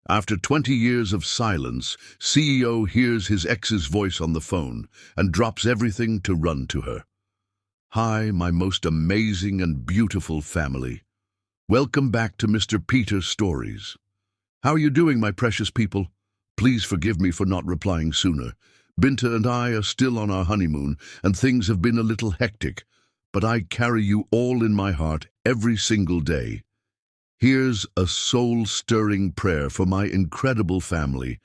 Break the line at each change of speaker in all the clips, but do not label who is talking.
After 20 years of silence, CEO hears his ex's voice on the phone and drops everything to run to her. "Hi, my most amazing and beautiful family. Welcome back to Mr. Peter's Stories. How are you doing, my precious people? Please forgive me for not replying sooner. Binta and I are still on our honeymoon, and things have been a little hectic, but I carry you all in my heart every single day. Here's a soul-stirring prayer for my incredible family.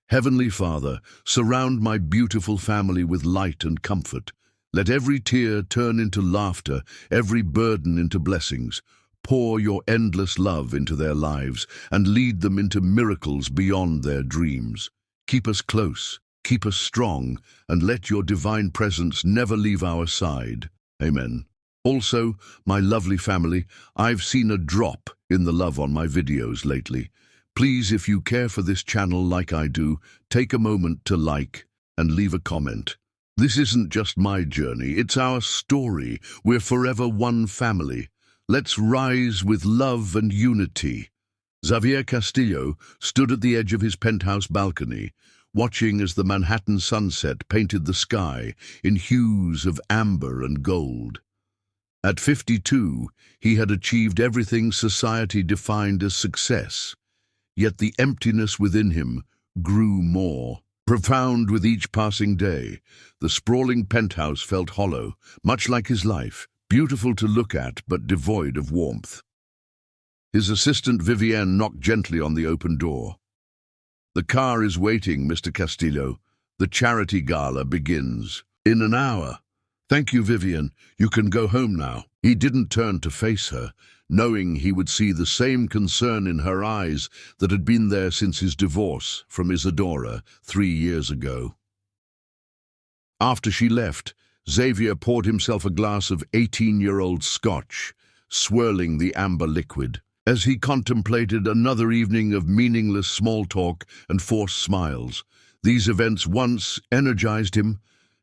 Heavenly Father, surround my beautiful family with light and comfort. Let every tear turn into laughter, every burden into blessings. Pour your endless love into their lives and lead them into miracles beyond their dreams. Keep us close, keep us strong, and let your divine presence never leave our side. Amen. Also, my lovely family, I've seen a drop in the love on my videos lately. Please, if you care for this channel like I do, take a moment to like and leave a comment. This isn't just my journey, it's our story. We're forever one family. Let's rise with love and unity. Xavier Castillo stood at the edge of his penthouse balcony, watching as the Manhattan sunset painted the sky in hues of amber and gold. At 52, he had achieved everything society defined as success, yet the emptiness within him grew more profound with each passing day. The sprawling penthouse felt hollow, much like his life, beautiful to look at but devoid of warmth. His assistant Vivienne knocked gently on the open door. "The car is waiting, Mr. Castillo. The charity gala begins in an hour." "Thank you, Vivian. You can go home now." He didn't turn to face her, knowing he would see the same concern in her eyes that had been there since his divorce from Isadora 3 years ago. After she left, Xavier poured himself a glass of 18-year-old scotch, swirling the amber liquid, as he contemplated another evening of meaningless small talk and forced smiles. These events once energized him.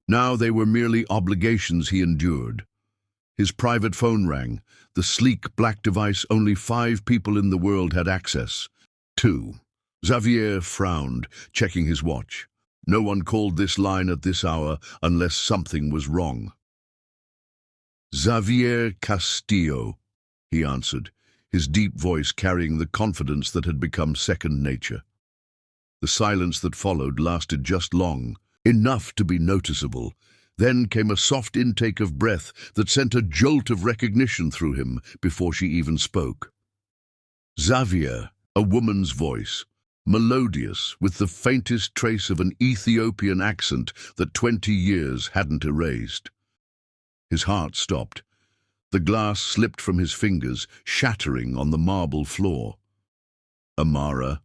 Now they were merely obligations he endured. His private phone rang, the sleek black device only 5 people in the world had access to. Xavier frowned, checking his watch. No one called this line at this hour unless something was wrong. "Xavier Castillo," he answered, his deep voice carrying the confidence that had become second nature. The silence that followed lasted just long, enough to be noticeable. Then came a soft intake of breath that sent a jolt of recognition through him before she even spoke. Xavier, a woman's voice, melodious, with the faintest trace of an Ethiopian accent that 20 years hadn't erased. His heart stopped. The glass slipped from his fingers, shattering on the marble floor. "Amara."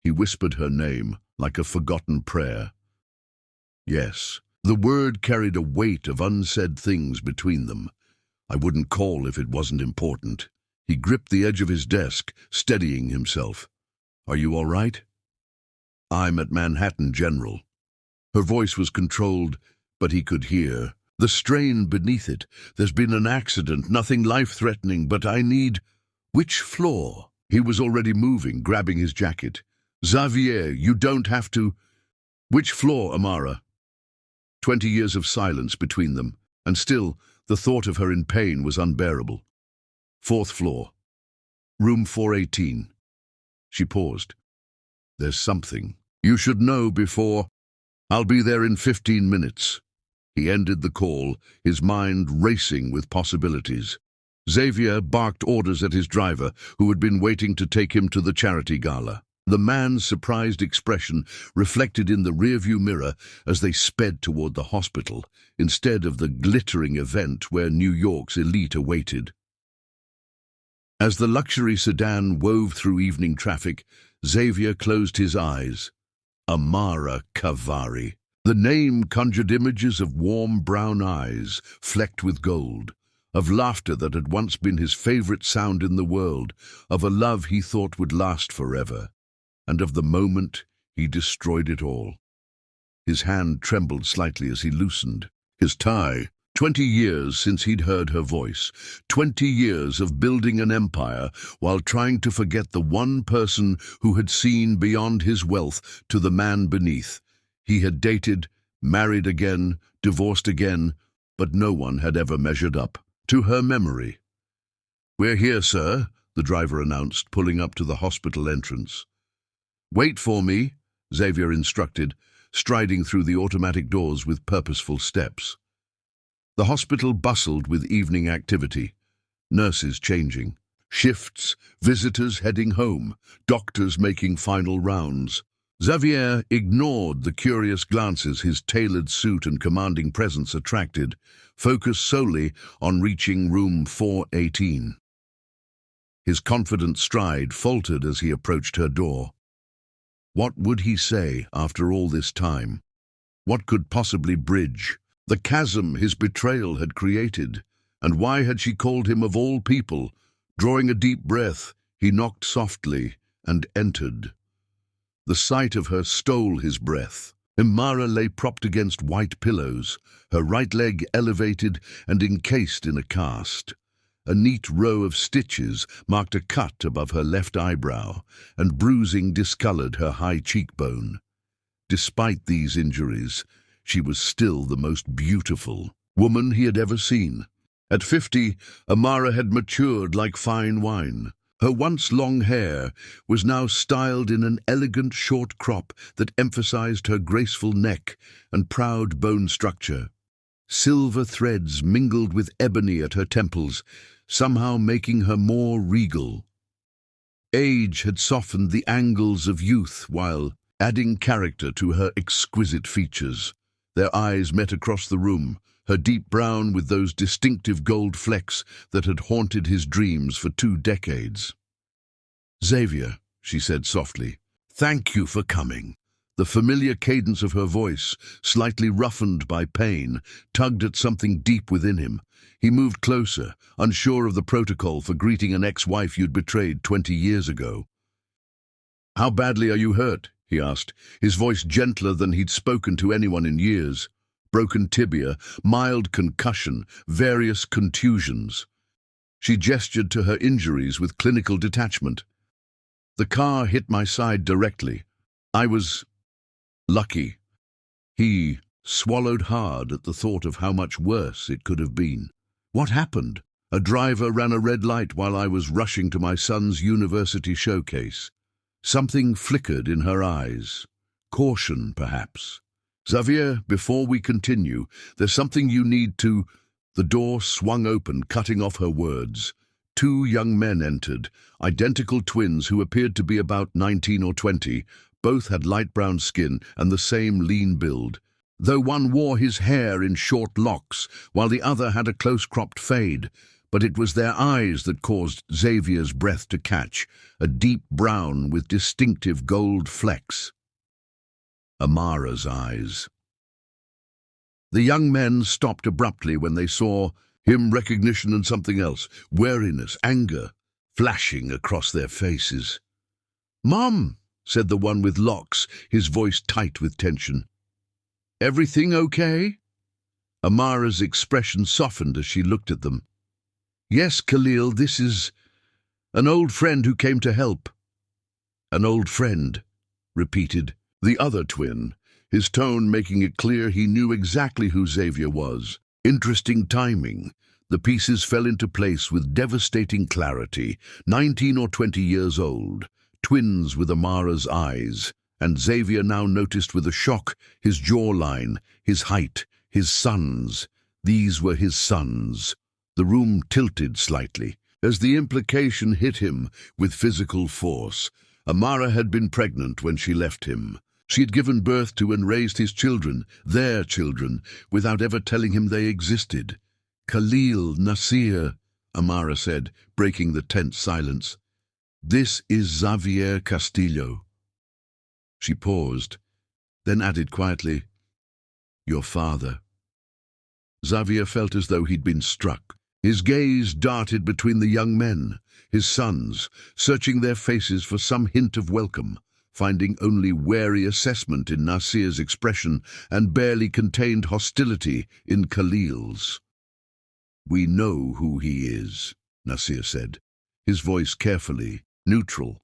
He whispered her name like a forgotten prayer. Yes, the word carried a weight of unsaid things between them. "I wouldn't call if it wasn't important." He gripped the edge of his desk, steadying himself. "Are you all right?" "I'm at Manhattan, General." Her voice was controlled, but he could hear the strain beneath it. "There's been an accident, nothing life-threatening, but I need—" "Which floor?" He was already moving, grabbing his jacket. "Xavier, you don't have to—" "Which floor, Amara?" 20 years of silence between them, and still the thought of her in pain was unbearable. "4th floor. Room 418. She paused. "There's something you should know before—" "I'll be there in 15 minutes. He ended the call, his mind racing with possibilities. Xavier barked orders at his driver, who had been waiting to take him to the charity gala. The man's surprised expression reflected in the rearview mirror as they sped toward the hospital, instead of the glittering event where New York's elite awaited. As the luxury sedan wove through evening traffic, Xavier closed his eyes. Amara Kavari. The name conjured images of warm brown eyes, flecked with gold, of laughter that had once been his favorite sound in the world, of a love he thought would last forever, and of the moment he destroyed it all. His hand trembled slightly as he loosened his tie. 20 years since he'd heard her voice. 20 years of building an empire while trying to forget the one person who had seen beyond his wealth to the man beneath. He had dated, married again, divorced again, but no one had ever measured up to her memory. "We're here, sir," the driver announced, pulling up to the hospital entrance. "Wait for me," Xavier instructed, striding through the automatic doors with purposeful steps. The hospital bustled with evening activity, nurses changing, shifts, visitors heading home, doctors making final rounds. Xavier ignored the curious glances his tailored suit and commanding presence attracted, focused solely on reaching room 418. His confident stride faltered as he approached her door. What would he say after all this time? What could possibly bridge the chasm his betrayal had created? And why had she called him of all people? Drawing a deep breath, he knocked softly and entered. The sight of her stole his breath. Imara lay propped against white pillows, her right leg elevated and encased in a cast. A neat row of stitches marked a cut above her left eyebrow, and bruising discolored her high cheekbone. Despite these injuries, she was still the most beautiful woman he had ever seen. At 50, Amara had matured like fine wine. Her once long hair was now styled in an elegant short crop that emphasized her graceful neck and proud bone structure. Silver threads mingled with ebony at her temples, somehow making her more regal. Age had softened the angles of youth while adding character to her exquisite features. Their eyes met across the room, her deep brown with those distinctive gold flecks that had haunted his dreams for 2 decades. "Xavier," she said softly, "thank you for coming." The familiar cadence of her voice, slightly roughened by pain, tugged at something deep within him. He moved closer, unsure of the protocol for greeting an ex-wife you'd betrayed 20 years ago. "How badly are you hurt?" he asked, his voice gentler than he'd spoken to anyone in years. Broken tibia, mild concussion, various contusions. She gestured to her injuries with clinical detachment. "The car hit my side directly. I was lucky." He swallowed hard at the thought of how much worse it could have been. "What happened?" "A driver ran a red light while I was rushing to my son's university showcase." Something flickered in her eyes. Caution, perhaps. "Xavier, before we continue, there's something you need to—" The door swung open, cutting off her words. 2 young men entered, identical twins who appeared to be about 19 or 20. Both had light brown skin and the same lean build, though one wore his hair in short locks, while the other had a close-cropped fade. But it was their eyes that caused Xavier's breath to catch, a deep brown with distinctive gold flecks. Amara's eyes. The young men stopped abruptly when they saw him, recognition and something else, wariness, anger, flashing across their faces. "Mom," said the one with locks, his voice tight with tension. "Everything okay?" Amara's expression softened as she looked at them. "Yes, Khalil, this is an old friend who came to help." "An old friend," repeated the other twin, his tone making it clear he knew exactly who Xavier was. Interesting timing. The pieces fell into place with devastating clarity. 19 or 20 years old, twins with Amara's eyes, and Xavier now noticed with a shock his jawline, his height, his sons. These were his sons. The room tilted slightly as the implication hit him with physical force. Amara had been pregnant when she left him. She had given birth to and raised his children, their children, without ever telling him they existed. "Khalil, Nasir," Amara said, breaking the tense silence. "This is Xavier Castillo." She paused, then added quietly, "Your father." Xavier felt as though he'd been struck. His gaze darted between the young men, his sons, searching their faces for some hint of welcome, finding only wary assessment in Nasir's expression and barely contained hostility in Khalil's. We know who he is, Nasir said, his voice carefully neutral.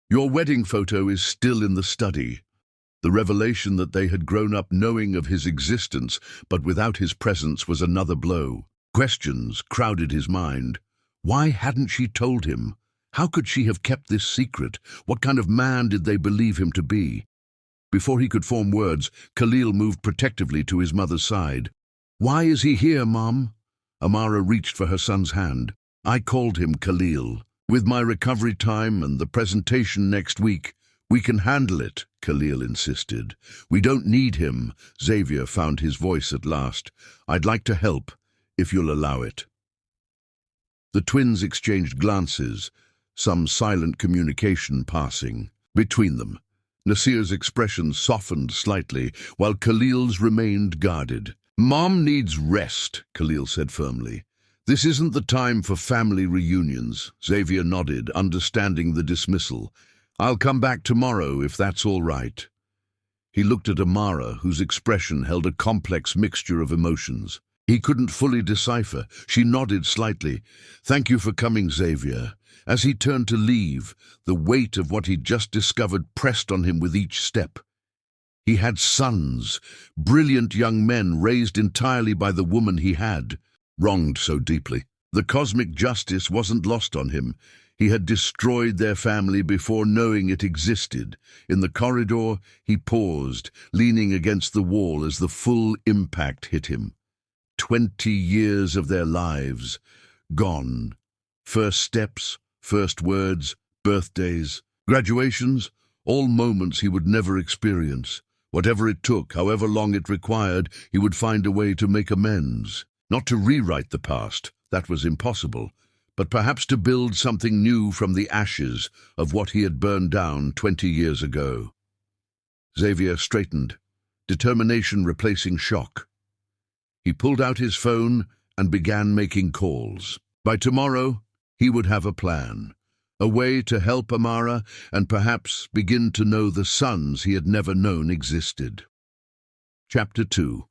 Your wedding photo is still in the study. The revelation that they had grown up knowing of his existence, but without his presence, was another blow. Questions crowded his mind. Why hadn't she told him? How could she have kept this secret? What kind of man did they believe him to be? Before he could form words, Khalil moved protectively to his mother's side. Why is he here, Mom? Amara reached for her son's hand. I called him Khalil. With my recovery time and the presentation next week, we can handle it, Khalil insisted. We don't need him. Xavier found his voice at last. I'd like to help, if you'll allow it. The twins exchanged glances, some silent communication passing between them. Nasir's expression softened slightly, while Khalil's remained guarded. Mom needs rest, Khalil said firmly. This isn't the time for family reunions. Xavier nodded, understanding the dismissal. I'll come back tomorrow, if that's all right. He looked at Amara, whose expression held a complex mixture of emotions. He couldn't fully decipher. She nodded slightly. Thank you for coming, Xavier. As he turned to leave, the weight of what he'd just discovered pressed on him with each step. He had sons, brilliant young men raised entirely by the woman he had, wronged so deeply. The cosmic justice wasn't lost on him. He had destroyed their family before knowing it existed. In the corridor, he paused, leaning against the wall as the full impact hit him. 20 years of their lives, gone. First steps, first words, birthdays, graduations, all moments he would never experience. Whatever it took, however long it required, he would find a way to make amends. Not to rewrite the past, that was impossible, but perhaps to build something new from the ashes of what he had burned down 20 years ago. Xavier straightened, determination replacing shock. He pulled out his phone and began making calls. By tomorrow, he would have a plan, a way to help Amara and perhaps begin to know the sons he had never known existed. Chapter 2.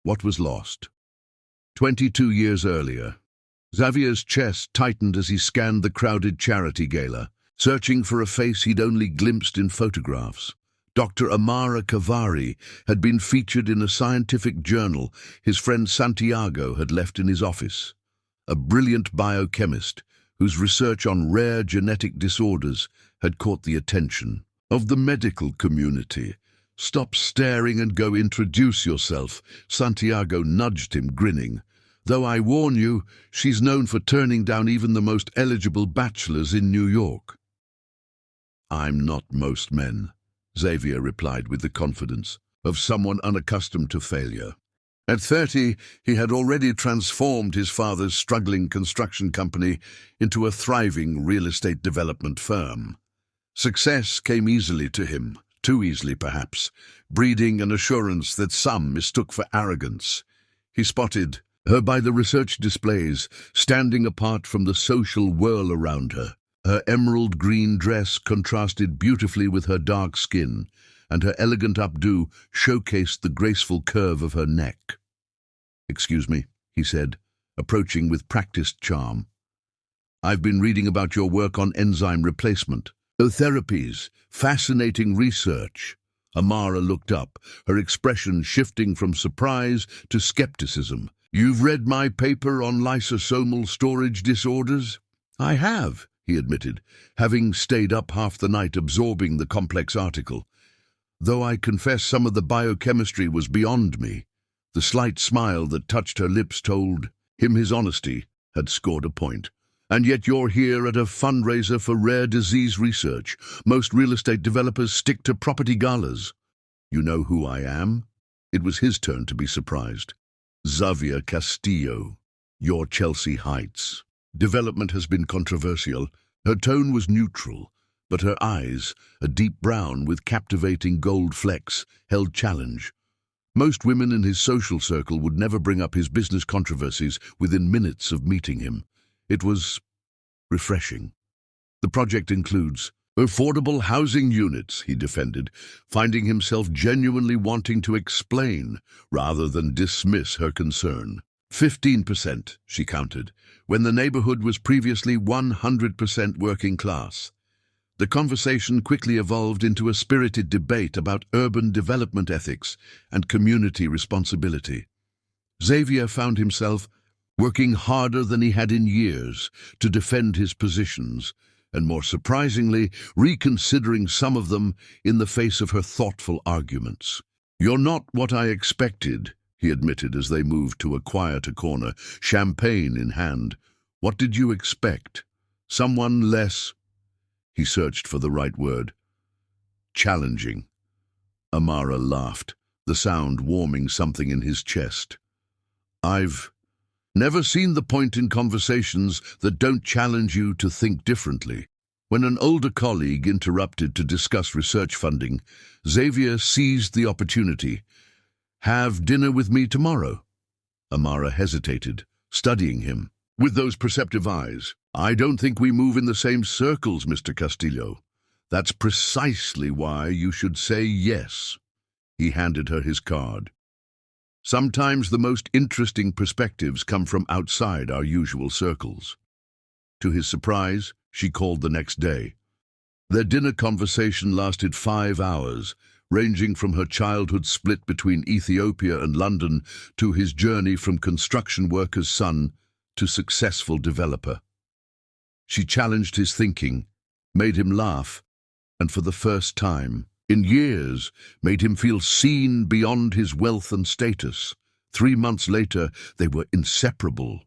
What was lost? 22 years earlier. Xavier's chest tightened as he scanned the crowded charity gala, searching for a face he'd only glimpsed in photographs. Dr. Amara Kavari had been featured in a scientific journal his friend Santiago had left in his office. A brilliant biochemist whose research on rare genetic disorders had caught the attention of the medical community. Stop staring and go introduce yourself, Santiago nudged him, grinning. Though I warn you, she's known for turning down even the most eligible bachelors in New York. I'm not most men, Xavier replied with the confidence of someone unaccustomed to failure. At 30, he had already transformed his father's struggling construction company into a thriving real estate development firm. Success came easily to him, too easily perhaps, breeding an assurance that some mistook for arrogance. He spotted her by the research displays, standing apart from the social whirl around her. Her emerald green dress contrasted beautifully with her dark skin, and her elegant updo showcased the graceful curve of her neck. Excuse me, he said, approaching with practiced charm. I've been reading about your work on enzyme replacement. Therapies, fascinating research. Amara looked up, her expression shifting from surprise to skepticism. You've read my paper on lysosomal storage disorders? I have, he admitted, having stayed up half the night absorbing the complex article. Though I confess some of the biochemistry was beyond me. The slight smile that touched her lips told him his honesty had scored a point. And yet you're here at a fundraiser for rare disease research. Most real estate developers stick to property galas. You know who I am? It was his turn to be surprised. Xavier Castillo, your Chelsea Heights. Development has been controversial. Her tone was neutral, but her eyes, a deep brown with captivating gold flecks, held challenge. Most women in his social circle would never bring up his business controversies within minutes of meeting him. It was refreshing. The project includes affordable housing units, he defended, finding himself genuinely wanting to explain rather than dismiss her concern. 15%, she counted, when the neighborhood was previously 100% working class. The conversation quickly evolved into a spirited debate about urban development ethics and community responsibility. Xavier found himself working harder than he had in years to defend his positions, and more surprisingly, reconsidering some of them in the face of her thoughtful arguments. "You're not what I expected," he admitted as they moved to a quieter corner, champagne in hand. "What did you expect? Someone less—" He searched for the right word. "Challenging." Amara laughed, the sound warming something in his chest. "I've never seen the point in conversations that don't challenge you to think differently." When an older colleague interrupted to discuss research funding, Xavier seized the opportunity. "Have dinner with me tomorrow?" Amara hesitated, studying him with those perceptive eyes. "I don't think we move in the same circles, Mr. Castillo. That's precisely why you should say yes." He handed her his card. "Sometimes the most interesting perspectives come from outside our usual circles." To his surprise, she called the next day. Their dinner conversation lasted 5 hours, ranging from her childhood split between Ethiopia and London to his journey from construction worker's son to successful developer. She challenged his thinking, made him laugh, and for the first time in years, made him feel seen beyond his wealth and status. 3 months later, they were inseparable.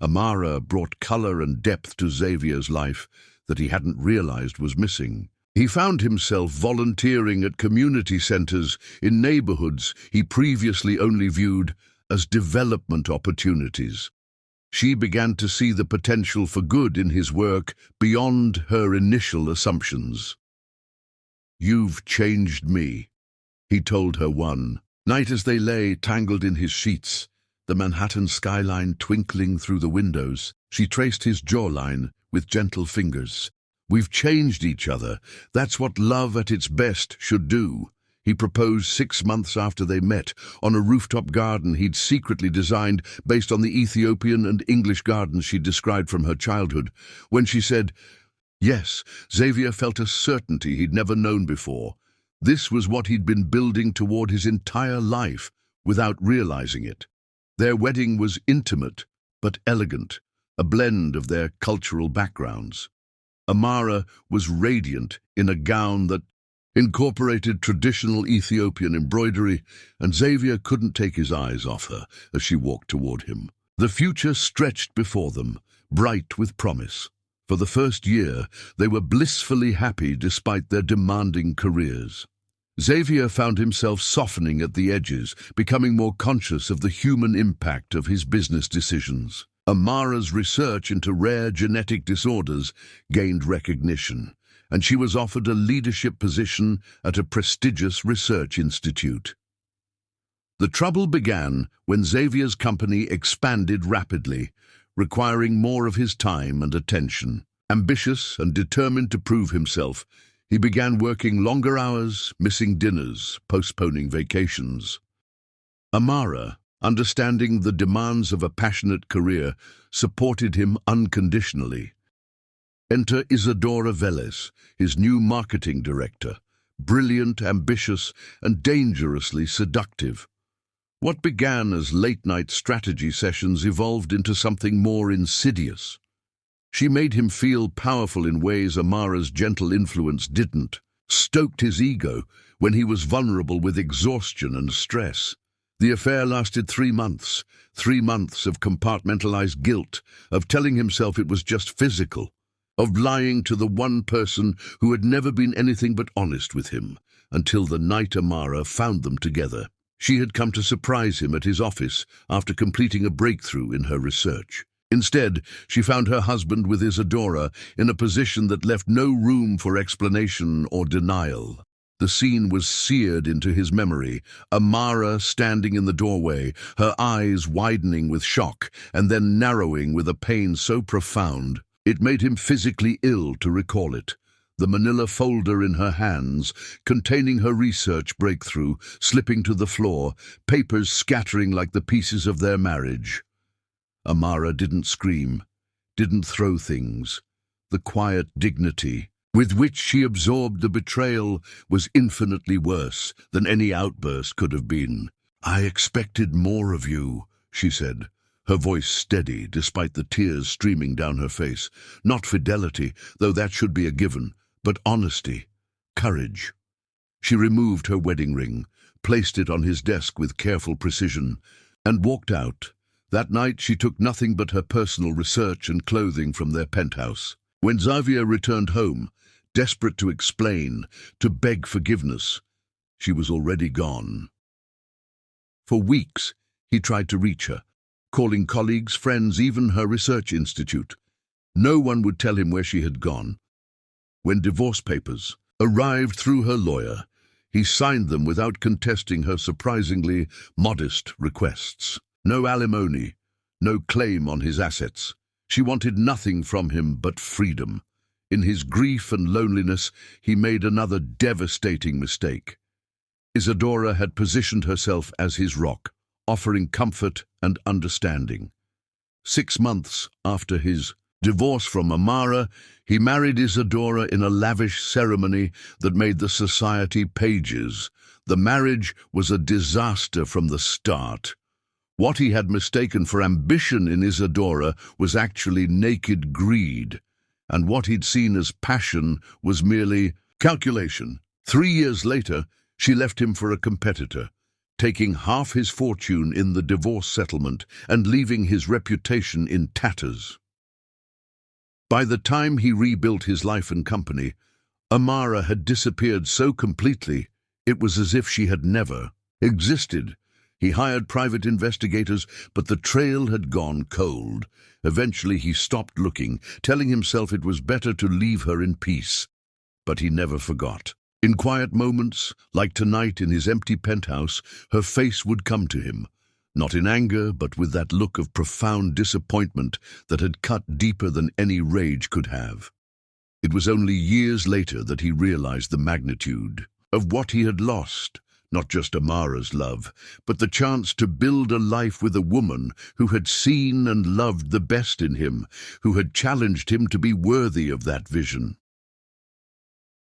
Amara brought color and depth to Xavier's life that he hadn't realized was missing. He found himself volunteering at community centers in neighborhoods he previously only viewed as development opportunities. She began to see the potential for good in his work beyond her initial assumptions. "You've changed me," he told her one night as they lay tangled in his sheets, the Manhattan skyline twinkling through the windows. She traced his jawline with gentle fingers. "We've changed each other. That's what love at its best should do." He proposed 6 months after they met, on a rooftop garden he'd secretly designed based on the Ethiopian and English gardens she'd described from her childhood. When she said yes, Xavier felt a certainty he'd never known before. This was what he'd been building toward his entire life, without realizing it. Their wedding was intimate, but elegant, a blend of their cultural backgrounds. Amara was radiant in a gown that incorporated traditional Ethiopian embroidery, and Xavier couldn't take his eyes off her as she walked toward him. The future stretched before them, bright with promise. For the first year, they were blissfully happy despite their demanding careers. Xavier found himself softening at the edges, becoming more conscious of the human impact of his business decisions. Amara's research into rare genetic disorders gained recognition, and she was offered a leadership position at a prestigious research institute. The trouble began when Xavier's company expanded rapidly, requiring more of his time and attention. Ambitious and determined to prove himself, he began working longer hours, missing dinners, postponing vacations. Amara, understanding the demands of a passionate career, supported him unconditionally. Enter Isadora Vélez, his new marketing director, brilliant, ambitious, and dangerously seductive. What began as late-night strategy sessions evolved into something more insidious. She made him feel powerful in ways Amara's gentle influence didn't, stoked his ego when he was vulnerable with exhaustion and stress. The affair lasted 3 months, 3 months of compartmentalized guilt, of telling himself it was just physical, of lying to the one person who had never been anything but honest with him, until the night Amara found them together. She had come to surprise him at his office after completing a breakthrough in her research. Instead, she found her husband with Isadora in a position that left no room for explanation or denial. The scene was seared into his memory, Amara standing in the doorway, her eyes widening with shock and then narrowing with a pain so profound it made him physically ill to recall it. The manila folder in her hands, containing her research breakthrough, slipping to the floor, papers scattering like the pieces of their marriage. Amara didn't scream, didn't throw things. The quiet dignity with which she absorbed the betrayal was infinitely worse than any outburst could have been. "I expected more of you," she said, her voice steady despite the tears streaming down her face. Not fidelity, though that should be a given, but honesty, courage. She removed her wedding ring, placed it on his desk with careful precision, and walked out. That night she took nothing but her personal research and clothing from their penthouse. When Xavier returned home, desperate to explain, to beg forgiveness, she was already gone. For weeks, he tried to reach her, calling colleagues, friends, even her research institute. No one would tell him where she had gone. When divorce papers arrived through her lawyer, he signed them without contesting her surprisingly modest requests. No alimony, no claim on his assets. She wanted nothing from him but freedom. In his grief and loneliness, he made another devastating mistake. Isadora had positioned herself as his rock, offering comfort and understanding. 6 months after his divorce from Amara, he married Isadora in a lavish ceremony that made the society pages. The marriage was a disaster from the start. What he had mistaken for ambition in Isadora was actually naked greed, and what he'd seen as passion was merely calculation. 3 years later, she left him for a competitor, taking half his fortune in the divorce settlement and leaving his reputation in tatters. By the time he rebuilt his life and company, Amara had disappeared so completely it was as if she had never existed. He hired private investigators, but the trail had gone cold. Eventually he stopped looking, telling himself it was better to leave her in peace. But he never forgot. In quiet moments, like tonight in his empty penthouse, her face would come to him, not in anger, but with that look of profound disappointment that had cut deeper than any rage could have. It was only years later that he realized the magnitude of what he had lost. Not just Amara's love, but the chance to build a life with a woman who had seen and loved the best in him, who had challenged him to be worthy of that vision.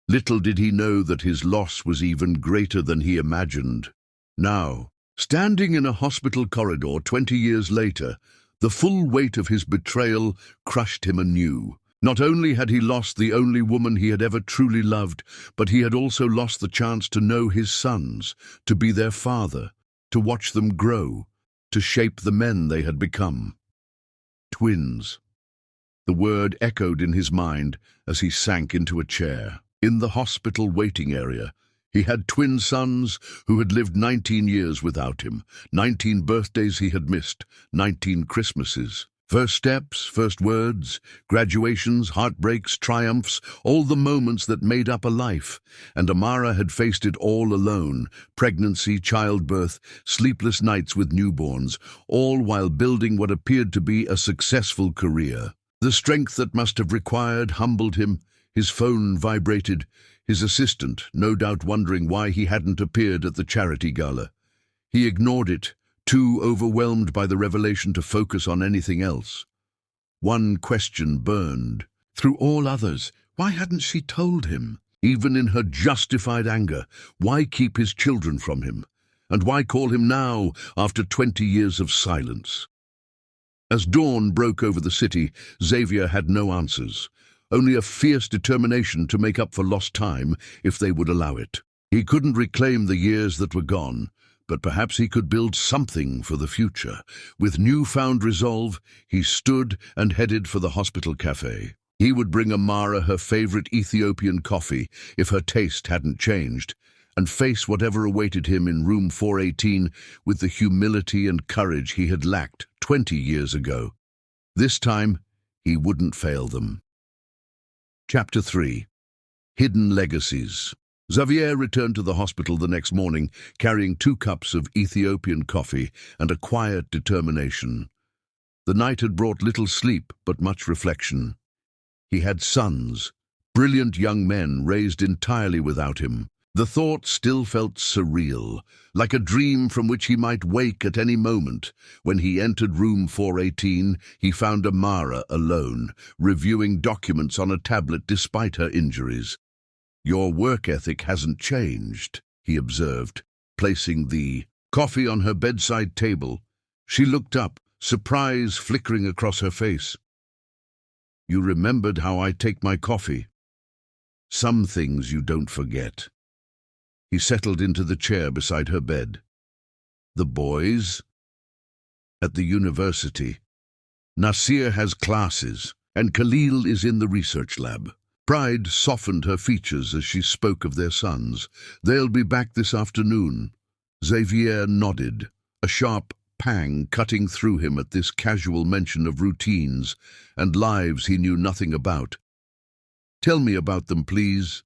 Little did he know that his loss was even greater than he imagined. Now, standing in a hospital corridor 20 years later, the full weight of his betrayal crushed him anew. Not only had he lost the only woman he had ever truly loved, but he had also lost the chance to know his sons, to be their father, to watch them grow, to shape the men they had become. Twins. The word echoed in his mind as he sank into a chair. In the hospital waiting area, he had twin sons who had lived 19 years without him, 19 birthdays he had missed, 19 Christmases. First steps, first words, graduations, heartbreaks, triumphs, all the moments that made up a life. And Amara had faced it all alone, pregnancy, childbirth, sleepless nights with newborns, all while building what appeared to be a successful career. The strength that must have required humbled him. His phone vibrated, his assistant, no doubt wondering why he hadn't appeared at the charity gala. He ignored it, too overwhelmed by the revelation to focus on anything else. One question burned. Through all others, why hadn't she told him? Even in her justified anger, why keep his children from him? And why call him now, after 20 years of silence? As dawn broke over the city, Xavier had no answers, only a fierce determination to make up for lost time if they would allow it. He couldn't reclaim the years that were gone, but perhaps he could build something for the future. With newfound resolve, he stood and headed for the hospital cafe. He would bring Amara her favorite Ethiopian coffee if her taste hadn't changed, and face whatever awaited him in room 418 with the humility and courage he had lacked 20 years ago. This time, he wouldn't fail them. Chapter 3. Hidden Legacies. Xavier returned to the hospital the next morning, carrying 2 cups of Ethiopian coffee and a quiet determination. The night had brought little sleep, but much reflection. He had sons, brilliant young men raised entirely without him. The thought still felt surreal, like a dream from which he might wake at any moment. When he entered room 418, he found Amara alone, reviewing documents on a tablet despite her injuries. "Your work ethic hasn't changed," he observed, placing the coffee on her bedside table. She looked up, surprise flickering across her face. "You remembered how I take my coffee. Some things you don't forget." He settled into the chair beside her bed. "The boys?" "At the university. Nasir has classes, and Khalil is in the research lab." Pride softened her features as she spoke of their sons. "They'll be back this afternoon." Xavier nodded, a sharp pang cutting through him at this casual mention of routines and lives he knew nothing about. "Tell me about them, please."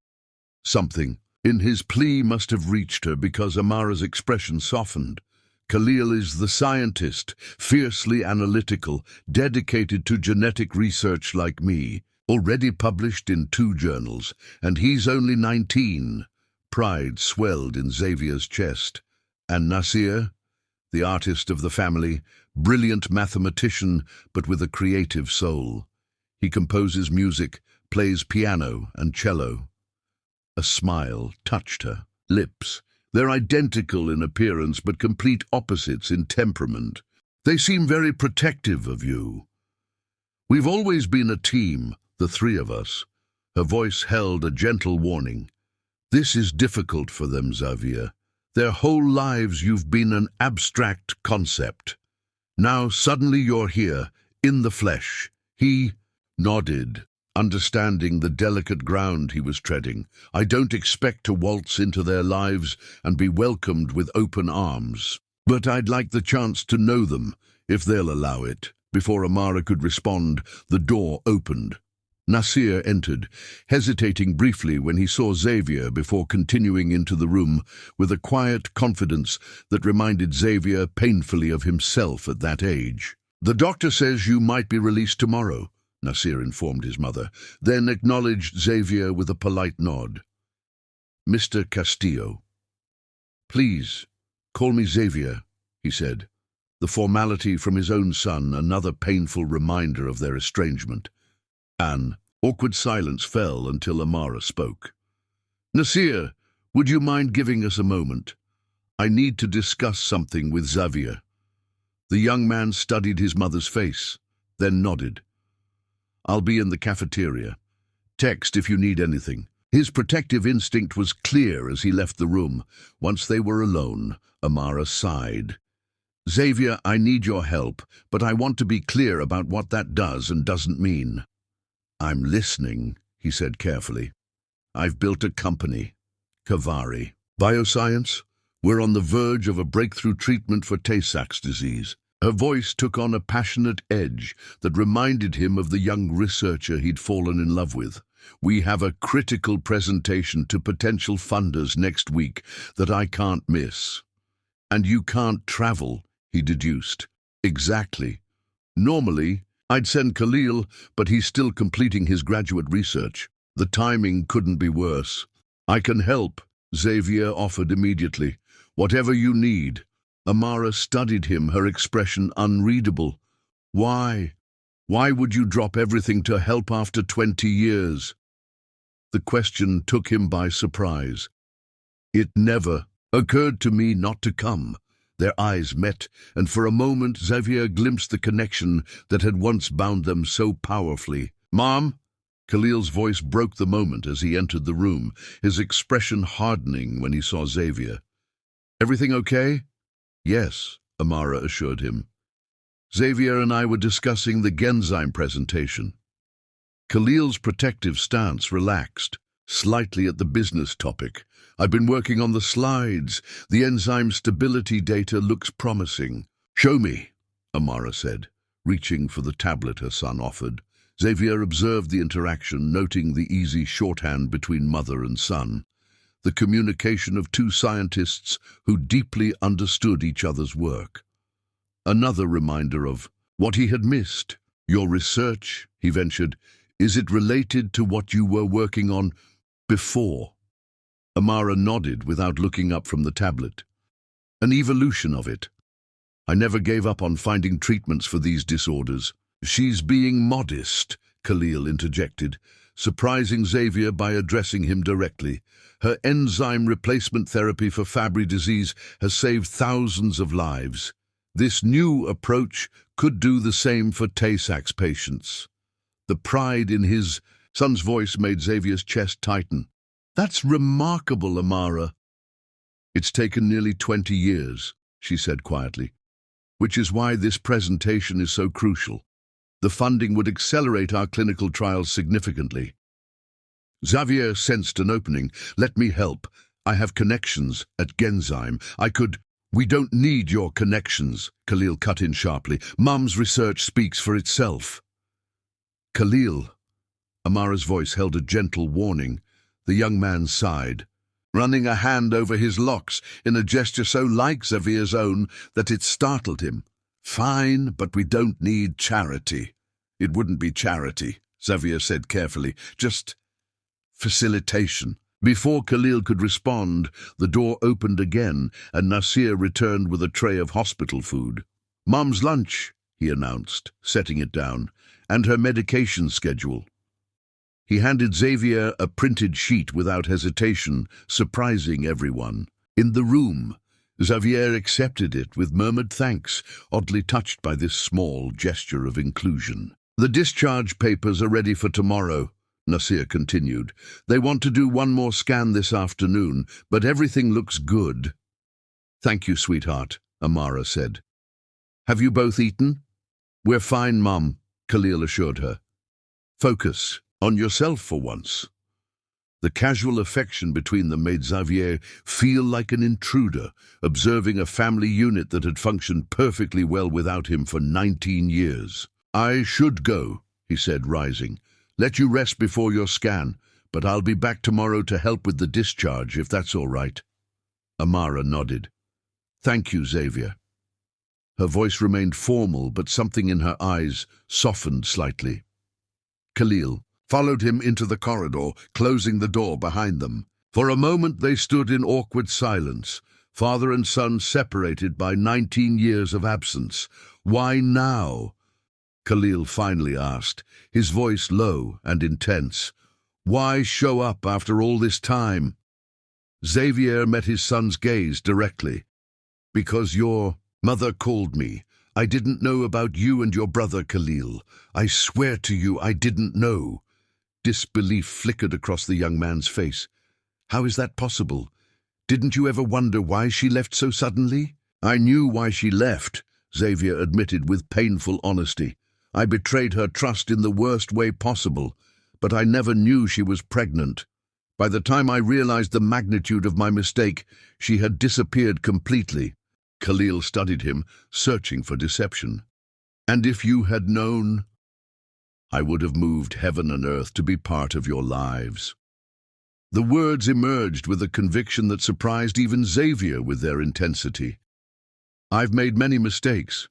Something in his plea must have reached her because Amara's expression softened. "Khalil is the scientist, fiercely analytical, dedicated to genetic research like me, already published in 2 journals, and he's only 19. Pride swelled in Xavier's chest. "And Nasir, the artist of the family, brilliant mathematician, but with a creative soul. He composes music, plays piano and cello." A smile touched her lips. "They're identical in appearance, but complete opposites in temperament. They seem very protective of you. We've always been a team, the 3 of us." Her voice held a gentle warning. "This is difficult for them, Xavier. Their whole lives you've been an abstract concept. Now suddenly you're here, in the flesh." He nodded, understanding the delicate ground he was treading. "I don't expect to waltz into their lives and be welcomed with open arms. But I'd like the chance to know them, if they'll allow it." Before Amara could respond, the door opened. Nasir entered, hesitating briefly when he saw Xavier before continuing into the room with a quiet confidence that reminded Xavier painfully of himself at that age. "The doctor says you might be released tomorrow," Nasir informed his mother, then acknowledged Xavier with a polite nod. "Mr. Castillo." "Please, call me Xavier," he said, the formality from his own son another painful reminder of their estrangement. An awkward silence fell until Amara spoke. "Nasir, would you mind giving us a moment? I need to discuss something with Xavier." The young man studied his mother's face, then nodded. "I'll be in the cafeteria. Text if you need anything." His protective instinct was clear as he left the room. Once they were alone, Amara sighed. "Xavier, I need your help, but I want to be clear about what that does and doesn't mean." "I'm listening," he said carefully. "I've built a company, Kavari. Bioscience. We're on the verge of a breakthrough treatment for Tay-Sachs disease." Her voice took on a passionate edge that reminded him of the young researcher he'd fallen in love with. "We have a critical presentation to potential funders next week that I can't miss." "And you can't travel," he deduced. "Exactly. Normally, I'd send Khalil, but he's still completing his graduate research. The timing couldn't be worse." "I can help," Xavier offered immediately. "Whatever you need." Amara studied him, her expression unreadable. "Why? Why would you drop everything to help after 20 years? The question took him by surprise. "It never occurred to me not to come." Their eyes met, and for a moment Xavier glimpsed the connection that had once bound them so powerfully. "Mom?" Khalil's voice broke the moment as he entered the room, his expression hardening when he saw Xavier. "Everything okay?" "Yes," Amara assured him. "Xavier and I were discussing the Genzyme presentation." Khalil's protective stance relaxed, slightly at the business topic. "I've been working on the slides. The enzyme stability data looks promising." "Show me," Amara said, reaching for the tablet her son offered. Xavier observed the interaction, noting the easy shorthand between mother and son, the communication of 2 scientists who deeply understood each other's work. Another reminder of what he had missed. "Your research," he ventured, "is it related to what you were working on before?" Amara nodded without looking up from the tablet. An evolution of it. I never gave up on finding treatments for these disorders. She's being modest, Khalil interjected, surprising Xavier by addressing him directly. Her enzyme replacement therapy for Fabry disease has saved thousands of lives. This new approach could do the same for Tay-Sachs patients. The pride in his son's voice made Xavier's chest tighten. That's remarkable, Amara. It's taken nearly 20 years, she said quietly, which is why this presentation is so crucial. The funding would accelerate our clinical trials significantly. Xavier sensed an opening. Let me help. I have connections at Genzyme. We don't need your connections, Khalil cut in sharply. Mum's research speaks for itself. Khalil. Amara's voice held a gentle warning. The young man sighed, running a hand over his locks in a gesture so like Xavier's own that it startled him. Fine, but we don't need charity. It wouldn't be charity, Xavier said carefully, just facilitation. Before Khalil could respond, the door opened again and Nasir returned with a tray of hospital food. Mum's lunch, he announced, setting it down, and her medication schedule. He handed Xavier a printed sheet without hesitation, surprising everyone. In the room, Xavier accepted it with murmured thanks, oddly touched by this small gesture of inclusion. The discharge papers are ready for tomorrow, Nasir continued. They want to do one more scan this afternoon, but everything looks good. Thank you, sweetheart, Amara said. Have you both eaten? We're fine, Mum, Khalil assured her. Focus on yourself for once. The casual affection between them made Xavier feel like an intruder, observing a family unit that had functioned perfectly well without him for 19 years. I should go, he said, rising. Let you rest before your scan, but I'll be back tomorrow to help with the discharge, if that's all right. Amara nodded. Thank you, Xavier. Her voice remained formal, but something in her eyes softened slightly. Khalil followed him into the corridor, closing the door behind them. For a moment they stood in awkward silence, father and son separated by 19 years of absence. Why now? Khalil finally asked, his voice low and intense. Why show up after all this time? Xavier met his son's gaze directly. Because your mother called me. I didn't know about you and your brother, Khalil. I swear to you I didn't know. Disbelief flickered across the young man's face. How is that possible? Didn't you ever wonder why she left so suddenly? I knew why she left, Xavier admitted with painful honesty. I betrayed her trust in the worst way possible, but I never knew she was pregnant. By the time I realized the magnitude of my mistake, she had disappeared completely. Khalil studied him, searching for deception. And if you had known, I would have moved heaven and earth to be part of your lives. The words emerged with a conviction that surprised even Xavier with their intensity. I've made many mistakes,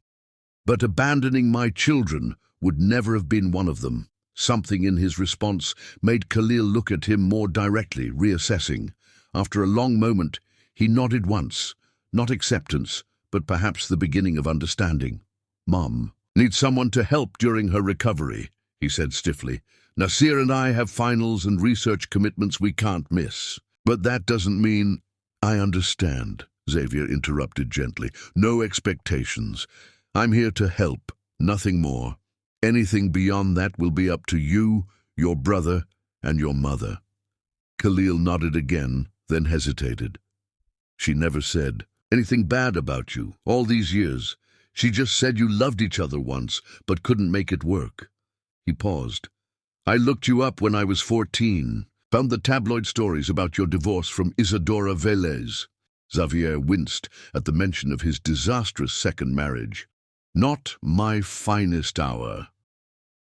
but abandoning my children would never have been one of them. Something in his response made Khalil look at him more directly, reassessing. After a long moment, he nodded once, not acceptance, but perhaps the beginning of understanding. Mom needs someone to help during her recovery, he said stiffly. Nasir and I have finals and research commitments we can't miss. But that doesn't mean... I understand, Xavier interrupted gently. No expectations. I'm here to help, nothing more. Anything beyond that will be up to you, your brother, and your mother. Khalil nodded again, then hesitated. She never said anything bad about you all these years. She just said you loved each other once, but couldn't make it work. He paused. I looked you up when I was 14, found the tabloid stories about your divorce from Isadora Velez. Xavier winced at the mention of his disastrous second marriage. Not my finest hour.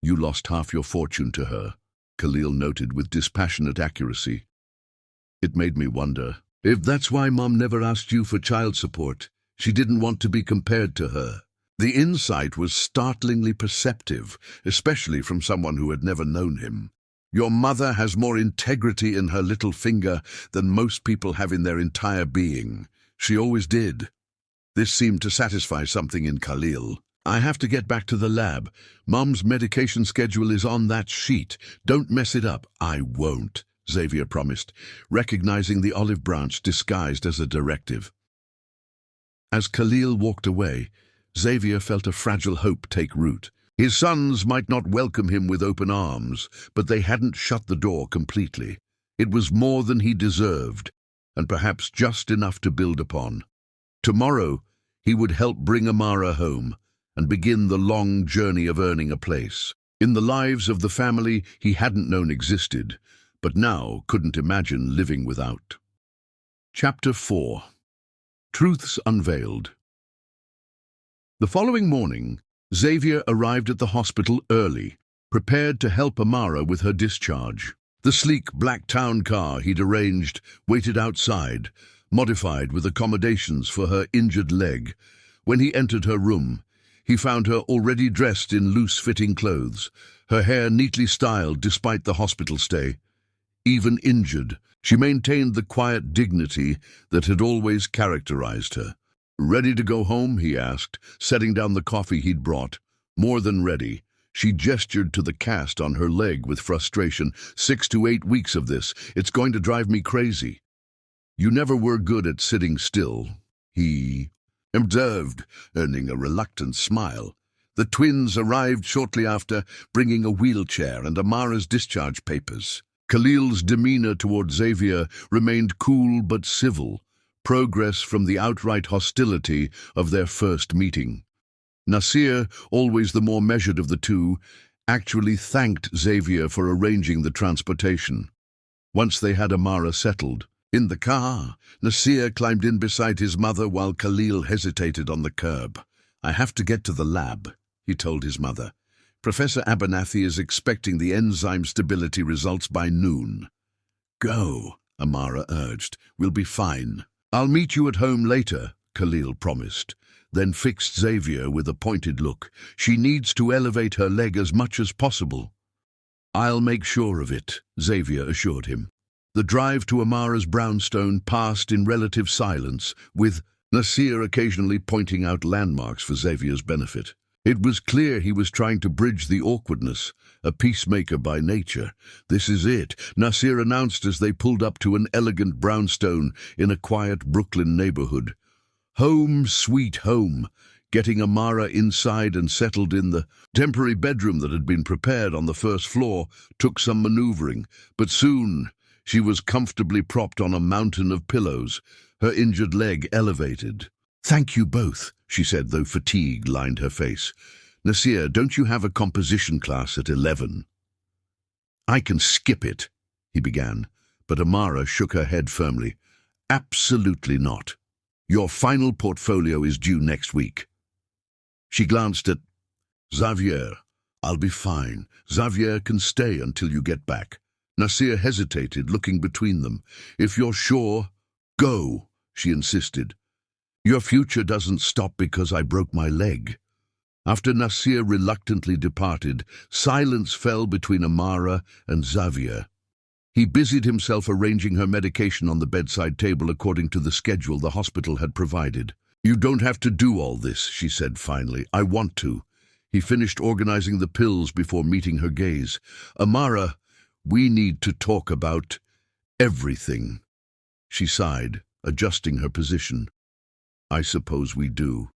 You lost half your fortune to her, Khalil noted with dispassionate accuracy. It made me wonder if that's why Mom never asked you for child support. She didn't want to be compared to her. The insight was startlingly perceptive, especially from someone who had never known him. Your mother has more integrity in her little finger than most people have in their entire being. She always did. This seemed to satisfy something in Khalil. I have to get back to the lab. Mom's medication schedule is on that sheet. Don't mess it up. I won't, Xavier promised, recognizing the olive branch disguised as a directive. As Khalil walked away, Xavier felt a fragile hope take root. His sons might not welcome him with open arms, but they hadn't shut the door completely. It was more than he deserved, and perhaps just enough to build upon. Tomorrow, he would help bring Amara home and begin the long journey of earning a place in the lives of the family he hadn't known existed, but now couldn't imagine living without. Chapter 4. Truths Unveiled. The following morning, Xavier arrived at the hospital early, prepared to help Amara with her discharge. The sleek black town car he'd arranged waited outside, modified with accommodations for her injured leg. When he entered her room, he found her already dressed in loose-fitting clothes, her hair neatly styled despite the hospital stay. Even injured, she maintained the quiet dignity that had always characterized her. "Ready to go home?" he asked, setting down the coffee he'd brought. "More than ready." She gestured to the cast on her leg with frustration. 6 to 8 weeks of this. It's going to drive me crazy." "You never were good at sitting still," he observed, earning a reluctant smile. The twins arrived shortly after, bringing a wheelchair and Amara's discharge papers. Khalil's demeanor toward Xavier remained cool but civil, progress from the outright hostility of their first meeting. Nasir, always the more measured of the two, actually thanked Xavier for arranging the transportation. Once they had Amara settled, in the car, Nasir climbed in beside his mother while Khalil hesitated on the curb. "I have to get to the lab," he told his mother. "Professor Abernathy is expecting the enzyme stability results by noon." "Go," Amara urged. "We'll be fine." "I'll meet you at home later," Khalil promised, then fixed Xavier with a pointed look. "She needs to elevate her leg as much as possible." "I'll make sure of it," Xavier assured him. The drive to Amara's brownstone passed in relative silence, with Nasir occasionally pointing out landmarks for Xavier's benefit. It was clear he was trying to bridge the awkwardness, a peacemaker by nature. "This is it," Nasir announced as they pulled up to an elegant brownstone in a quiet Brooklyn neighborhood. Home sweet home. Getting Amara inside and settled in the temporary bedroom that had been prepared on the first floor took some maneuvering, but soon she was comfortably propped on a mountain of pillows, her injured leg elevated. "Thank you both," she said, though fatigue lined her face. "Nasir, don't you have a composition class at 11? "I can skip it," he began, but Amara shook her head firmly. "Absolutely not. Your final portfolio is due next week." She glanced at Xavier. "I'll be fine. Xavier can stay until you get back." Nasir hesitated, looking between them. "If you're sure, go," she insisted. "Your future doesn't stop because I broke my leg." After Nasir reluctantly departed, silence fell between Amara and Xavier. He busied himself arranging her medication on the bedside table according to the schedule the hospital had provided. "You don't have to do all this," she said finally. "I want to." He finished organizing the pills before meeting her gaze. "Amara, we need to talk about everything." She sighed, adjusting her position. "I suppose we do."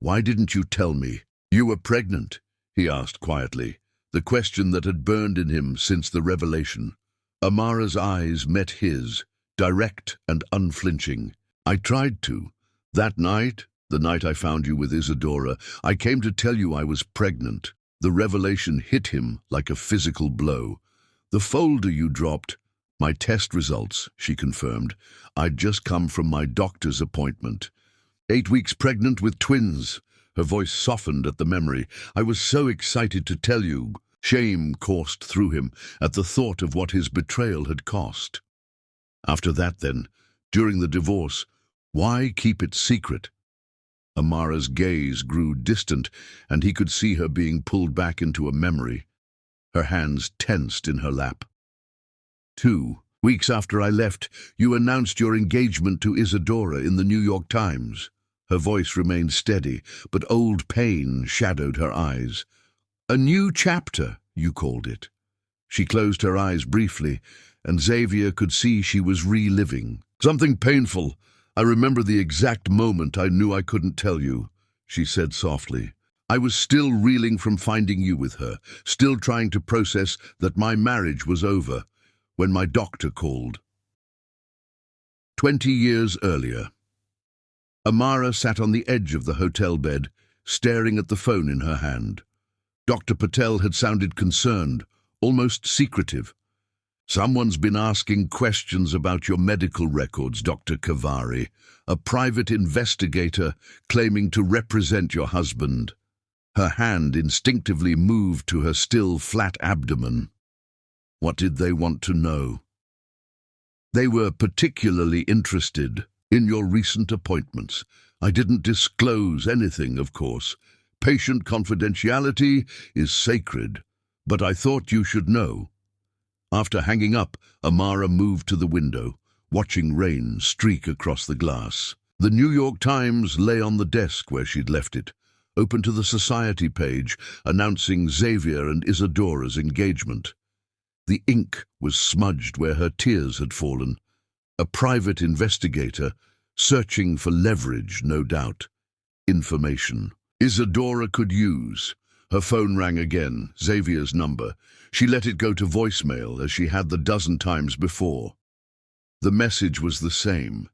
"Why didn't you tell me? You were pregnant?" he asked quietly, the question that had burned in him since the revelation. Amara's eyes met his, direct and unflinching. "I tried to. That night, the night I found you with Isadora, I came to tell you I was pregnant." The revelation hit him like a physical blow. "The folder you dropped—" "My test results," she confirmed. "I'd just come from my doctor's appointment. 8 weeks pregnant with twins." Her voice softened at the memory. "I was so excited to tell you." Shame coursed through him at the thought of what his betrayal had cost. "After that, then, during the divorce, why keep it secret?" Amara's gaze grew distant, and he could see her being pulled back into a memory. her hands tensed in her lap. 2 weeks after I left, you announced your engagement to Isadora in the New York Times. Her voice remained steady, but old pain shadowed her eyes. A new chapter, you called it. She closed her eyes briefly, and Xavier could see she was reliving. Something painful. I remember the exact moment I knew I couldn't tell you, she said softly. I was still reeling from finding you with her, still trying to process that my marriage was over, when my doctor called. 20 years earlier. Amara sat on the edge of the hotel bed, staring at the phone in her hand. Dr. Patel had sounded concerned, almost secretive. Someone's been asking questions about your medical records, Dr. Kavari, a private investigator claiming to represent your husband. Her hand instinctively moved to her still flat abdomen. What did they want to know? They were particularly interested in your recent appointments. I didn't disclose anything, of course. Patient confidentiality is sacred, but I thought you should know. After hanging up, Amara moved to the window, watching rain streak across the glass. The New York Times lay on the desk where she'd left it, open to the society page announcing Xavier and Isadora's engagement. The ink was smudged where her tears had fallen. A private investigator, searching for leverage, no doubt. Information Isadora could use. Her phone rang again, Xavier's number. She let it go to voicemail, as she had the dozen times before. The message was the same.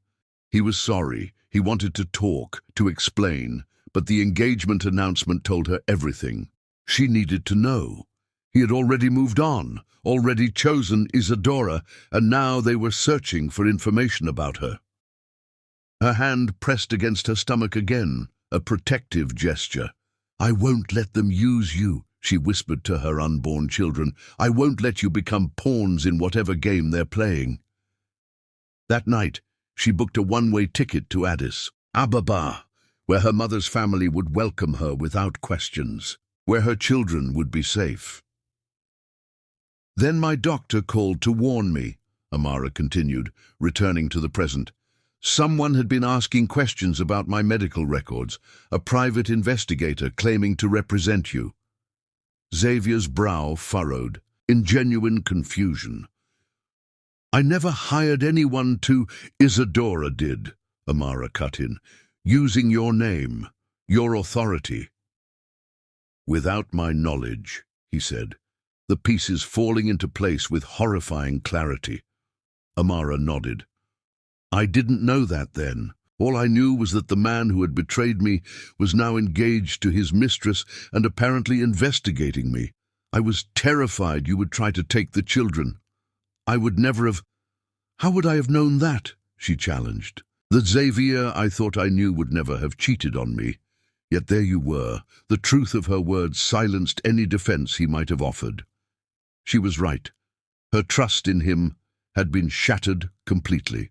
He was sorry. He wanted to talk, to explain, but the engagement announcement told her everything. She needed to know. He had already moved on, already chosen Isadora, and now they were searching for information about her. Her hand pressed against her stomach again, a protective gesture. I won't let them use you, she whispered to her unborn children. I won't let you become pawns in whatever game they're playing. That night, she booked a one-way ticket to Addis Ababa, where her mother's family would welcome her without questions, where her children would be safe. Then my doctor called to warn me, Amara continued, returning to the present. Someone had been asking questions about my medical records, a private investigator claiming to represent you. Xavier's brow furrowed, in genuine confusion. I never hired anyone to— Isadora did, Amara cut in, using your name, your authority. Without my knowledge, he said, the pieces falling into place with horrifying clarity. Amara nodded. I didn't know that then. All I knew was that the man who had betrayed me was now engaged to his mistress and apparently investigating me. I was terrified you would try to take the children. I would never have— How would I have known that? She challenged. That Xavier I thought I knew would never have cheated on me. Yet there you were. The truth of her words silenced any defense he might have offered. She was right. Her trust in him had been shattered completely.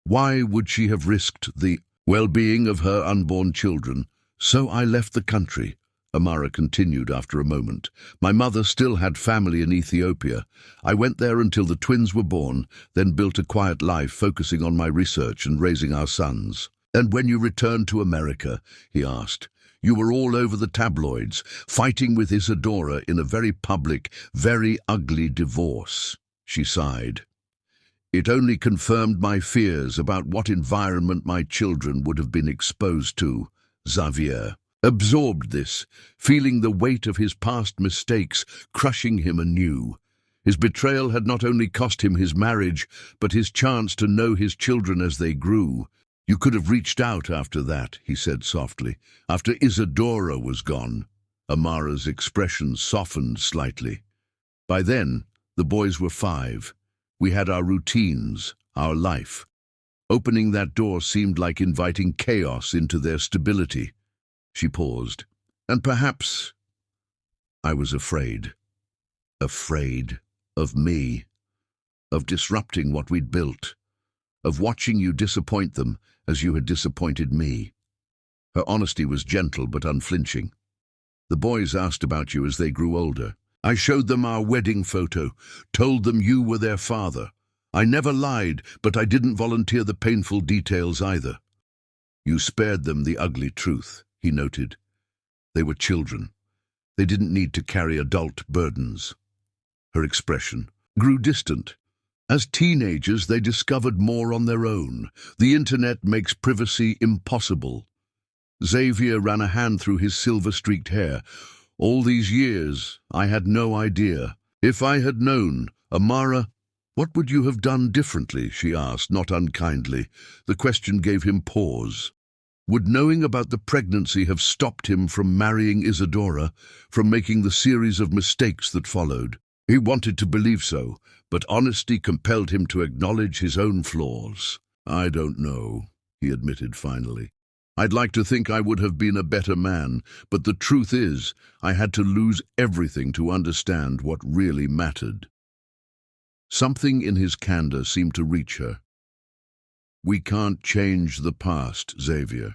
Why would she have risked the well-being of her unborn children? So I left the country, Amara continued after a moment. My mother still had family in Ethiopia. I went there until the twins were born, then built a quiet life focusing on my research and raising our sons. And when you returned to America, he asked, you were all over the tabloids, fighting with Isadora in a very public, very ugly divorce. She sighed. It only confirmed my fears about what environment my children would have been exposed to. Xavier absorbed this, feeling the weight of his past mistakes crushing him anew. His betrayal had not only cost him his marriage, but his chance to know his children as they grew. You could have reached out after that, he said softly, after Isadora was gone. Amara's expression softened slightly. By then, the boys were 5. We had our routines, our life. Opening that door seemed like inviting chaos into their stability. She paused. And perhaps I was afraid. Afraid of me. Of disrupting what we'd built. Of watching you disappoint them as you had disappointed me. Her honesty was gentle but unflinching. The boys asked about you as they grew older. I showed them our wedding photo, told them you were their father. I never lied, but I didn't volunteer the painful details either. You spared them the ugly truth, he noted. They were children. They didn't need to carry adult burdens. Her expression grew distant. As teenagers, they discovered more on their own. The internet makes privacy impossible. Xavier ran a hand through his silver-streaked hair. All these years, I had no idea. If I had known, Amara, what would you have done differently? She asked, not unkindly. The question gave him pause. Would knowing about the pregnancy have stopped him from marrying Isadora, from making the series of mistakes that followed? He wanted to believe so, but honesty compelled him to acknowledge his own flaws. I don't know, he admitted finally. I'd like to think I would have been a better man, but the truth is, I had to lose everything to understand what really mattered. Something in his candor seemed to reach her. We can't change the past, Xavier.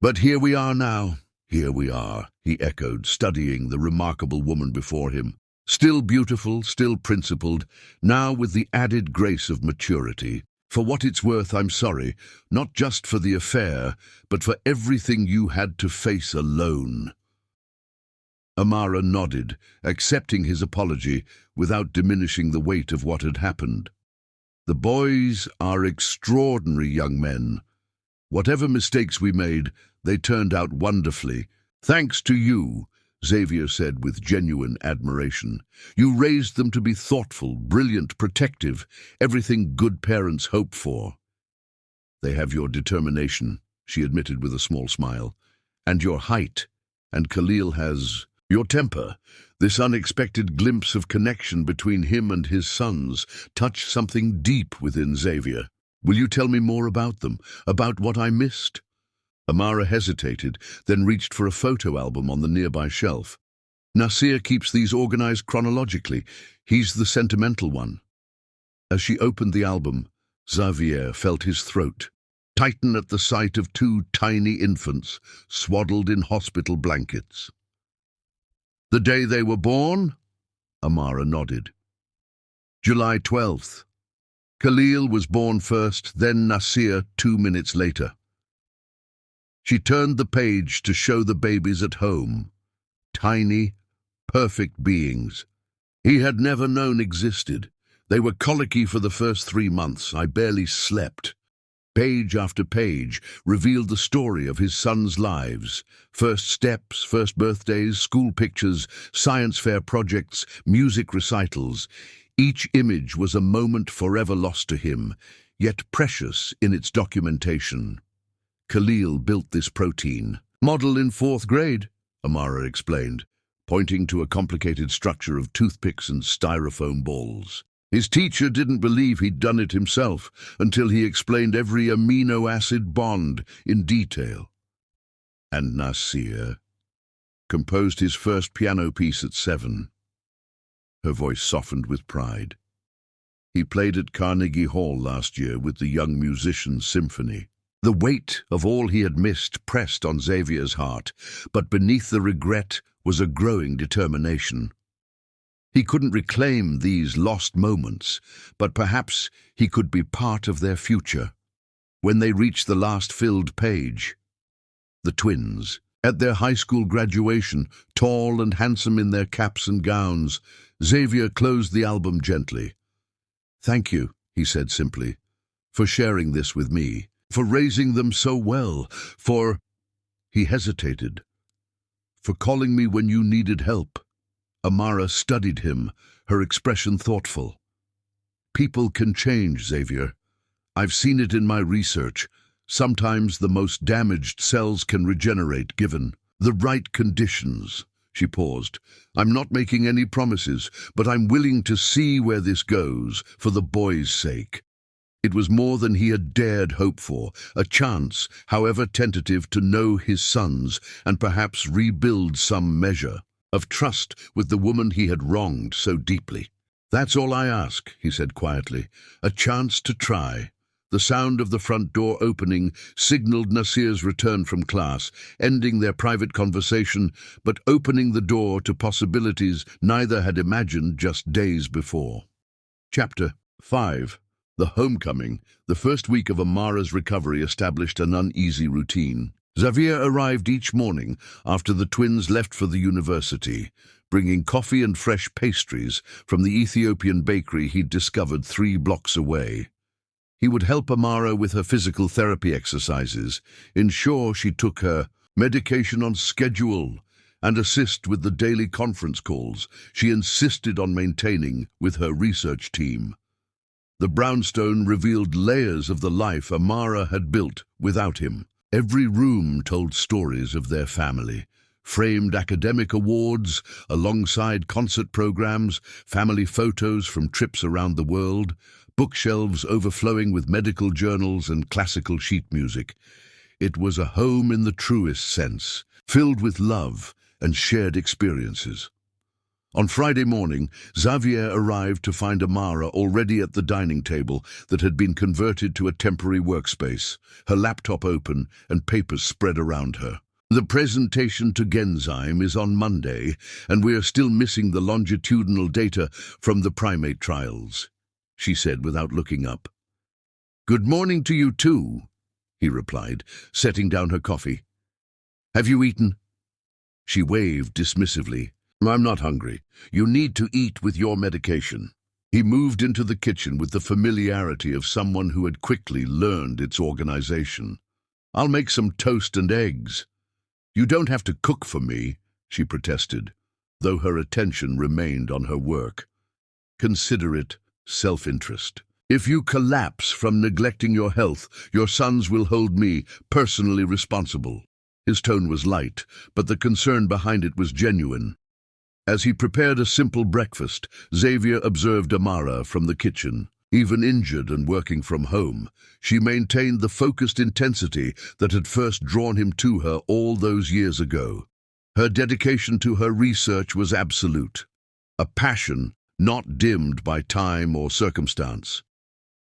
But here we are now. Here we are, he echoed, studying the remarkable woman before him. Still beautiful, still principled, now with the added grace of maturity. For what it's worth, I'm sorry, not just for the affair, but for everything you had to face alone. Amara nodded, accepting his apology without diminishing the weight of what had happened. The boys are extraordinary young men. Whatever mistakes we made, they turned out wonderfully. Thanks to you, Xavier said with genuine admiration. You raised them to be thoughtful, brilliant, protective, everything good parents hope for. They have your determination, she admitted with a small smile, and your height, and Khalil has your temper. This unexpected glimpse of connection between him and his sons touched something deep within Xavier. Will you tell me more about them, about what I missed? Amara hesitated, then reached for a photo album on the nearby shelf. Nasir keeps these organized chronologically. He's the sentimental one. As she opened the album, Xavier felt his throat tighten at the sight of two tiny infants swaddled in hospital blankets. The day they were born? Amara nodded. July 12th. Khalil was born first, then Nasir 2 minutes later. She turned the page to show the babies at home. Tiny, perfect beings. He had never known existed. They were colicky for the first 3 months. I barely slept. Page after page revealed the story of his sons' lives. First steps, first birthdays, school pictures, science fair projects, music recitals. Each image was a moment forever lost to him, yet precious in its documentation. Khalil built this protein. Model in 4th grade, Amara explained, pointing to a complicated structure of toothpicks and styrofoam balls. His teacher didn't believe he'd done it himself until he explained every amino acid bond in detail. And Nasir composed his first piano piece at 7. Her voice softened with pride. He played at Carnegie Hall last year with the Young Musicians Symphony. The weight of all he had missed pressed on Xavier's heart, but beneath the regret was a growing determination. He couldn't reclaim these lost moments, but perhaps he could be part of their future. When they reached the last filled page, the twins, at their high school graduation, tall and handsome in their caps and gowns, Xavier closed the album gently. "Thank you," he said simply, "for sharing this with me, for raising them so well, for—" He hesitated. "For calling me when you needed help." Amara studied him, her expression thoughtful. "People can change, Xavier. I've seen it in my research. Sometimes the most damaged cells can regenerate given the right conditions." She paused. "I'm not making any promises, but I'm willing to see where this goes for the boy's sake." It was more than he had dared hope for, a chance, however tentative, to know his sons and perhaps rebuild some measure of trust with the woman he had wronged so deeply. "That's all I ask," he said quietly, "a chance to try. The sound of the front door opening signaled Nasir's return from class, ending their private conversation, but opening the door to possibilities neither had imagined just days before. Chapter 5. The Homecoming. The first week of Amara's recovery established an uneasy routine. Xavier arrived each morning after the twins left for the university, bringing coffee and fresh pastries from the Ethiopian bakery he'd discovered 3 blocks away. He would help Amara with her physical therapy exercises, ensure she took her medication on schedule, and assist with the daily conference calls she insisted on maintaining with her research team. The brownstone revealed layers of the life Amara had built without him. Every room told stories of their family, framed academic awards alongside concert programs, family photos from trips around the world, bookshelves overflowing with medical journals and classical sheet music. It was a home in the truest sense, filled with love and shared experiences. On Friday morning, Xavier arrived to find Amara already at the dining table that had been converted to a temporary workspace, her laptop open and papers spread around her. "The presentation to Genzyme is on Monday, and we are still missing the longitudinal data from the primate trials," she said without looking up. "Good morning to you too," he replied, setting down her coffee. "Have you eaten?" She waved dismissively. "I'm not hungry. You need to eat with your medication." He moved into the kitchen with the familiarity of someone who had quickly learned its organization. "I'll make some toast and eggs." "You don't have to cook for me," she protested, though her attention remained on her work. "Consider it self-interest. If you collapse from neglecting your health, your sons will hold me personally responsible." His tone was light, but the concern behind it was genuine. As he prepared a simple breakfast, Xavier observed Amara from the kitchen. Even injured and working from home, she maintained the focused intensity that had first drawn him to her all those years ago. Her dedication to her research was absolute, a passion not dimmed by time or circumstance.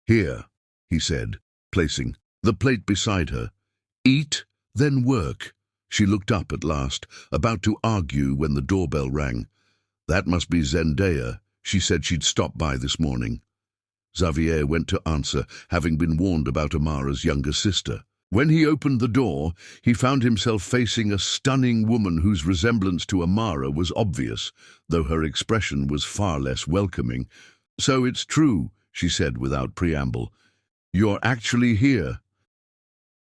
"Here," he said, placing the plate beside her. "Eat, then work." She looked up at last, about to argue when the doorbell rang. "That must be Zendaya. She said she'd stop by this morning." Xavier went to answer, having been warned about Amara's younger sister. When he opened the door, he found himself facing a stunning woman whose resemblance to Amara was obvious, though her expression was far less welcoming. "So it's true," she said without preamble. "You're actually here."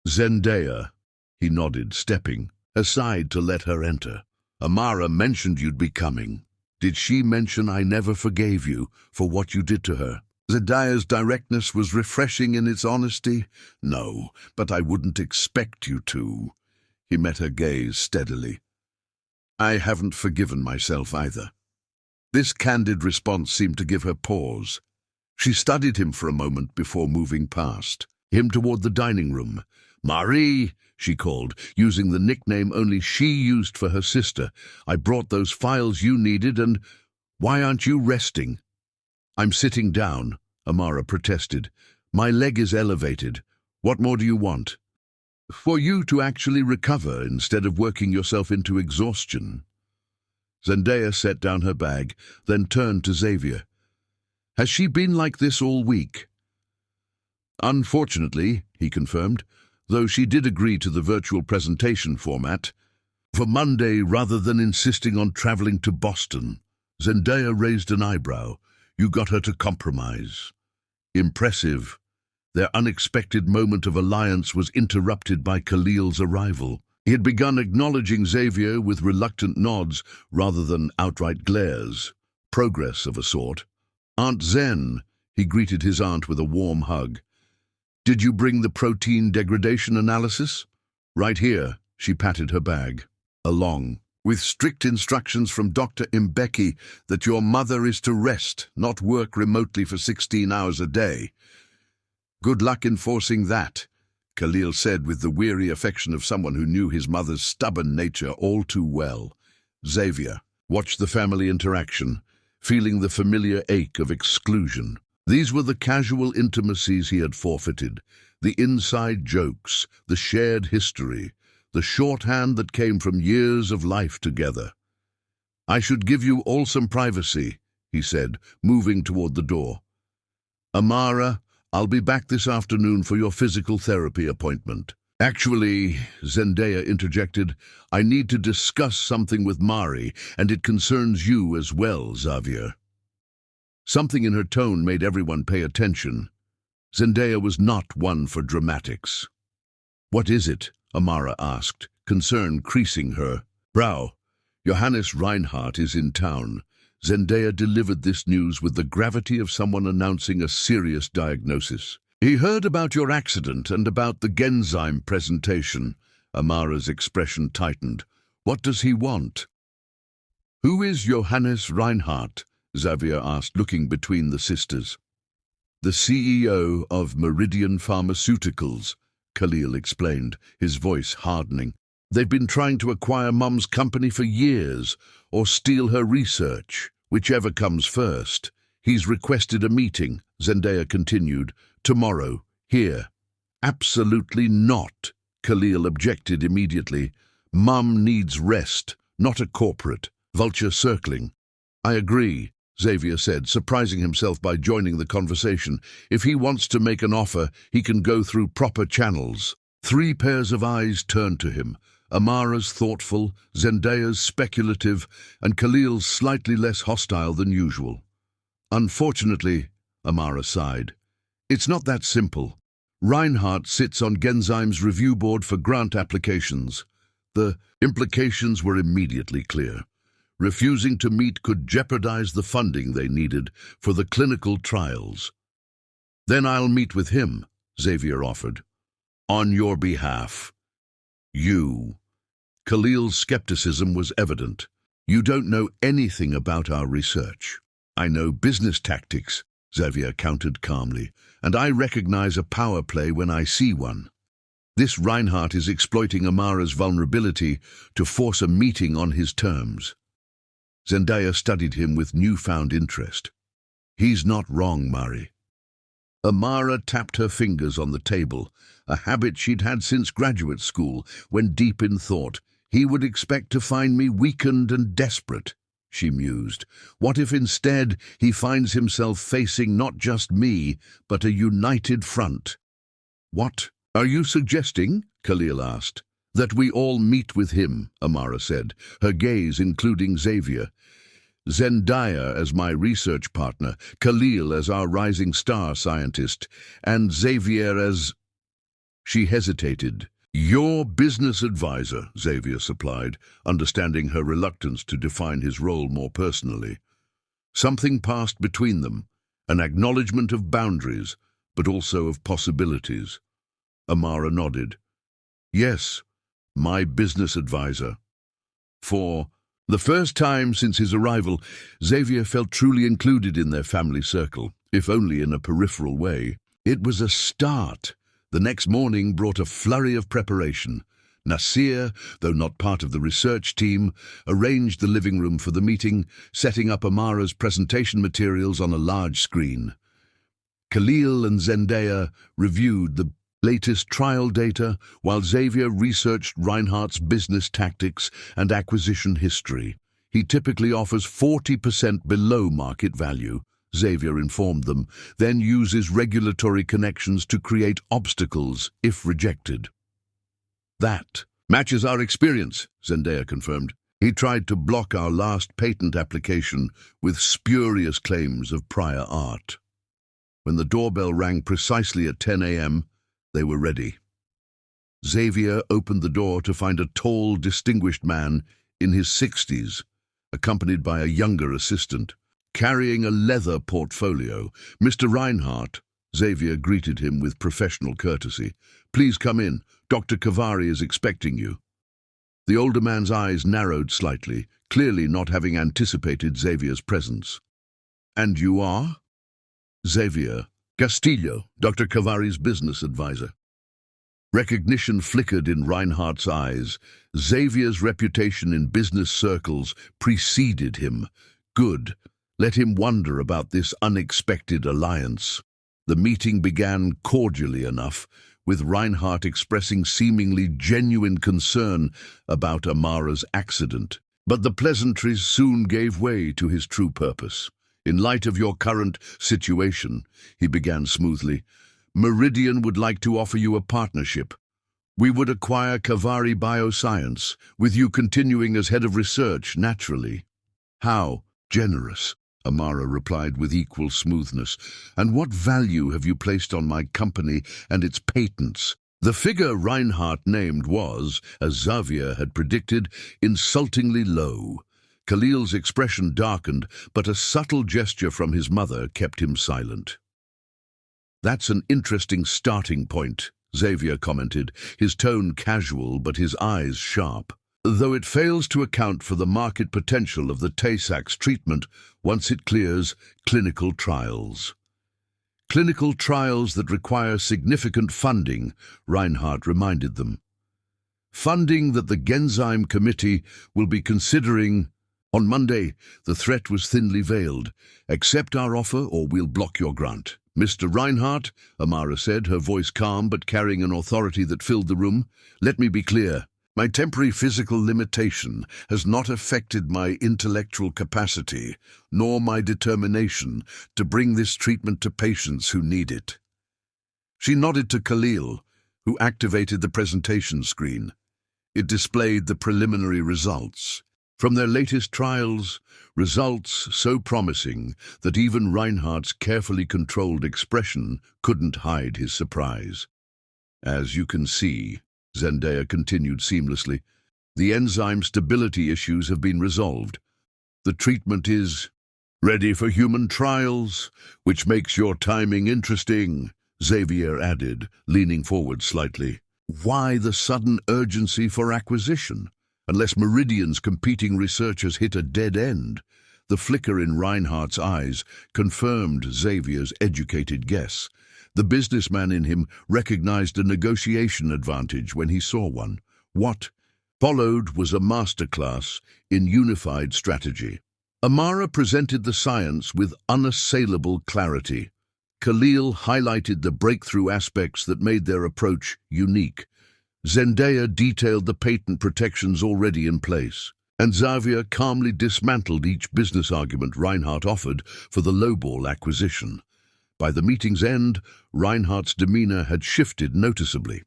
"Zendaya," he nodded, stepping aside to let her enter. "Amara mentioned you'd be coming. Did she mention I never forgave you for what you did to her?" Zendaya's directness was refreshing in its honesty. "No, but I wouldn't expect you to." He met her gaze steadily. "I haven't forgiven myself either." This candid response seemed to give her pause. She studied him for a moment before moving past him toward the dining room. "Marie," she called, using the nickname only she used for her sister. "I brought those files you needed, and why aren't you resting?" "I'm sitting down," Amara protested. "My leg is elevated. What more do you want?" "For you to actually recover instead of working yourself into exhaustion." Zendaya set down her bag, then turned to Xavier. "Has she been like this all week?" "Unfortunately," he confirmed, though she did agree to the virtual presentation format. "For Monday, rather than insisting on traveling to Boston." Zendaya raised an eyebrow. "You got her to compromise." Impressive. Their unexpected moment of alliance was interrupted by Khalil's arrival. He had begun acknowledging Xavier with reluctant nods rather than outright glares. Progress of a sort. "Aunt Zen," he greeted his aunt with a warm hug. "Did you bring the protein degradation analysis?" "Right here," she patted her bag. "Along with strict instructions from Dr. Mbeki that your mother is to rest, not work remotely for 16 hours a day." "Good luck enforcing that," Khalil said with the weary affection of someone who knew his mother's stubborn nature all too well. Xavier watched the family interaction, feeling the familiar ache of exclusion. These were the casual intimacies he had forfeited, the inside jokes, the shared history, the shorthand that came from years of life together. "I should give you all some privacy," he said, moving toward the door. "Amara, I'll be back this afternoon for your physical therapy appointment." "Actually," Zendaya interjected, "I need to discuss something with Mari, and it concerns you as well, Xavier." Something in her tone made everyone pay attention. Zendaya was not one for dramatics. "What is it?" Amara asked, concern creasing her brow. "Johannes Reinhardt is in town." Zendaya delivered this news with the gravity of someone announcing a serious diagnosis. "He heard about your accident and about the Genzyme presentation." Amara's expression tightened. "What does he want?" "Who is Johannes Reinhardt?" Xavier asked, looking between the sisters. "The CEO of Meridian Pharmaceuticals," Khalil explained, his voice hardening. "They've been trying to acquire Mum's company for years, or steal her research, whichever comes first. He's requested a meeting," Zendaya continued, "tomorrow, here." "Absolutely not," Khalil objected immediately. "Mum needs rest, not a corporate vulture circling." "I agree," Xavier said, surprising himself by joining the conversation. "If he wants to make an offer, he can go through proper channels." 3 pairs of eyes turned to him. Amara's thoughtful, Zendaya's speculative, and Khalil's slightly less hostile than usual. "Unfortunately," Amara sighed, "it's not that simple. Reinhardt sits on Genzyme's review board for grant applications." The implications were immediately clear. Refusing to meet could jeopardize the funding they needed for the clinical trials. "Then I'll meet with him," Xavier offered. "On your behalf." "You." Khalil's skepticism was evident. "You don't know anything about our research." "I know business tactics," Xavier countered calmly, "and I recognize a power play when I see one. This Reinhardt is exploiting Amara's vulnerability to force a meeting on his terms." Zendaya studied him with newfound interest. "He's not wrong, Mari." Amara tapped her fingers on the table, a habit she'd had since graduate school, when deep in thought. "He would expect to find me weakened and desperate," she mused. "What if instead he finds himself facing not just me, but a united front?" "What are you suggesting?" Khalil asked. "That we all meet with him," Amara said, her gaze including Xavier. "Zendaya as my research partner, Khalil as our rising star scientist, and Xavier as—" She hesitated. "Your business advisor," Xavier supplied, understanding her reluctance to define his role more personally. Something passed between them, an acknowledgement of boundaries, but also of possibilities. Amara nodded. "Yes, my business advisor." For the first time since his arrival, Xavier felt truly included in their family circle, if only in a peripheral way. It was a start. The next morning brought a flurry of preparation. Nasir, though not part of the research team, arranged the living room for the meeting, setting up Amara's presentation materials on a large screen. Khalil and Zendaya reviewed the latest trial data, while Xavier researched Reinhardt's business tactics and acquisition history. "He typically offers 40% below market value," Xavier informed them, "then uses regulatory connections to create obstacles if rejected." "That matches our experience," Zendaya confirmed. "He tried to block our last patent application with spurious claims of prior art." When the doorbell rang precisely at 10 a.m., they were ready. Xavier opened the door to find a tall, distinguished man in his 60s, accompanied by a younger assistant. Carrying a leather portfolio, "Mr. Reinhardt," Xavier greeted him with professional courtesy. "Please come in. Dr. Kavari is expecting you." The older man's eyes narrowed slightly, clearly not having anticipated Xavier's presence. "And you are?" "Xavier Castillo, Dr. Kavari's business advisor." Recognition flickered in Reinhardt's eyes. Xavier's reputation in business circles preceded him. Good. Let him wonder about this unexpected alliance. The meeting began cordially enough, with Reinhardt expressing seemingly genuine concern about Amara's accident. But the pleasantries soon gave way to his true purpose. In light of your current situation, he began smoothly, Meridian would like to offer you a partnership. We would acquire Kavari Bioscience, with you continuing as head of research, naturally. How generous, Amara replied with equal smoothness. And what value have you placed on my company and its patents? The figure Reinhardt named was, as Xavier had predicted, insultingly low. Khalil's expression darkened, but a subtle gesture from his mother kept him silent. That's an interesting starting point, Xavier commented, his tone casual but his eyes sharp. Though it fails to account for the market potential of the Tay-Sachs treatment once it clears clinical trials. Clinical trials that require significant funding, Reinhardt reminded them. Funding that the Genzyme Committee will be considering. On Monday, the threat was thinly veiled. Accept our offer or we'll block your grant. Mr. Reinhardt, Amara said, her voice calm but carrying an authority that filled the room, let me be clear. My temporary physical limitation has not affected my intellectual capacity, nor my determination to bring this treatment to patients who need it. She nodded to Khalil, who activated the presentation screen. It displayed the preliminary results. From their latest trials, results so promising that even Reinhardt's carefully controlled expression couldn't hide his surprise. As you can see, Zendaya continued seamlessly, the enzyme stability issues have been resolved. The treatment is ready for human trials, which makes your timing interesting, Xavier added, leaning forward slightly. Why the sudden urgency for acquisition? Unless Meridian's competing research has hit a dead end. The flicker in Reinhardt's eyes confirmed Xavier's educated guess. The businessman in him recognized a negotiation advantage when he saw one. What followed was a masterclass in unified strategy. Amara presented the science with unassailable clarity. Khalil highlighted the breakthrough aspects that made their approach unique. Zendaya detailed the patent protections already in place, and Xavier calmly dismantled each business argument Reinhardt offered for the lowball acquisition. By the meeting's end, Reinhardt's demeanor had shifted noticeably.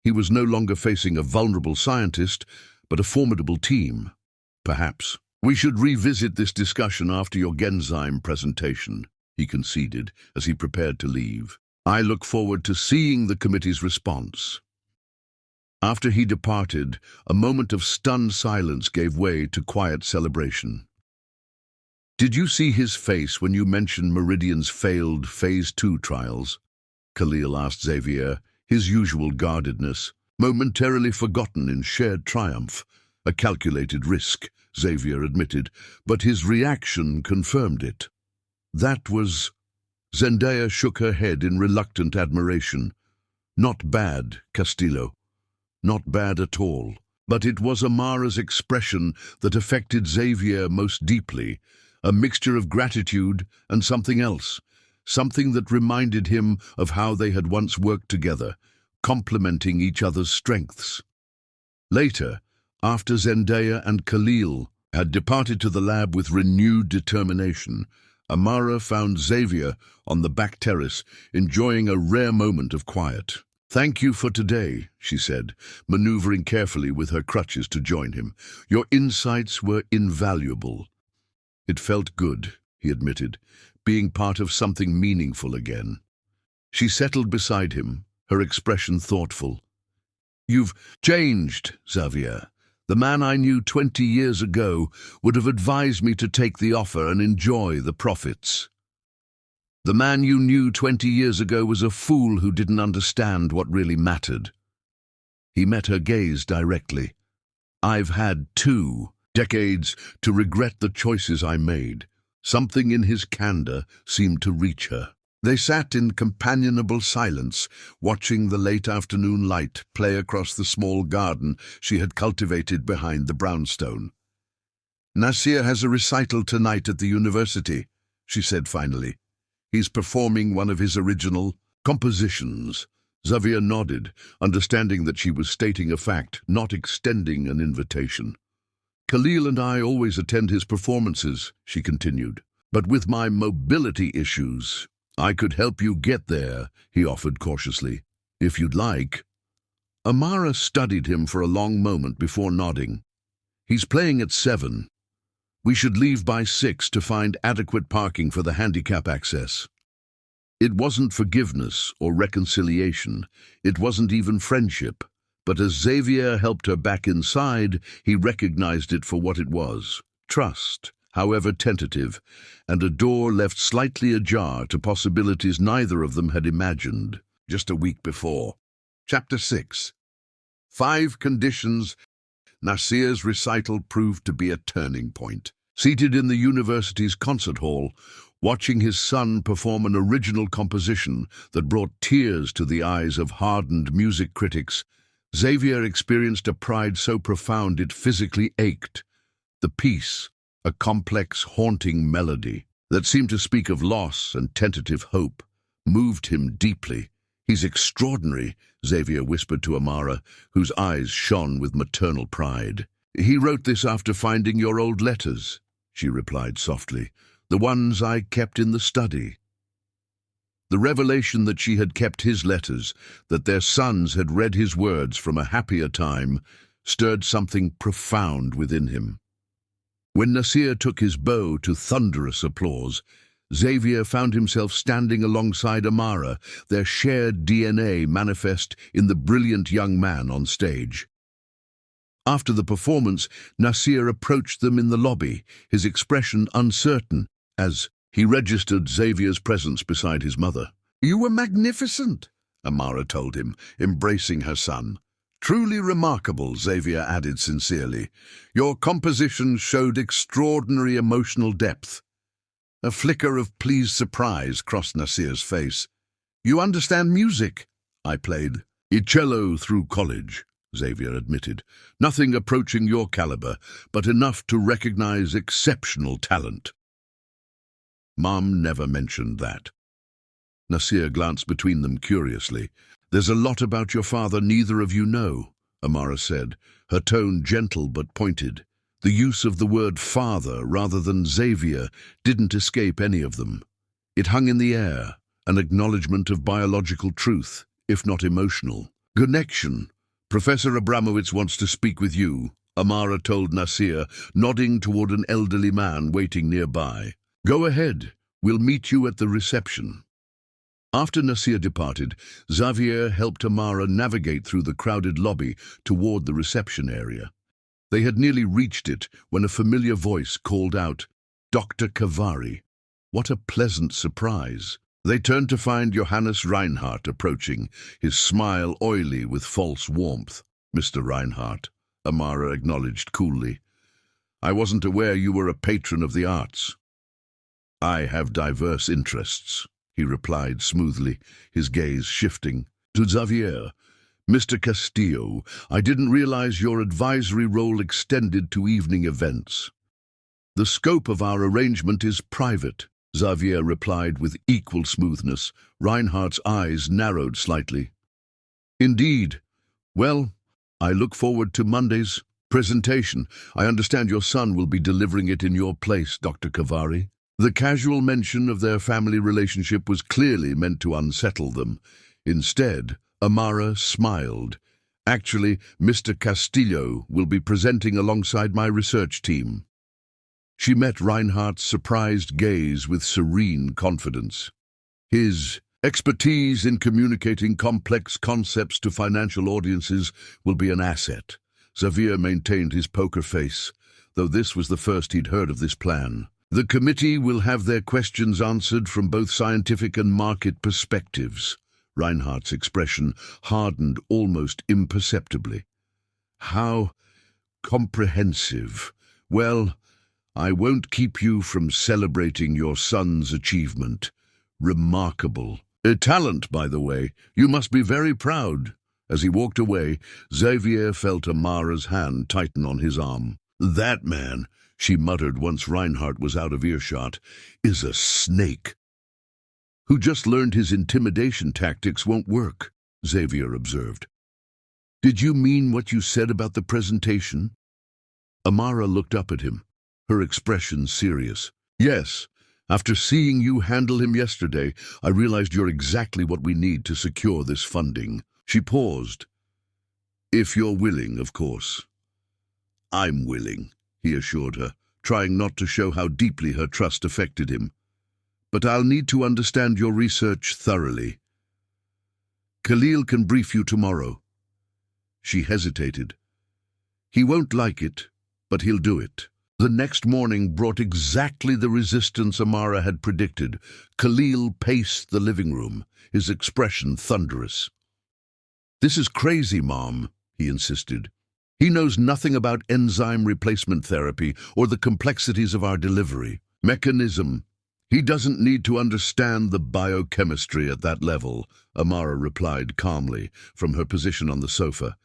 He was no longer facing a vulnerable scientist, but a formidable team. Perhaps we should revisit this discussion after your Genzyme presentation, he conceded as he prepared to leave. I look forward to seeing the committee's response. After he departed, a moment of stunned silence gave way to quiet celebration. Did you see his face when you mentioned Meridian's failed Phase 2 trials? Khalil asked Xavier, his usual guardedness, momentarily forgotten in shared triumph. A calculated risk, Xavier admitted, but his reaction confirmed it. That was... Zendaya shook her head in reluctant admiration. Not bad, Castillo. Not bad at all. But it was Amara's expression that affected Xavier most deeply, a mixture of gratitude and something else, something that reminded him of how they had once worked together, complementing each other's strengths. Later, after Zendaya and Khalil had departed to the lab with renewed determination, Amara found Xavier on the back terrace, enjoying a rare moment of quiet. Thank you for today, she said, maneuvering carefully with her crutches to join him. Your insights were invaluable. It felt good, he admitted, being part of something meaningful again. She settled beside him, her expression thoughtful. You've changed, Xavier. The man I knew 20 years ago would have advised me to take the offer and enjoy the profits. The man you knew 20 years ago was a fool who didn't understand what really mattered. He met her gaze directly. I've had 2 decades to regret the choices I made. Something in his candor seemed to reach her. They sat in companionable silence, watching the late afternoon light play across the small garden she had cultivated behind the brownstone. Nasir has a recital tonight at the university, she said finally. He's performing one of his original compositions. Xavier nodded, understanding that she was stating a fact, not extending an invitation. Khalil and I always attend his performances, she continued. But with my mobility issues, I could help you get there, he offered cautiously. If you'd like. Amara studied him for a long moment before nodding. He's playing at 7. We should leave by 6 to find adequate parking for the handicap access. It wasn't forgiveness or reconciliation. It wasn't even friendship. But as Xavier helped her back inside, he recognized it for what it was. Trust, however tentative, and a door left slightly ajar to possibilities neither of them had imagined just a week before. Chapter 6. 5 conditions. Nasir's recital proved to be a turning point. Seated in the university's concert hall, watching his son perform an original composition that brought tears to the eyes of hardened music critics, Xavier experienced a pride so profound it physically ached. The piece, a complex, haunting melody that seemed to speak of loss and tentative hope, moved him deeply. He's extraordinary, Xavier whispered to Amara, whose eyes shone with maternal pride. He wrote this after finding your old letters, she replied softly, the ones I kept in the study. The revelation that she had kept his letters, that their sons had read his words from a happier time, stirred something profound within him. When Nasir took his bow to thunderous applause, Xavier found himself standing alongside Amara, their shared DNA manifest in the brilliant young man on stage. After the performance, Nasir approached them in the lobby, his expression uncertain, as he registered Xavier's presence beside his mother. You were magnificent, Amara told him, embracing her son. Truly remarkable, Xavier added sincerely. Your composition showed extraordinary emotional depth. A flicker of pleased surprise crossed Nasir's face. You understand music? I played cello through college, Xavier admitted. Nothing approaching your caliber, but enough to recognize exceptional talent. Mom never mentioned that. Nasir glanced between them curiously. There's a lot about your father neither of you know, Amara said, her tone gentle but pointed. The use of the word father rather than Xavier didn't escape any of them. It hung in the air, an acknowledgement of biological truth, if not emotional. Connection. Professor Abramowitz wants to speak with you, Amara told Nasir, nodding toward an elderly man waiting nearby. Go ahead, we'll meet you at the reception. After Nasir departed, Xavier helped Amara navigate through the crowded lobby toward the reception area. They had nearly reached it when a familiar voice called out, Dr. Kavari. What a pleasant surprise. They turned to find Johannes Reinhardt approaching, his smile oily with false warmth. Mr. Reinhardt, Amara acknowledged coolly. I wasn't aware you were a patron of the arts. I have diverse interests, he replied smoothly, his gaze shifting. To Xavier, Mr. Castillo, I didn't realize your advisory role extended to evening events. The scope of our arrangement is private, Xavier replied with equal smoothness. Reinhardt's eyes narrowed slightly. Indeed. Well, I look forward to Monday's presentation. I understand your son will be delivering it in your place, Dr. Kavari. The casual mention of their family relationship was clearly meant to unsettle them. Instead, Amara smiled. Actually, Mr. Castillo will be presenting alongside my research team. She met Reinhardt's surprised gaze with serene confidence. His expertise in communicating complex concepts to financial audiences will be an asset. Xavier maintained his poker face, though this was the first he'd heard of this plan. The committee will have their questions answered from both scientific and market perspectives. Reinhardt's expression hardened almost imperceptibly. How comprehensive. Well, I won't keep you from celebrating your son's achievement. Remarkable. A talent, by the way. You must be very proud. As he walked away, Xavier felt Amara's hand tighten on his arm. That man, she muttered once Reinhardt was out of earshot, is a snake. Who just learned his intimidation tactics won't work, Xavier observed. Did you mean what you said about the presentation? Amara looked up at him, her expression serious. Yes, after seeing you handle him yesterday, I realized you're exactly what we need to secure this funding. She paused. If you're willing, of course. I'm willing, he assured her, trying not to show how deeply her trust affected him. But I'll need to understand your research thoroughly. Khalil can brief you tomorrow. She hesitated. He won't like it, but he'll do it. The next morning brought exactly the resistance Amara had predicted. Khalil paced the living room, his expression thunderous. This is crazy, Mom, he insisted. He knows nothing about enzyme replacement therapy or the complexities of our delivery mechanism. He doesn't need to understand the biochemistry at that level, Amara replied calmly from her position on the sofa.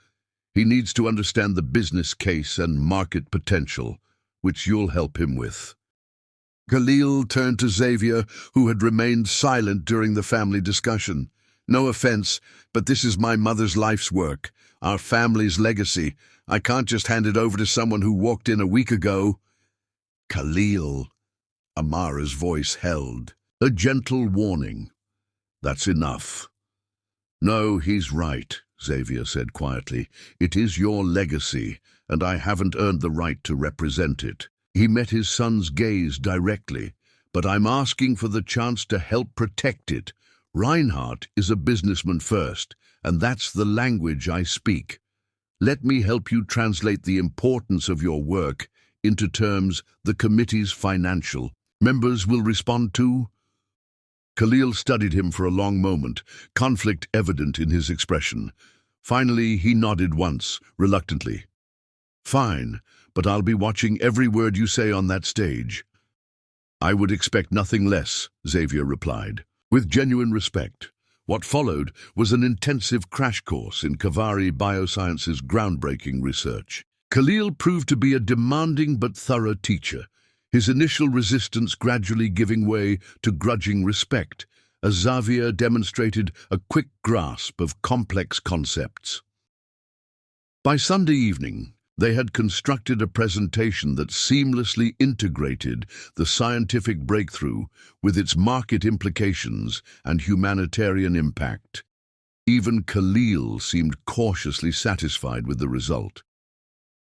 He needs to understand the business case and market potential, which you'll help him with. Khalil turned to Xavier, who had remained silent during the family discussion. No offense, but this is my mother's life's work, our family's legacy. I can't just hand it over to someone who walked in a week ago. Khalil, Amara's voice held, a gentle warning. That's enough. No, he's right, Xavier said quietly. It is your legacy, and I haven't earned the right to represent it. He met his son's gaze directly, but I'm asking for the chance to help protect it. Reinhardt is a businessman first, and that's the language I speak. Let me help you translate the importance of your work into terms the committee's financial members will respond to. Khalil studied him for a long moment, conflict evident in his expression. Finally, he nodded once, reluctantly. Fine, but I'll be watching every word you say on that stage. I would expect nothing less, Xavier replied, with genuine respect. What followed was an intensive crash course in Kavari Bioscience's groundbreaking research. Khalil proved to be a demanding but thorough teacher, his initial resistance gradually giving way to grudging respect, as Xavier demonstrated a quick grasp of complex concepts. By Sunday evening, they had constructed a presentation that seamlessly integrated the scientific breakthrough with its market implications and humanitarian impact. Even Khalil seemed cautiously satisfied with the result.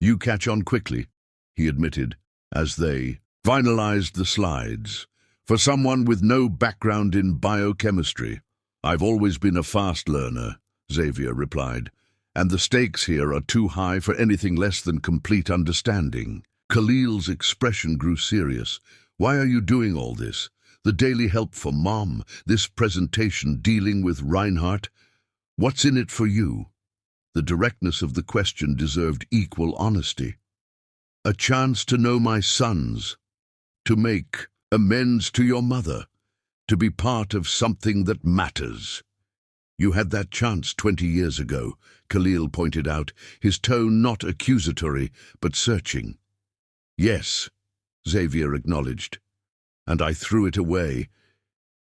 You catch on quickly, he admitted, as they finalized the slides. For someone with no background in biochemistry, I've always been a fast learner, Xavier replied. And the stakes here are too high for anything less than complete understanding. Khalil's expression grew serious. Why are you doing all this? The daily help for Mom, this presentation dealing with Reinhardt? What's in it for you? The directness of the question deserved equal honesty. A chance to know my sons, to make amends to your mother, to be part of something that matters. You had that chance 20 years ago, Khalil pointed out, his tone not accusatory, but searching. Yes, Xavier acknowledged, and I threw it away.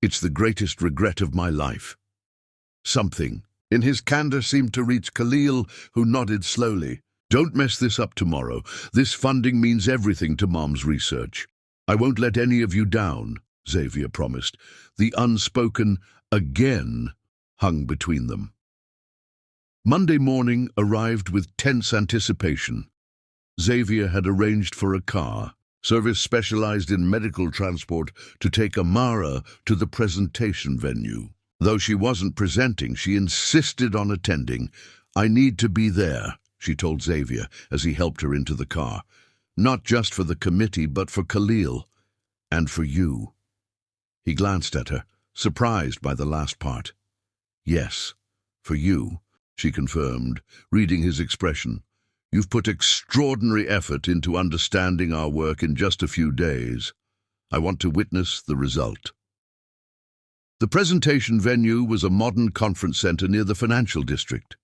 It's the greatest regret of my life. Something in his candor seemed to reach Khalil, who nodded slowly. Don't mess this up tomorrow. This funding means everything to Mom's research. I won't let any of you down, Xavier promised. The unspoken again hung between them. Monday morning arrived with tense anticipation. Xavier had arranged for a car, service specialized in medical transport, to take Amara to the presentation venue. Though she wasn't presenting, she insisted on attending. I need to be there, she told Xavier as he helped her into the car. Not just for the committee, but for Khalil. And for you. He glanced at her, surprised by the last part. Yes, for you, she confirmed, reading his expression. You've put extraordinary effort into understanding our work in just a few days. I want to witness the result. The presentation venue was a modern conference center near the financial district.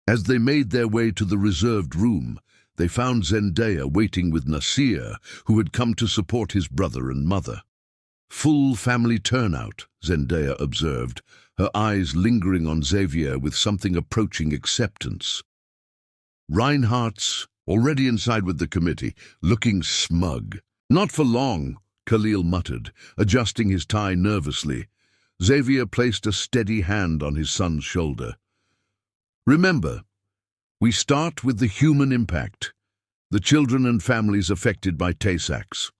As they made their way to the reserved room, they found Zendaya waiting with Nasir, who had come to support his brother and mother. Full family turnout, Zendaya observed, her eyes lingering on Xavier with something approaching acceptance. Reinhardt's already inside with the committee, looking smug. "Not for long," Khalil muttered, adjusting his tie nervously. Xavier placed a steady hand on his son's shoulder. "Remember, we start with the human impact, the children and families affected by Tay-Sachs.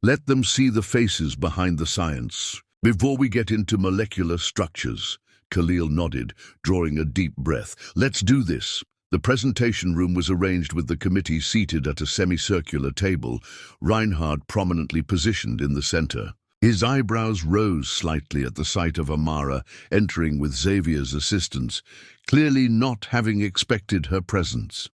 Let them see the faces behind the science. Before we get into molecular structures," Khalil nodded, drawing a deep breath. "Let's do this." The presentation room was arranged with the committee seated at a semicircular table, Reinhardt prominently positioned in the center. His eyebrows rose slightly at the sight of Amara entering with Xavier's assistance, clearly not having expected her presence.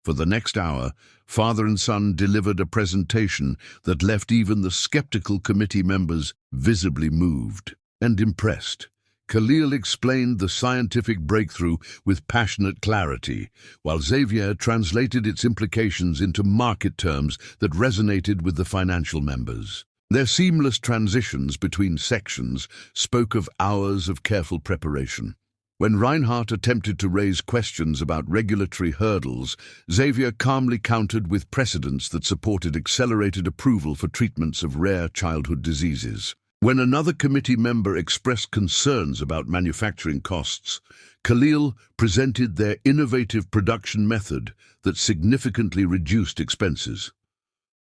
For the next hour, father and son delivered a presentation that left even the skeptical committee members visibly moved and impressed. Khalil explained the scientific breakthrough with passionate clarity, while Xavier translated its implications into market terms that resonated with the financial members. Their seamless transitions between sections spoke of hours of careful preparation. When Reinhardt attempted to raise questions about regulatory hurdles, Xavier calmly countered with precedents that supported accelerated approval for treatments of rare childhood diseases. When another committee member expressed concerns about manufacturing costs, Khalil presented their innovative production method that significantly reduced expenses.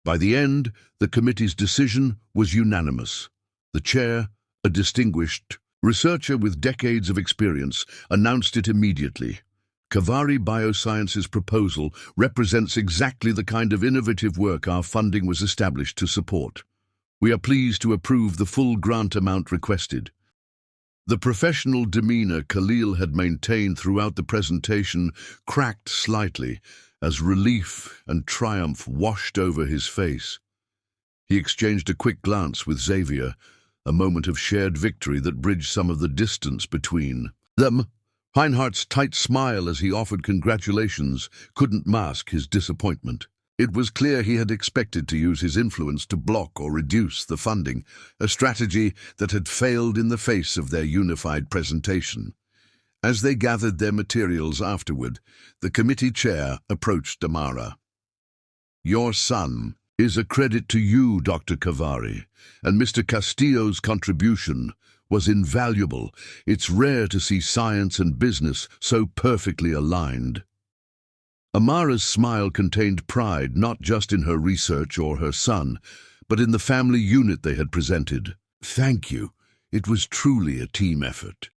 By the end, the committee's decision was unanimous. The chair, a distinguished researcher with decades of experience, announced it immediately. Kavari Bioscience's proposal represents exactly the kind of innovative work our funding was established to support. We are pleased to approve the full grant amount requested. The professional demeanor Khalil had maintained throughout the presentation cracked slightly as relief and triumph washed over his face. He exchanged a quick glance with Xavier, a moment of shared victory that bridged some of the distance between them. Reinhardt's tight smile as he offered congratulations couldn't mask his disappointment. It was clear he had expected to use his influence to block or reduce the funding, a strategy that had failed in the face of their unified presentation. As they gathered their materials afterward, the committee chair approached Amara. "Your son is a credit to you, Dr. Kavari, and Mr. Castillo's contribution was invaluable. It's rare to see science and business so perfectly aligned." Amara's smile contained pride not just in her research or her son, but in the family unit they had presented. "Thank you. It was truly a team effort."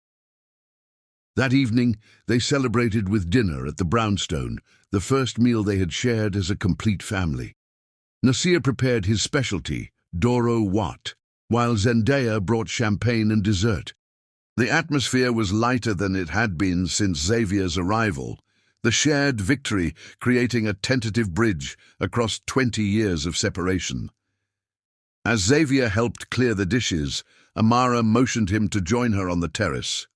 That evening, they celebrated with dinner at the Brownstone, the first meal they had shared as a complete family. Nasir prepared his specialty, Doro Wat, while Zendaya brought champagne and dessert. The atmosphere was lighter than it had been since Xavier's arrival, the shared victory creating a tentative bridge across 20 years of separation. As Xavier helped clear the dishes, Amara motioned him to join her on the terrace.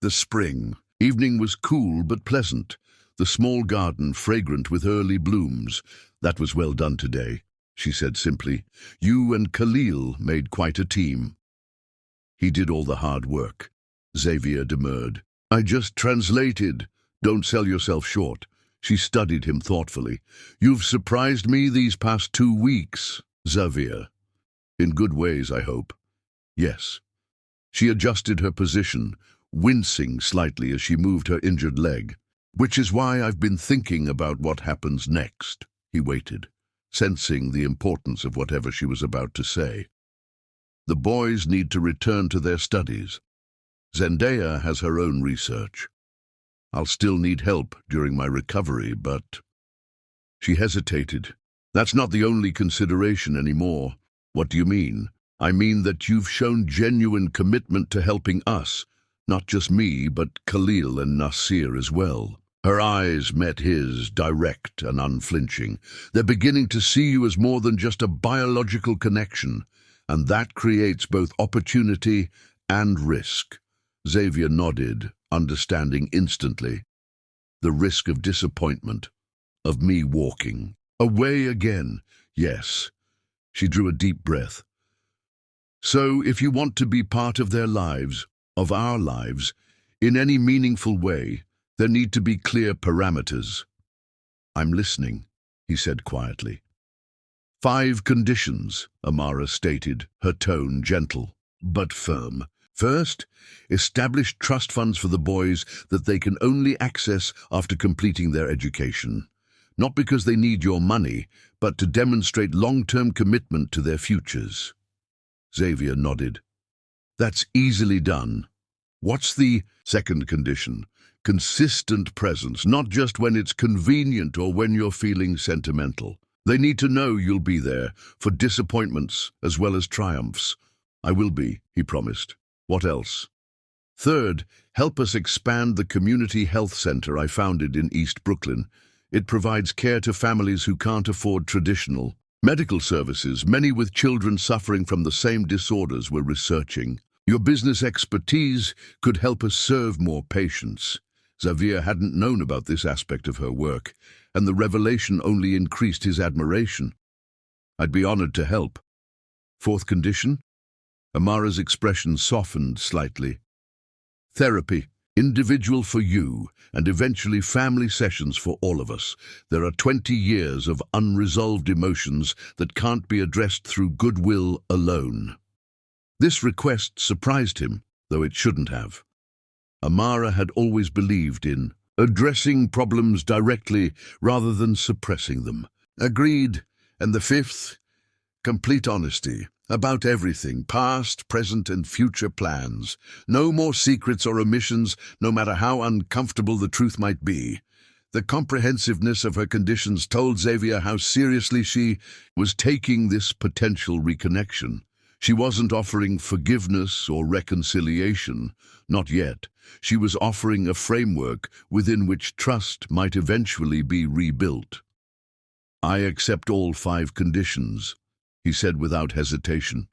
The spring evening was cool but pleasant, the small garden fragrant with early blooms. "That was well done today," she said simply. "You and Khalil made quite a team." "He did all the hard work," Xavier demurred. "I just translated. Don't sell yourself short." She studied him thoughtfully. "You've surprised me these past 2 weeks, Xavier. In good ways, I hope." "Yes." She adjusted her position, wincing slightly as she moved her injured leg. "Which is why I've been thinking about what happens next." He waited, sensing the importance of whatever she was about to say. "The boys need to return to their studies. Zendaya has her own research. I'll still need help during my recovery, but—" She hesitated. "That's not the only consideration anymore." "What do you mean?" "I mean that you've shown genuine commitment to helping us, not just me, but Khalil and Nasir as well." Her eyes met his, direct and unflinching. "They're beginning to see you as more than just a biological connection, and that creates both opportunity and risk." Xavier nodded, understanding instantly. The risk of disappointment. of me walking. Away again. Yes. She drew a deep breath. So, if you want to be part of their lives, of our lives, in any meaningful way, there need to be clear parameters. I'm listening, he said quietly. 5 conditions, Amara stated, her tone gentle, but firm. First, establish trust funds for the boys that they can only access after completing their education. Not because they need your money, but to demonstrate long-term commitment to their futures. Xavier nodded. That's easily done. What's the second condition? Consistent presence, not just when it's convenient or when you're feeling sentimental. They need to know you'll be there for disappointments as well as triumphs. I will be, he promised. What else? Third, help us expand the community health center I founded in East Brooklyn. It provides care to families who can't afford traditional medical services, many with children suffering from the same disorders we're researching. Your business expertise could help us serve more patients. Xavier hadn't known about this aspect of her work, and the revelation only increased his admiration. I'd be honored to help. Fourth condition? Amara's expression softened slightly. Therapy. Individual for you, and eventually family sessions for all of us. There are 20 years of unresolved emotions that can't be addressed through goodwill alone. This request surprised him, though it shouldn't have. Amara had always believed in addressing problems directly rather than suppressing them. Agreed. And the fifth? Complete honesty. About everything, past, present, and future plans. No more secrets or omissions, no matter how uncomfortable the truth might be. The comprehensiveness of her conditions told Xavier how seriously she was taking this potential reconnection. She wasn't offering forgiveness or reconciliation, not yet. She was offering a framework within which trust might eventually be rebuilt. I accept all 5 conditions, he said without hesitation.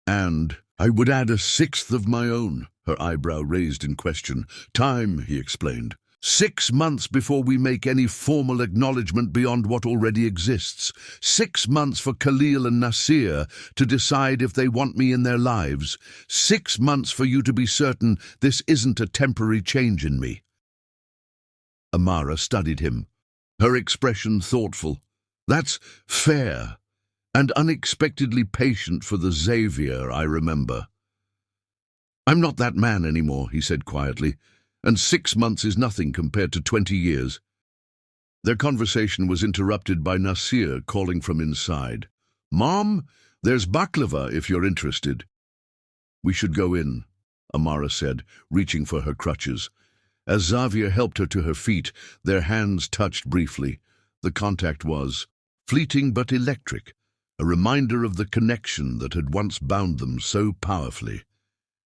And I would add a 6th of my own, her eyebrow raised in question. Time, he explained. 6 months before we make any formal acknowledgement beyond what already exists. 6 months for Khalil and Nasir to decide if they want me in their lives. 6 months for you to be certain this isn't a temporary change in me. Amara studied him, her expression thoughtful. That's fair. And unexpectedly patient for the Xavier I remember. I'm not that man anymore, he said quietly, and 6 months is nothing compared to 20 years. Their conversation was interrupted by Nasir calling from inside. Mom, there's baklava if you're interested. We should go in, Amara said, reaching for her crutches. As Xavier helped her to her feet, their hands touched briefly. The contact was fleeting but electric, a reminder of the connection that had once bound them so powerfully.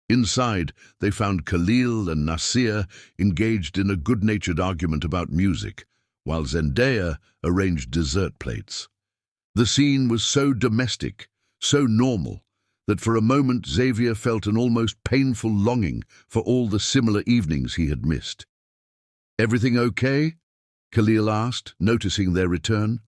Inside, they found Khalil and Nasir engaged in a good-natured argument about music, while Zendaya arranged dessert plates. The scene was so domestic, so normal, that for a moment Xavier felt an almost painful longing for all the similar evenings he had missed. Everything okay? Khalil asked, noticing their return.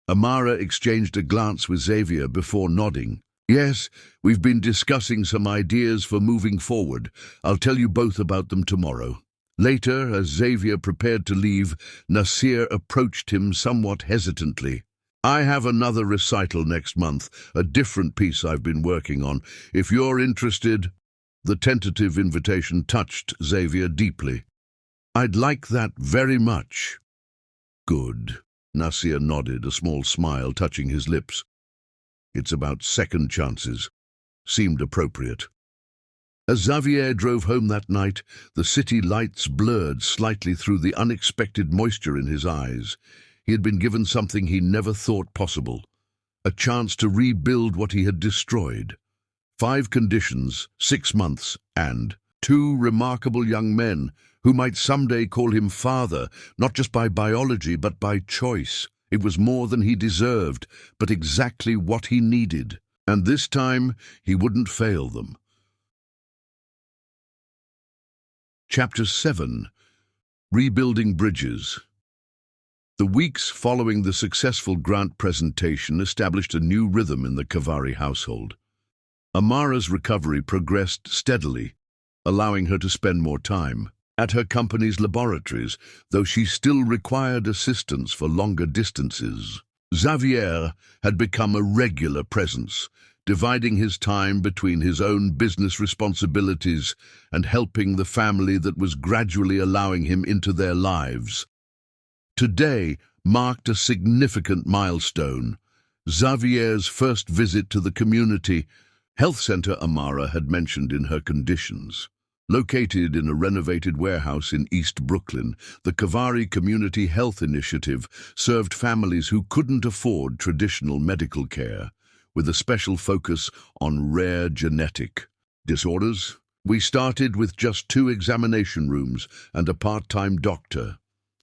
Amara exchanged a glance with Xavier before nodding. Yes, we've been discussing some ideas for moving forward. I'll tell you both about them tomorrow. Later, as Xavier prepared to leave, Nasir approached him somewhat hesitantly. I have another recital next month, a different piece I've been working on. If you're interested. The tentative invitation touched Xavier deeply. I'd like that very much. Good. Nasir nodded, a small smile touching his lips. It's about second chances. Seemed appropriate. As Xavier drove home that night, the city lights blurred slightly through the unexpected moisture in his eyes. He had been given something he never thought possible, a chance to rebuild what he had destroyed. 5 conditions, 6 months, and 2 remarkable young men who might someday call him father, not just by biology, but by choice. It was more than he deserved, but exactly what he needed. And this time, he wouldn't fail them. Chapter 7. Rebuilding Bridges. The weeks following the successful grant presentation established a new rhythm in the Kavari household. Amara's recovery progressed steadily, allowing her to spend more time at her company's laboratories, though she still required assistance for longer distances. Xavier had become a regular presence, dividing his time between his own business responsibilities and helping the family that was gradually allowing him into their lives. Today marked a significant milestone: Xavier's first visit to the community health center Amara had mentioned in her conditions. Located in a renovated warehouse in East Brooklyn, the Kavari Community Health Initiative served families who couldn't afford traditional medical care, with a special focus on rare genetic disorders. We started with just 2 examination rooms and a part-time doctor,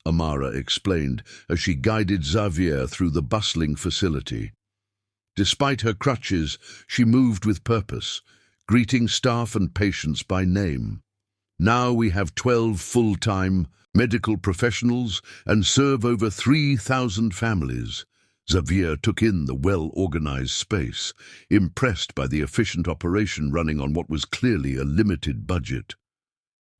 Amara explained as she guided Xavier through the bustling facility. Despite her crutches, she moved with purpose, greeting staff and patients by name. Now we have 12 full-time medical professionals and serve over 3,000 families. Xavier took in the well-organized space, impressed by the efficient operation running on what was clearly a limited budget.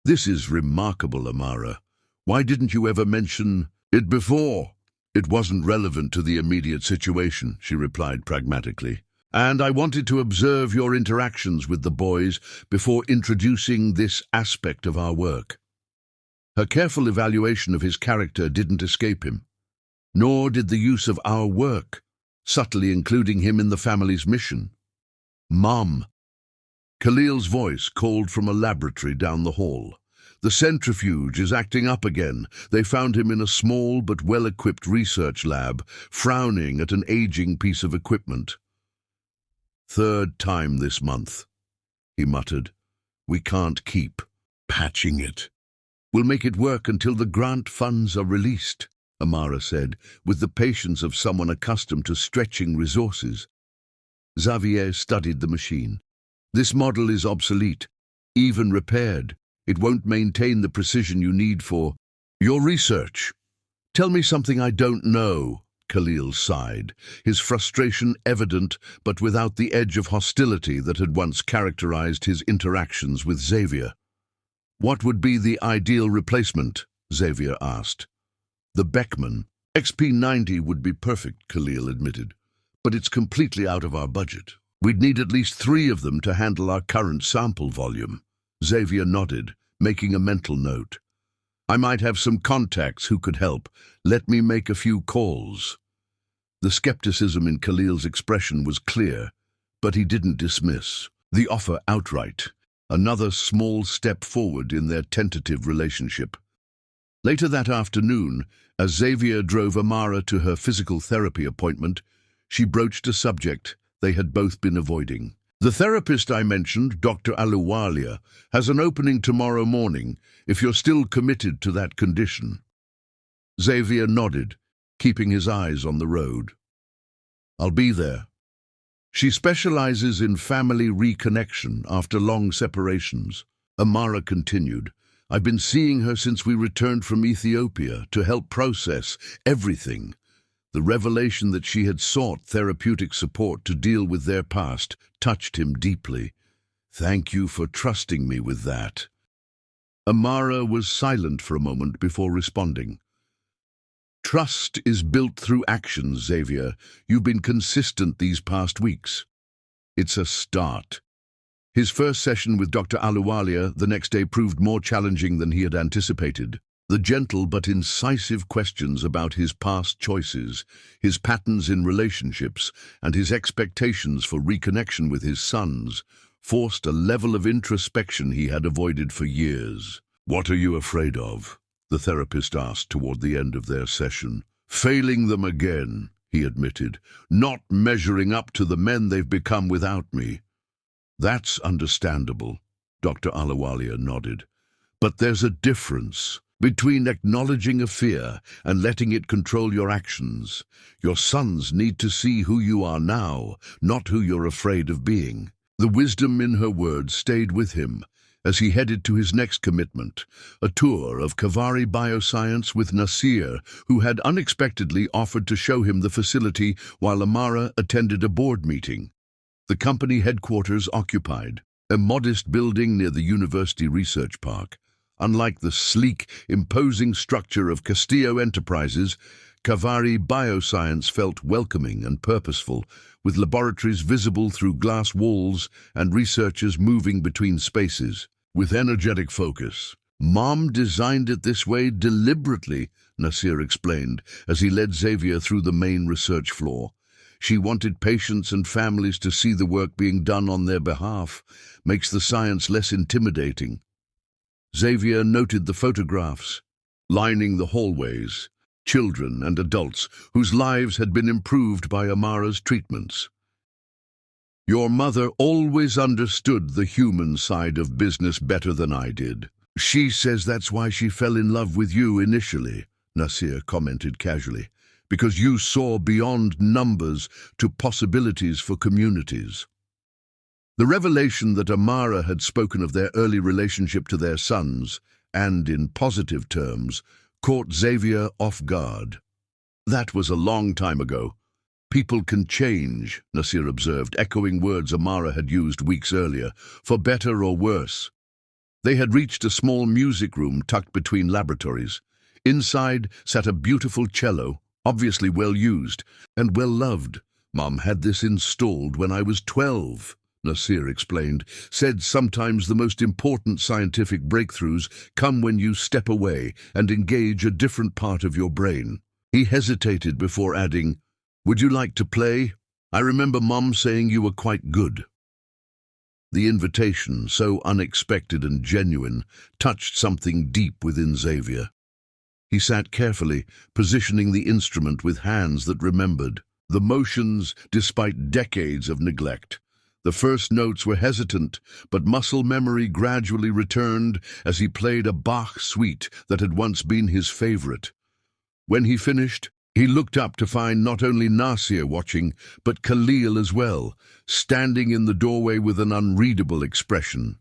"This is remarkable, Amara. Why didn't you ever mention it before?" "It wasn't relevant to the immediate situation," she replied pragmatically. "And I wanted to observe your interactions with the boys before introducing this aspect of our work." Her careful evaluation of his character didn't escape him, nor did the use of "our work," subtly including him in the family's mission. "Mom." Khalil's voice called from a laboratory down the hall. "The centrifuge is acting up again." They found him in a small but well-equipped research lab, frowning at an aging piece of equipment. "Third time this month," he muttered. "We can't keep patching it." "We'll make it work until the grant funds are released," Amara said, with the patience of someone accustomed to stretching resources. Xavier studied the machine. "This model is obsolete. Even repaired, it won't maintain the precision you need for your research." "Tell me something I don't know," Khalil sighed, his frustration evident but without the edge of hostility that had once characterized his interactions with Xavier. "What would be the ideal replacement?" Xavier asked. "The Beckman. XP90 would be perfect," Khalil admitted, "but it's completely out of our budget. We'd need at least 3 of them to handle our current sample volume." Xavier nodded, making a mental note. "I might have some contacts who could help. Let me make a few calls." The skepticism in Khalil's expression was clear, but he didn't dismiss the offer outright, another small step forward in their tentative relationship. Later that afternoon, as Xavier drove Amara to her physical therapy appointment, she broached a subject they had both been avoiding. "The therapist I mentioned, Dr. Aluwalia, has an opening tomorrow morning, if you're still committed to that condition." Xavier nodded, keeping his eyes on the road. "I'll be there. She specializes in family reconnection after long separations." Amara continued. "I've been seeing her since we returned from Ethiopia to help process everything." The revelation that she had sought therapeutic support to deal with their past touched him deeply. "Thank you for trusting me with that." Amara was silent for a moment before responding. "Trust is built through action, Xavier. You've been consistent these past weeks." "It's a start." His first session with Dr. Aluwalia the next day proved more challenging than he had anticipated. The gentle but incisive questions about his past choices, his patterns in relationships, and his expectations for reconnection with his sons forced a level of introspection he had avoided for years. "What are you afraid of?" the therapist asked toward the end of their session. "Failing them again," he admitted, "not measuring up to the men they've become without me." "That's understandable," Dr. Aluwalia nodded. "But there's a difference between acknowledging a fear and letting it control your actions. Your sons need to see who you are now, not who you're afraid of being." The wisdom in her words stayed with him, as he headed to his next commitment, a tour of Kavari Bioscience with Nasir, who had unexpectedly offered to show him the facility while Amara attended a board meeting. The company headquarters occupied a modest building near the University Research Park. Unlike the sleek, imposing structure of Castillo Enterprises, Kavari Bioscience felt welcoming and purposeful, with laboratories visible through glass walls and researchers moving between spaces. With energetic focus. Mom designed it this way deliberately, Nasir explained, as he led Xavier through the main research floor. She wanted patients and families to see the work being done on their behalf, makes the science less intimidating. Xavier noted the photographs, lining the hallways, children and adults whose lives had been improved by Amara's treatments. Your mother always understood the human side of business better than I did. She says that's why she fell in love with you initially, Nasir commented casually, because you saw beyond numbers to possibilities for communities. The revelation that Amara had spoken of their early relationship to their sons, and in positive terms, caught Xavier off guard. That was a long time ago. People can change, Nasir observed, echoing words Amara had used weeks earlier, for better or worse. They had reached a small music room tucked between laboratories. Inside sat a beautiful cello, obviously well used and well loved. Mom had this installed when I was 12. Nasir explained, said sometimes the most important scientific breakthroughs come when you step away and engage a different part of your brain. He hesitated before adding, "Would you like to play? I remember Mom saying you were quite good." The invitation, so unexpected and genuine, touched something deep within Xavier. He sat carefully, positioning the instrument with hands that remembered the motions despite decades of neglect. The first notes were hesitant, but muscle memory gradually returned as he played a Bach suite that had once been his favorite. When he finished, he looked up to find not only Nasir watching, but Khalil as well, standing in the doorway with an unreadable expression.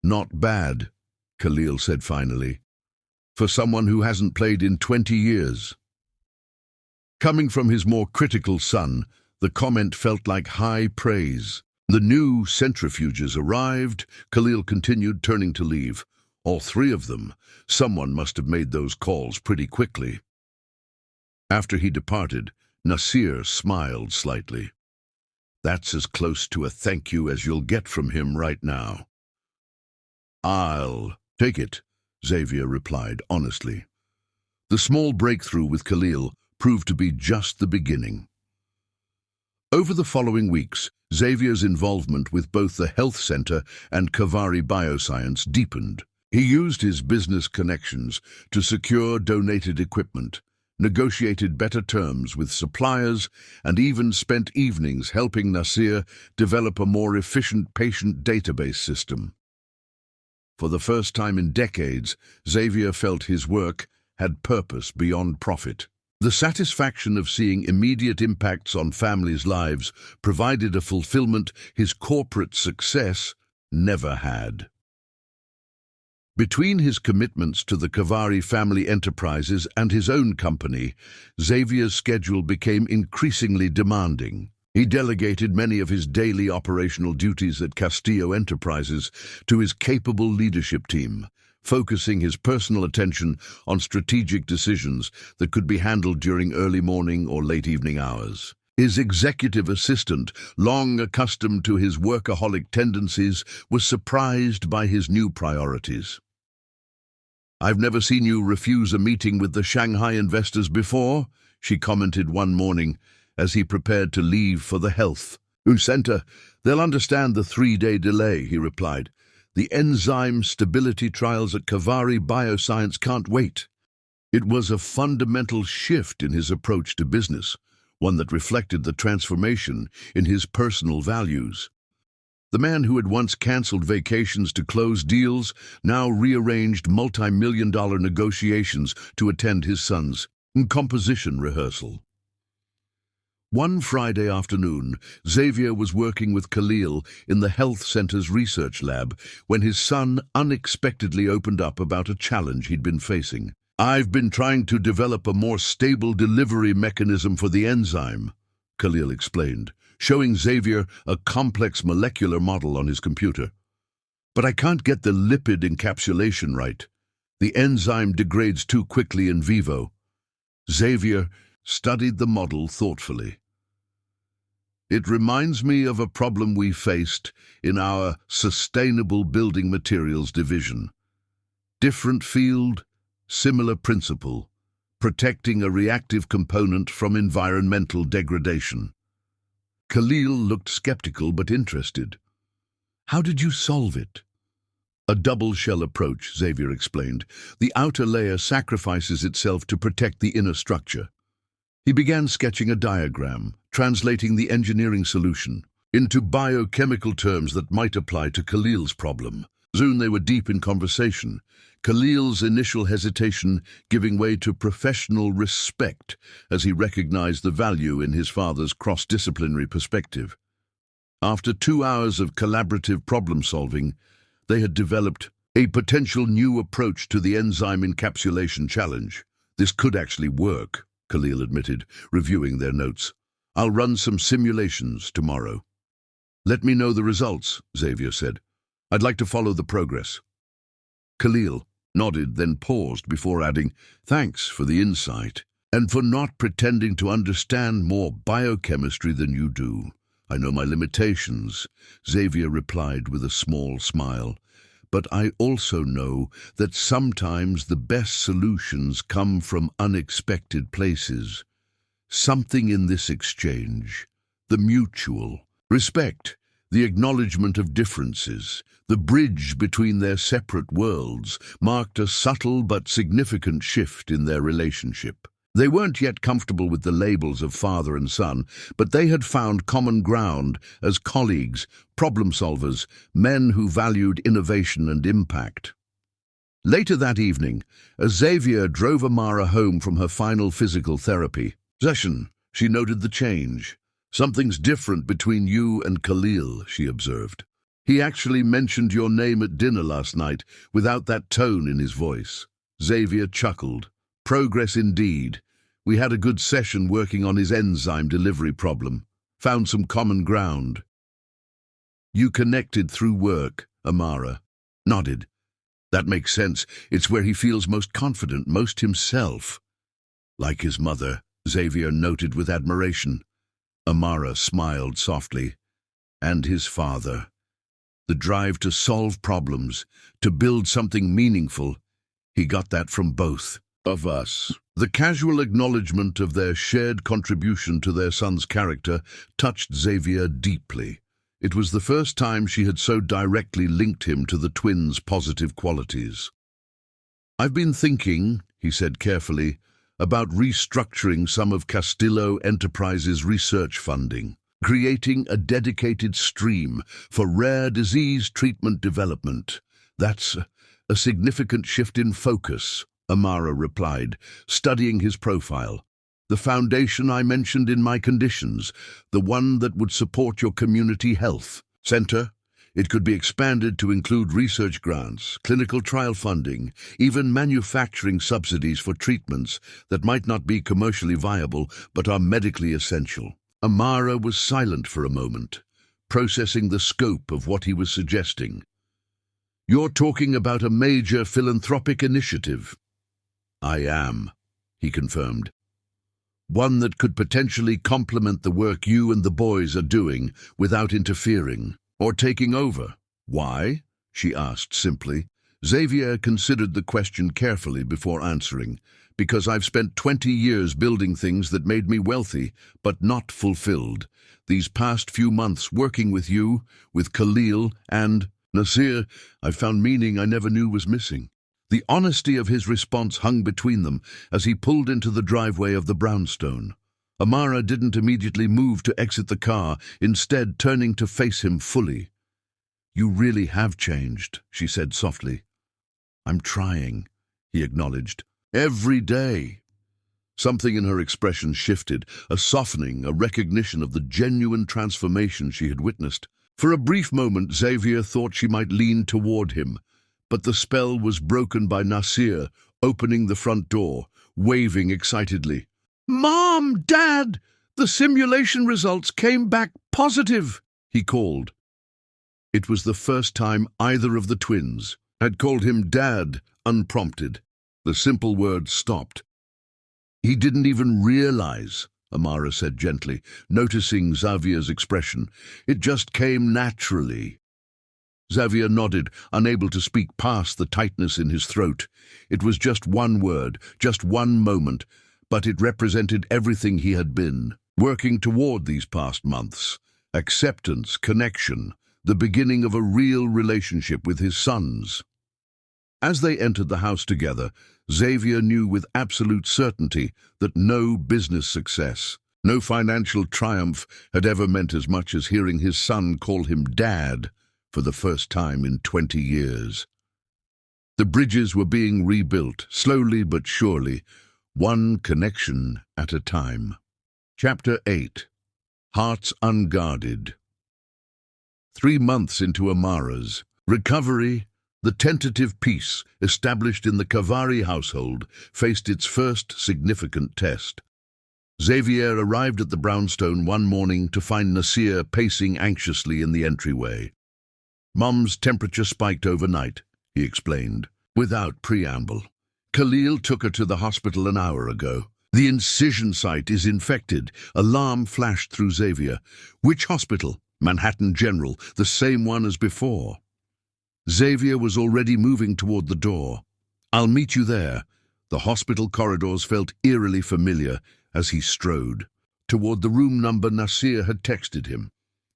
"Not bad," Khalil said finally, "for someone who hasn't played in 20 years. Coming from his more critical son, the comment felt like high praise. The new centrifuges arrived, Khalil continued, turning to leave. All three of them. Someone must have made those calls pretty quickly. After he departed, Nasir smiled slightly. That's as close to a thank you as you'll get from him right now. I'll take it, Xavier replied honestly. The small breakthrough with Khalil proved to be just the beginning. Over the following weeks, Xavier's involvement with both the health center and Kavari Bioscience deepened. He used his business connections to secure donated equipment, negotiated better terms with suppliers, and even spent evenings helping Nasir develop a more efficient patient database system. For the first time in decades, Xavier felt his work had purpose beyond profit. The satisfaction of seeing immediate impacts on families' lives provided a fulfillment his corporate success never had. Between his commitments to the Kavari family enterprises and his own company, Xavier's schedule became increasingly demanding. He delegated many of his daily operational duties at Castillo Enterprises to his capable leadership team, focusing his personal attention on strategic decisions that could be handled during early morning or late evening hours. His executive assistant, long accustomed to his workaholic tendencies, was surprised by his new priorities. "I've never seen you refuse a meeting with the Shanghai investors before," she commented one morning as he prepared to leave for the health center. "They'll understand the 3-day delay," he replied. "The enzyme stability trials at Kavari Bioscience can't wait." It was a fundamental shift in his approach to business, one that reflected the transformation in his personal values. The man who had once canceled vacations to close deals now rearranged multi-million-dollar negotiations to attend his son's composition rehearsal. One Friday afternoon, Xavier was working with Khalil in the health center's research lab when his son unexpectedly opened up about a challenge he'd been facing. "I've been trying to develop a more stable delivery mechanism for the enzyme," Khalil explained, showing Xavier a complex molecular model on his computer. "But I can't get the lipid encapsulation right. The enzyme degrades too quickly in vivo." Xavier studied the model thoughtfully. "It reminds me of a problem we faced in our sustainable building materials division. Different field, similar principle, protecting a reactive component from environmental degradation." Khalil looked skeptical but interested. "How did you solve it?" "A double-shell approach," Xavier explained. "The outer layer sacrifices itself to protect the inner structure." He began sketching a diagram, translating the engineering solution into biochemical terms that might apply to Khalil's problem. Soon they were deep in conversation, Khalil's initial hesitation giving way to professional respect as he recognized the value in his father's cross-disciplinary perspective. After 2 hours of collaborative problem-solving, they had developed a potential new approach to the enzyme encapsulation challenge. "This could actually work," Khalil admitted, reviewing their notes. "I'll run some simulations tomorrow." "Let me know the results," Xavier said. "I'd like to follow the progress." Khalil nodded, then paused before adding, "Thanks for the insight, and for not pretending to understand more biochemistry than you do. I know my limitations," Xavier replied with a small smile. "But I also know that sometimes the best solutions come from unexpected places. Something in this exchange, the mutual respect, the acknowledgement of differences, the bridge between their separate worlds, marked a subtle but significant shift in their relationship." They weren't yet comfortable with the labels of father and son, but they had found common ground as colleagues, problem solvers, men who valued innovation and impact. Later that evening, as Xavier drove Amara home from her final physical therapy session, she noted the change. "Something's different between you and Khalil," she observed. "He actually mentioned your name at dinner last night, without that tone in his voice." Xavier chuckled. "Progress indeed. We had a good session working on his enzyme delivery problem. Found some common ground." "You connected through work," Amara nodded. "That makes sense. It's where he feels most confident, most himself." "Like his mother," Xavier noted with admiration. Amara smiled softly. "And his father. The drive to solve problems, to build something meaningful. He got that from both of us." The casual acknowledgement of their shared contribution to their son's character touched Xavier deeply. It was the first time she had so directly linked him to the twins' positive qualities. "I've been thinking," he said carefully, "about restructuring some of Castillo Enterprises' research funding, creating a dedicated stream for rare disease treatment development. That's a significant shift in focus," Amara replied, studying his profile. "The foundation I mentioned in my conditions, the one that would support your community health center. It could be expanded to include research grants, clinical trial funding, even manufacturing subsidies for treatments that might not be commercially viable but are medically essential." Amara was silent for a moment, processing the scope of what he was suggesting. "You're talking about a major philanthropic initiative?" "I am," he confirmed. "One that could potentially complement the work you and the boys are doing without interfering or taking over." "Why?" she asked simply. Xavier considered the question carefully before answering. "Because I've spent 20 years building things that made me wealthy, but not fulfilled. These past few months working with you, with Khalil and Nasir, I've found meaning I never knew was missing." The honesty of his response hung between them as he pulled into the driveway of the brownstone. Amara didn't immediately move to exit the car, instead turning to face him fully. "You really have changed," she said softly. "I'm trying," he acknowledged. "Every day." Something in her expression shifted, a softening, a recognition of the genuine transformation she had witnessed. For a brief moment, Xavier thought she might lean toward him, but the spell was broken by Nasir, opening the front door, waving excitedly. "Mom! Dad! The simulation results came back positive!" he called. It was the first time either of the twins had called him Dad unprompted. The simple word stopped. "He didn't even realize," Amara said gently, noticing Xavier's expression. "It just came naturally." Xavier nodded, unable to speak past the tightness in his throat. It was just one word, just one moment, but it represented everything he had been, working toward these past months. Acceptance, connection, the beginning of a real relationship with his sons. As they entered the house together, Xavier knew with absolute certainty that no business success, no financial triumph had ever meant as much as hearing his son call him Dad for the first time in 20 years. The bridges were being rebuilt, slowly but surely, one connection at a time. Chapter 8. Hearts Unguarded. 3 months into Amara's recovery, the tentative peace established in the Kavari household faced its first significant test. Xavier arrived at the brownstone one morning to find Nasir pacing anxiously in the entryway. "Mum's temperature spiked overnight," he explained, without preamble. "Khalil took her to the hospital an hour ago. The incision site is infected." Alarm flashed through Xavier. "Which hospital?" "Manhattan General, the same one as before." Xavier was already moving toward the door. "I'll meet you there." The hospital corridors felt eerily familiar as he strode toward the room number Nasir had texted him.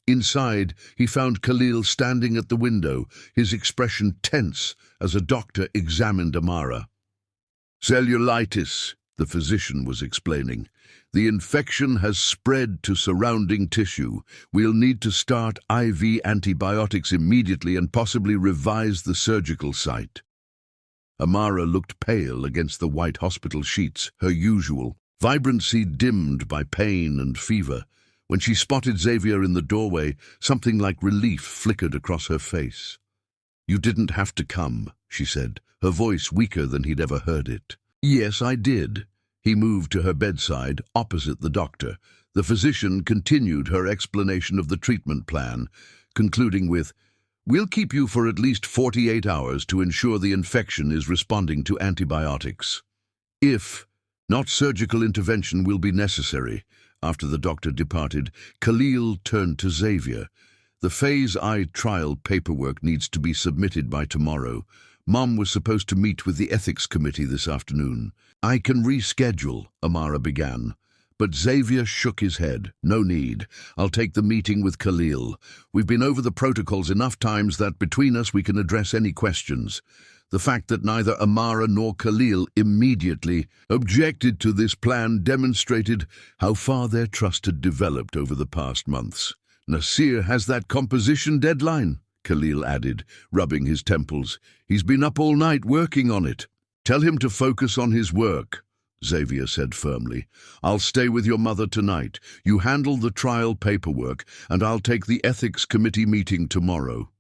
Inside, he found Khalil standing at the window, his expression tense as a doctor examined Amara. "Cellulitis," the physician was explaining. "The infection has spread to surrounding tissue. We'll need to start IV antibiotics immediately and possibly revise the surgical site." Amara looked pale against the white hospital sheets, her usual vibrancy dimmed by pain and fever. When she spotted Xavier in the doorway, something like relief flickered across her face. "You didn't have to come," she said, her voice weaker than he'd ever heard it. "Yes, I did." He moved to her bedside, opposite the doctor. The physician continued her explanation of the treatment plan, concluding with, "We'll keep you for at least 48 hours to ensure the infection is responding to antibiotics. If not, surgical intervention will be necessary." After the doctor departed, Khalil turned to Xavier. "The Phase I trial paperwork needs to be submitted by tomorrow. Mom was supposed to meet with the ethics committee this afternoon." "I can reschedule," Amara began. But Xavier shook his head. "No need. I'll take the meeting with Khalil. We've been over the protocols enough times that between us we can address any questions." The fact that neither Amara nor Khalil immediately objected to this plan demonstrated how far their trust had developed over the past months. "Nasir has that composition deadline," Khalil added, rubbing his temples. "He's been up all night working on it." "Tell him to focus on his work," Xavier said firmly. "I'll stay with your mother tonight. You handle the trial paperwork, and I'll take the ethics committee meeting tomorrow."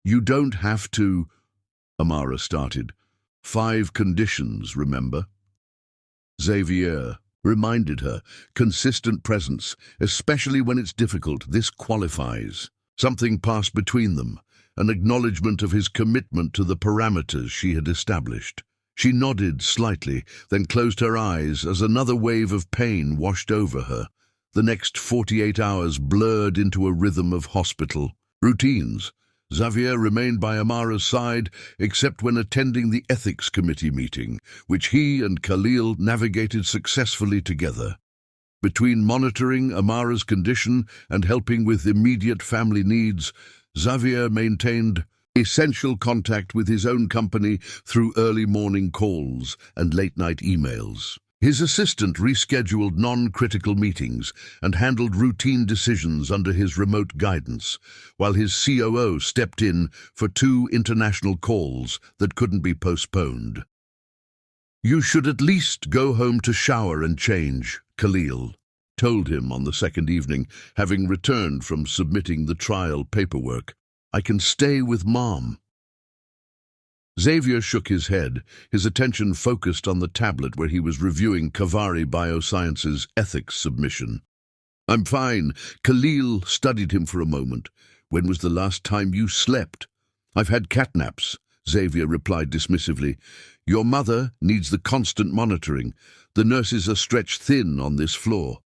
"You don't have to," Amara started. 5 conditions, remember?" Xavier reminded her. "Consistent presence, especially when it's difficult. This qualifies." Something passed between them, an acknowledgement of his commitment to the parameters she had established. She nodded slightly, then closed her eyes as another wave of pain washed over her. The next 48 hours blurred into a rhythm of hospital routines. Xavier remained by Amara's side except when attending the ethics committee meeting, which he and Khalil navigated successfully together. Between monitoring Amara's condition and helping with immediate family needs, Xavier maintained essential contact with his own company through early morning calls and late-night emails. His assistant rescheduled non-critical meetings and handled routine decisions under his remote guidance, while his COO stepped in for 2 international calls that couldn't be postponed. You should at least go home to shower and change, Khalil told him on the second evening, having returned from submitting the trial paperwork. I can stay with Mom. Xavier shook his head, his attention focused on the tablet where he was reviewing Kavari Bioscience's ethics submission. I'm fine. Khalil studied him for a moment. When was the last time you slept? I've had catnaps, Xavier replied dismissively. Your mother needs the constant monitoring. The nurses are stretched thin on this floor.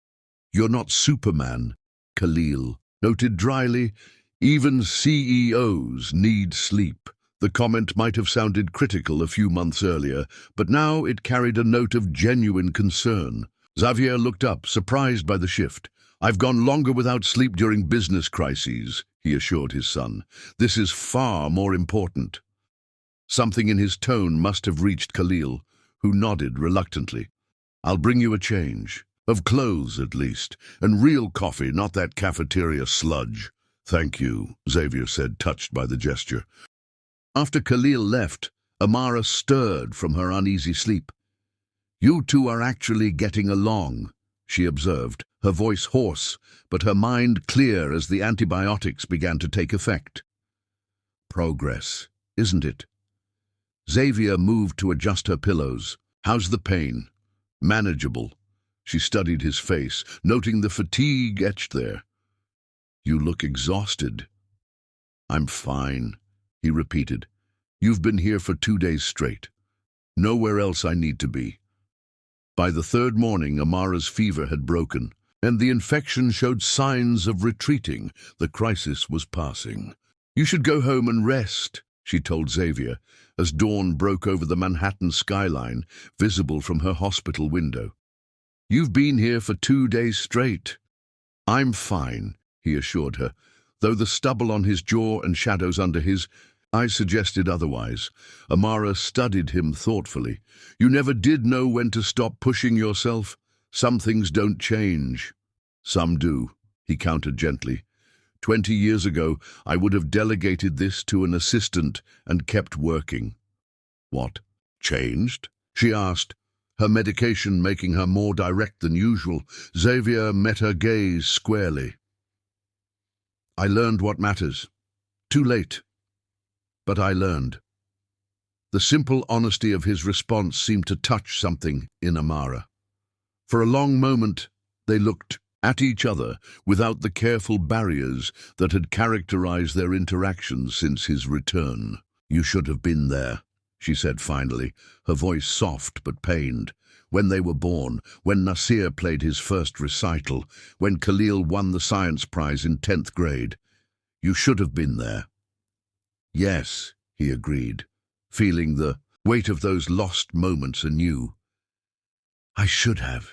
You're not Superman, Khalil noted dryly. Even CEOs need sleep. The comment might have sounded critical a few months earlier, but now it carried a note of genuine concern. Xavier looked up, surprised by the shift. I've gone longer without sleep during business crises, he assured his son. This is far more important. Something in his tone must have reached Khalil, who nodded reluctantly. I'll bring you a change. Of clothes, at least, and real coffee, not that cafeteria sludge. Thank you, Xavier said, touched by the gesture. After Khalil left, Amara stirred from her uneasy sleep. You two are actually getting along, she observed, her voice hoarse, but her mind clear as the antibiotics began to take effect. Progress, isn't it? Xavier moved to adjust her pillows. How's the pain? Manageable. She studied his face, noting the fatigue etched there. You look exhausted. I'm fine, he repeated. You've been here for 2 days straight. Nowhere else I need to be. By the third morning, Amara's fever had broken, and the infection showed signs of retreating. The crisis was passing. You should go home and rest, she told Xavier, as dawn broke over the Manhattan skyline, visible from her hospital window. You've been here for 2 days straight. I'm fine, he assured her, though the stubble on his jaw and shadows under his eyes suggested otherwise. Amara studied him thoughtfully. You never did know when to stop pushing yourself. Some things don't change. Some do, he countered gently. 20 years ago, I would have delegated this to an assistant and kept working. What? Changed? She asked, her medication making her more direct than usual. Xavier met her gaze squarely. I learned what matters. Too late. But I learned. The simple honesty of his response seemed to touch something in Amara. For a long moment, they looked at each other without the careful barriers that had characterized their interactions since his return. You should have been there, she said finally, her voice soft but pained. When they were born, when Nasir played his first recital, when Khalil won the science prize in 10th grade. You should have been there. Yes, he agreed, feeling the weight of those lost moments anew. I should have.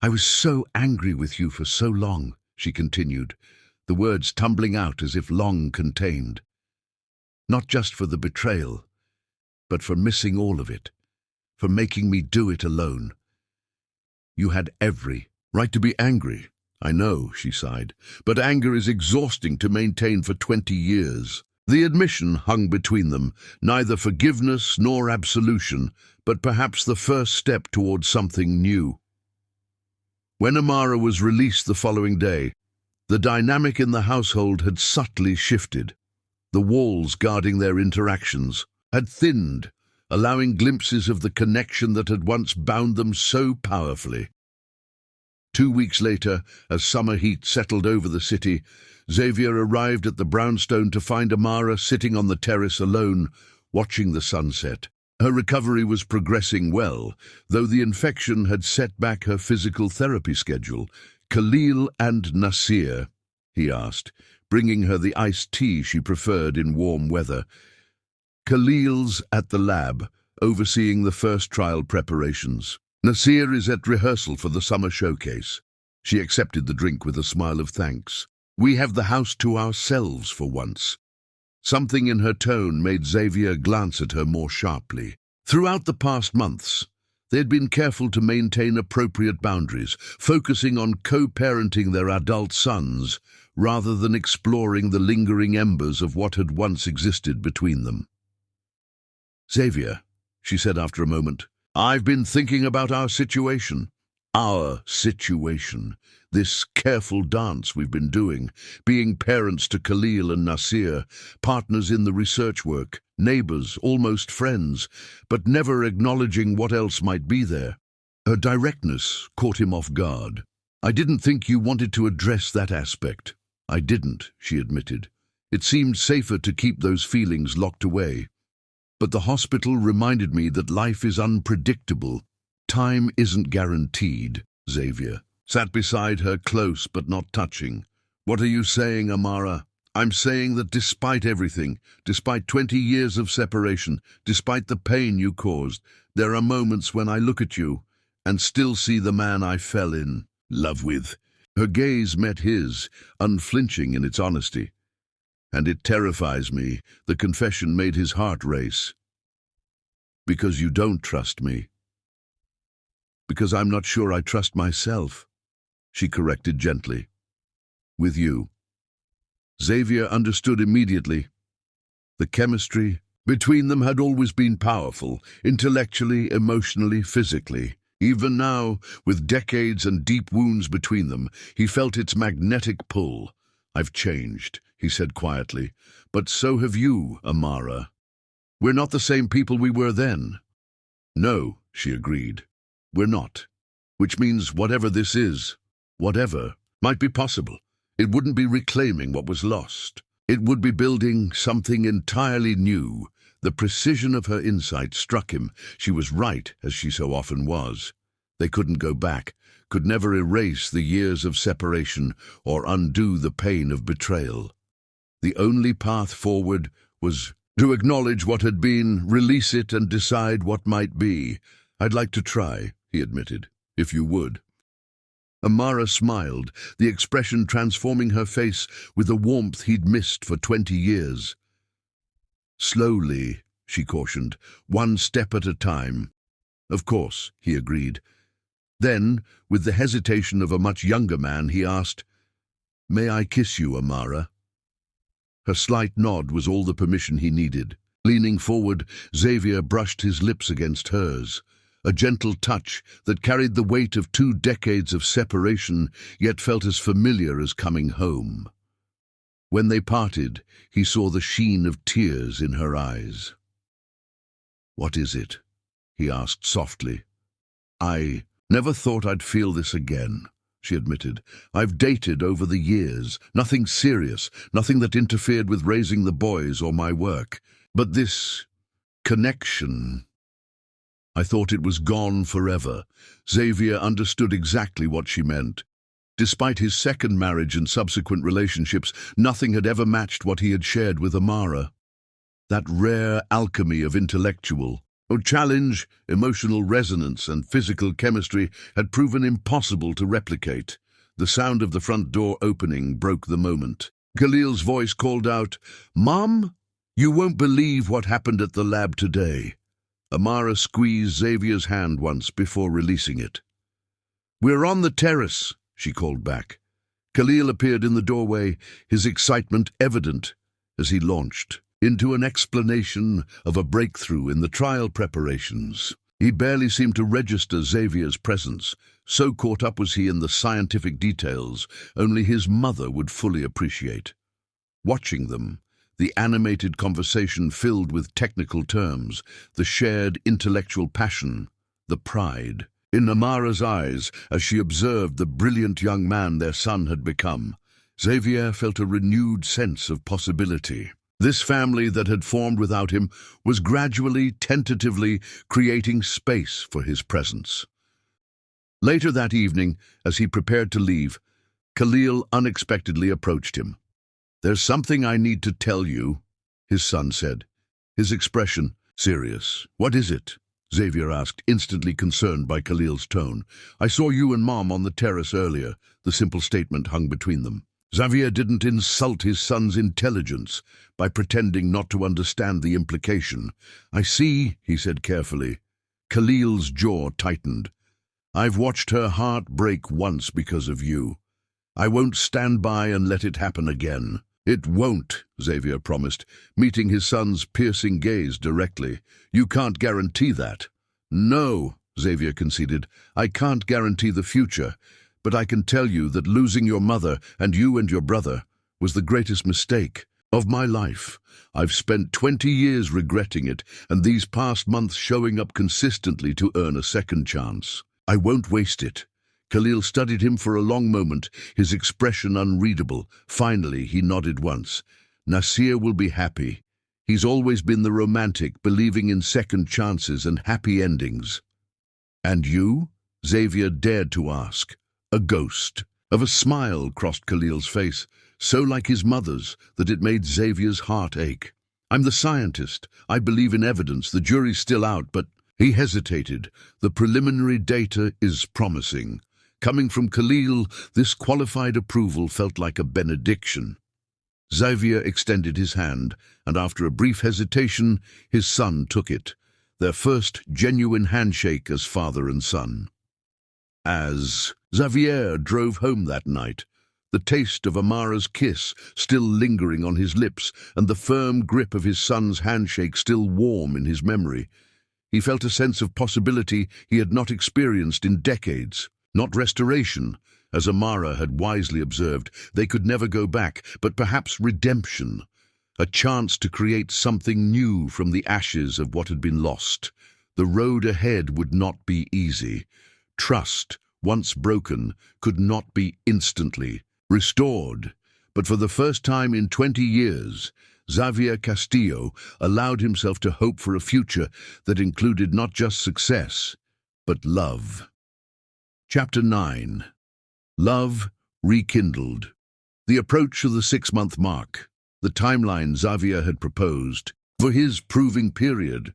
I was so angry with you for so long, she continued, the words tumbling out as if long contained. Not just for the betrayal, but for missing all of it, for making me do it alone. You had every right to be angry. I know, she sighed, but anger is exhausting to maintain for 20 years. The admission hung between them, neither forgiveness nor absolution, but perhaps the first step towards something new. When Amara was released the following day, the dynamic in the household had subtly shifted. The walls guarding their interactions had thinned, allowing glimpses of the connection that had once bound them so powerfully. 2 weeks later, as summer heat settled over the city, Xavier arrived at the brownstone to find Amara sitting on the terrace alone, watching the sunset. Her recovery was progressing well, though the infection had set back her physical therapy schedule. Khalil and Nasir, he asked, bringing her the iced tea she preferred in warm weather. Khalil's at the lab, overseeing the first trial preparations. Nasir is at rehearsal for the summer showcase. She accepted the drink with a smile of thanks. We have the house to ourselves for once. Something in her tone made Xavier glance at her more sharply. Throughout the past months, they had been careful to maintain appropriate boundaries, focusing on co-parenting their adult sons rather than exploring the lingering embers of what had once existed between them. Xavier, she said after a moment, I've been thinking about our situation. Our situation. This careful dance we've been doing, being parents to Khalil and Nasir, partners in the research work, neighbors, almost friends, but never acknowledging what else might be there. Her directness caught him off guard. I didn't think you wanted to address that aspect. I didn't, she admitted. It seemed safer to keep those feelings locked away. But the hospital reminded me that life is unpredictable. Time isn't guaranteed. Xavier sat beside her, close but not touching. What are you saying, Amara? I'm saying that despite everything, despite 20 years of separation, despite the pain you caused, there are moments when I look at you and still see the man I fell in love with. Her gaze met his, unflinching in its honesty. And it terrifies me. The confession made his heart race. Because you don't trust me. Because I'm not sure I trust myself, she corrected gently. With you. Xavier understood immediately. The chemistry between them had always been powerful, intellectually, emotionally, physically. Even now, with decades and deep wounds between them, he felt its magnetic pull. I've changed, he said quietly, but so have you, Amara. We're not the same people we were then. No, she agreed. We're not. Which means whatever this is, whatever, might be possible. It wouldn't be reclaiming what was lost. It would be building something entirely new. The precision of her insight struck him. She was right, as she so often was. They couldn't go back, could never erase the years of separation or undo the pain of betrayal. The only path forward was to acknowledge what had been, release it, and decide what might be. I'd like to try, he admitted, if you would. Amara smiled, the expression transforming her face with the warmth he'd missed for 20 years. Slowly, she cautioned, one step at a time. Of course, he agreed. Then, with the hesitation of a much younger man, he asked, May I kiss you, Amara? Her slight nod was all the permission he needed. Leaning forward, Xavier brushed his lips against hers. A gentle touch that carried the weight of 2 decades of separation, yet felt as familiar as coming home. When they parted, he saw the sheen of tears in her eyes. What is it? He asked softly. I never thought I'd feel this again, she admitted. I've dated over the years, nothing serious, nothing that interfered with raising the boys or my work. But this connection, I thought it was gone forever. Xavier understood exactly what she meant. Despite his second marriage and subsequent relationships, nothing had ever matched what he had shared with Amara. That rare alchemy of intellectual challenge, emotional resonance, and physical chemistry had proven impossible to replicate. The sound of the front door opening broke the moment. Khalil's voice called out, Mom, you won't believe what happened at the lab today. Amara squeezed Xavier's hand once before releasing it. We're on the terrace, she called back. Khalil appeared in the doorway, his excitement evident as he launched into an explanation of a breakthrough in the trial preparations. He barely seemed to register Xavier's presence. So caught up was he in the scientific details, only his mother would fully appreciate. Watching them, the animated conversation filled with technical terms, the shared intellectual passion, the pride in Amara's eyes as she observed the brilliant young man their son had become, Xavier felt a renewed sense of possibility. This family that had formed without him was gradually, tentatively creating space for his presence. Later that evening, as he prepared to leave, Khalil unexpectedly approached him. There's something I need to tell you, his son said, his expression serious. What is it? Xavier asked, instantly concerned by Khalil's tone. I saw you and Mom on the terrace earlier, the simple statement hung between them. Xavier didn't insult his son's intelligence by pretending not to understand the implication. I see, he said carefully. Khalil's jaw tightened. I've watched her heart break once because of you. I won't stand by and let it happen again. It won't, Xavier promised, meeting his son's piercing gaze directly. You can't guarantee that. No, Xavier conceded. I can't guarantee the future, but I can tell you that losing your mother and you and your brother was the greatest mistake of my life. I've spent 20 years regretting it, and these past months showing up consistently to earn a second chance. I won't waste it. Khalil studied him for a long moment, his expression unreadable. Finally, he nodded once. Nasir will be happy. He's always been the romantic, believing in second chances and happy endings. And you? Xavier dared to ask. A ghost of a smile crossed Khalil's face, so like his mother's that it made Xavier's heart ache. I'm the scientist. I believe in evidence. The jury's still out, but he hesitated. The preliminary data is promising. Coming from Khalil, this qualified approval felt like a benediction. Xavier extended his hand, and after a brief hesitation, his son took it, their first genuine handshake as father and son. As Xavier drove home that night, the taste of Amara's kiss still lingering on his lips and the firm grip of his son's handshake still warm in his memory, he felt a sense of possibility he had not experienced in decades. Not restoration, as Amara had wisely observed. They could never go back, but perhaps redemption, a chance to create something new from the ashes of what had been lost. The road ahead would not be easy. Trust, once broken, could not be instantly restored. But for the first time in 20 years, Xavier Castillo allowed himself to hope for a future that included not just success, but love. Chapter 9. Love Rekindled. The approach of the 6-month mark, the timeline Xavier had proposed for his proving period,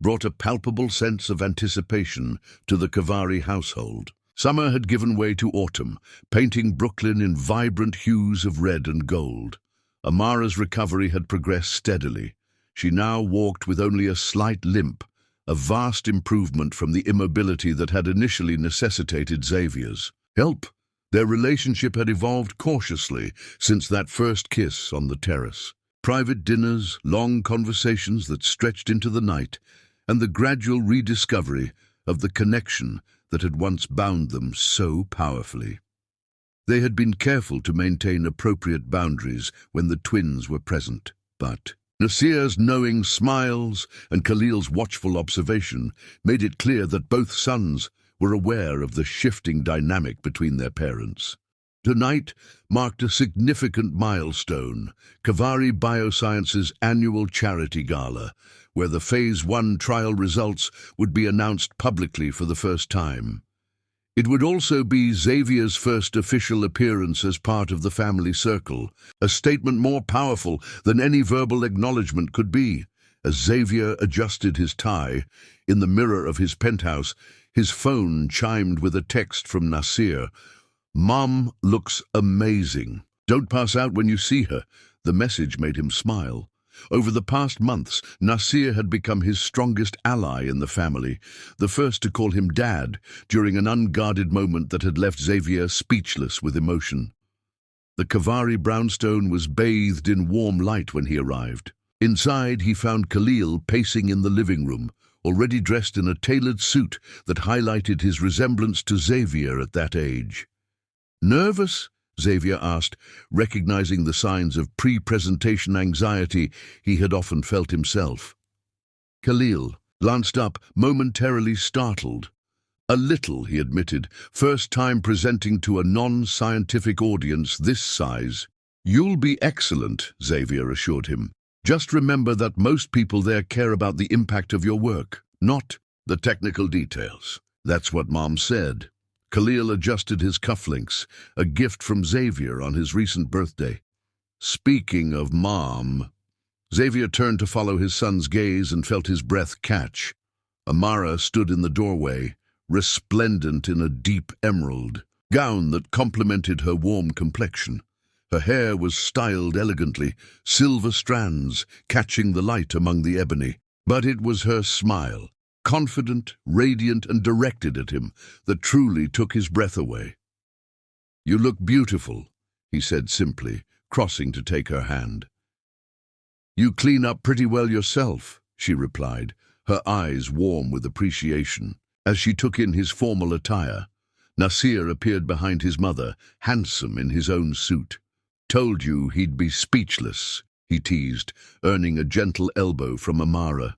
brought a palpable sense of anticipation to the Kavari household. Summer had given way to autumn, painting Brooklyn in vibrant hues of red and gold. Amara's recovery had progressed steadily. She now walked with only a slight limp, a vast improvement from the immobility that had initially necessitated Xavier's help. Their relationship had evolved cautiously since that first kiss on the terrace. Private dinners, long conversations that stretched into the night, and the gradual rediscovery of the connection that had once bound them so powerfully. They had been careful to maintain appropriate boundaries when the twins were present, but Nasir's knowing smiles and Khalil's watchful observation made it clear that both sons were aware of the shifting dynamic between their parents. Tonight marked a significant milestone, Kavari Bioscience's annual charity gala, where the Phase 1 trial results would be announced publicly for the first time. It would also be Xavier's first official appearance as part of the family circle, a statement more powerful than any verbal acknowledgement could be. As Xavier adjusted his tie, in the mirror of his penthouse, his phone chimed with a text from Nasir. "Mom looks amazing. Don't pass out when you see her." The message made him smile. Over the past months, Nasir had become his strongest ally in the family, the first to call him Dad during an unguarded moment that had left Xavier speechless with emotion. The Kavari brownstone was bathed in warm light when he arrived. Inside, he found Khalil pacing in the living room, already dressed in a tailored suit that highlighted his resemblance to Xavier at that age. "Nervous?" Xavier asked, recognizing the signs of pre-presentation anxiety he had often felt himself. Khalil glanced up, momentarily startled. "A little," he admitted, "first time presenting to a non-scientific audience this size." "You'll be excellent," Xavier assured him. "Just remember that most people there care about the impact of your work, not the technical details." "That's what Mom said." Khalil adjusted his cufflinks, a gift from Xavier on his recent birthday. "Speaking of Mom..." Xavier turned to follow his son's gaze and felt his breath catch. Amara stood in the doorway, resplendent in a deep emerald gown that complemented her warm complexion. Her hair was styled elegantly, silver strands catching the light among the ebony. But it was her smile, confident, radiant, and directed at him, that truly took his breath away. "You look beautiful," he said simply, crossing to take her hand. "You clean up pretty well yourself," she replied, her eyes warm with appreciation. As she took in his formal attire, Nasir appeared behind his mother, handsome in his own suit. "Told you he'd be speechless," he teased, earning a gentle elbow from Amara.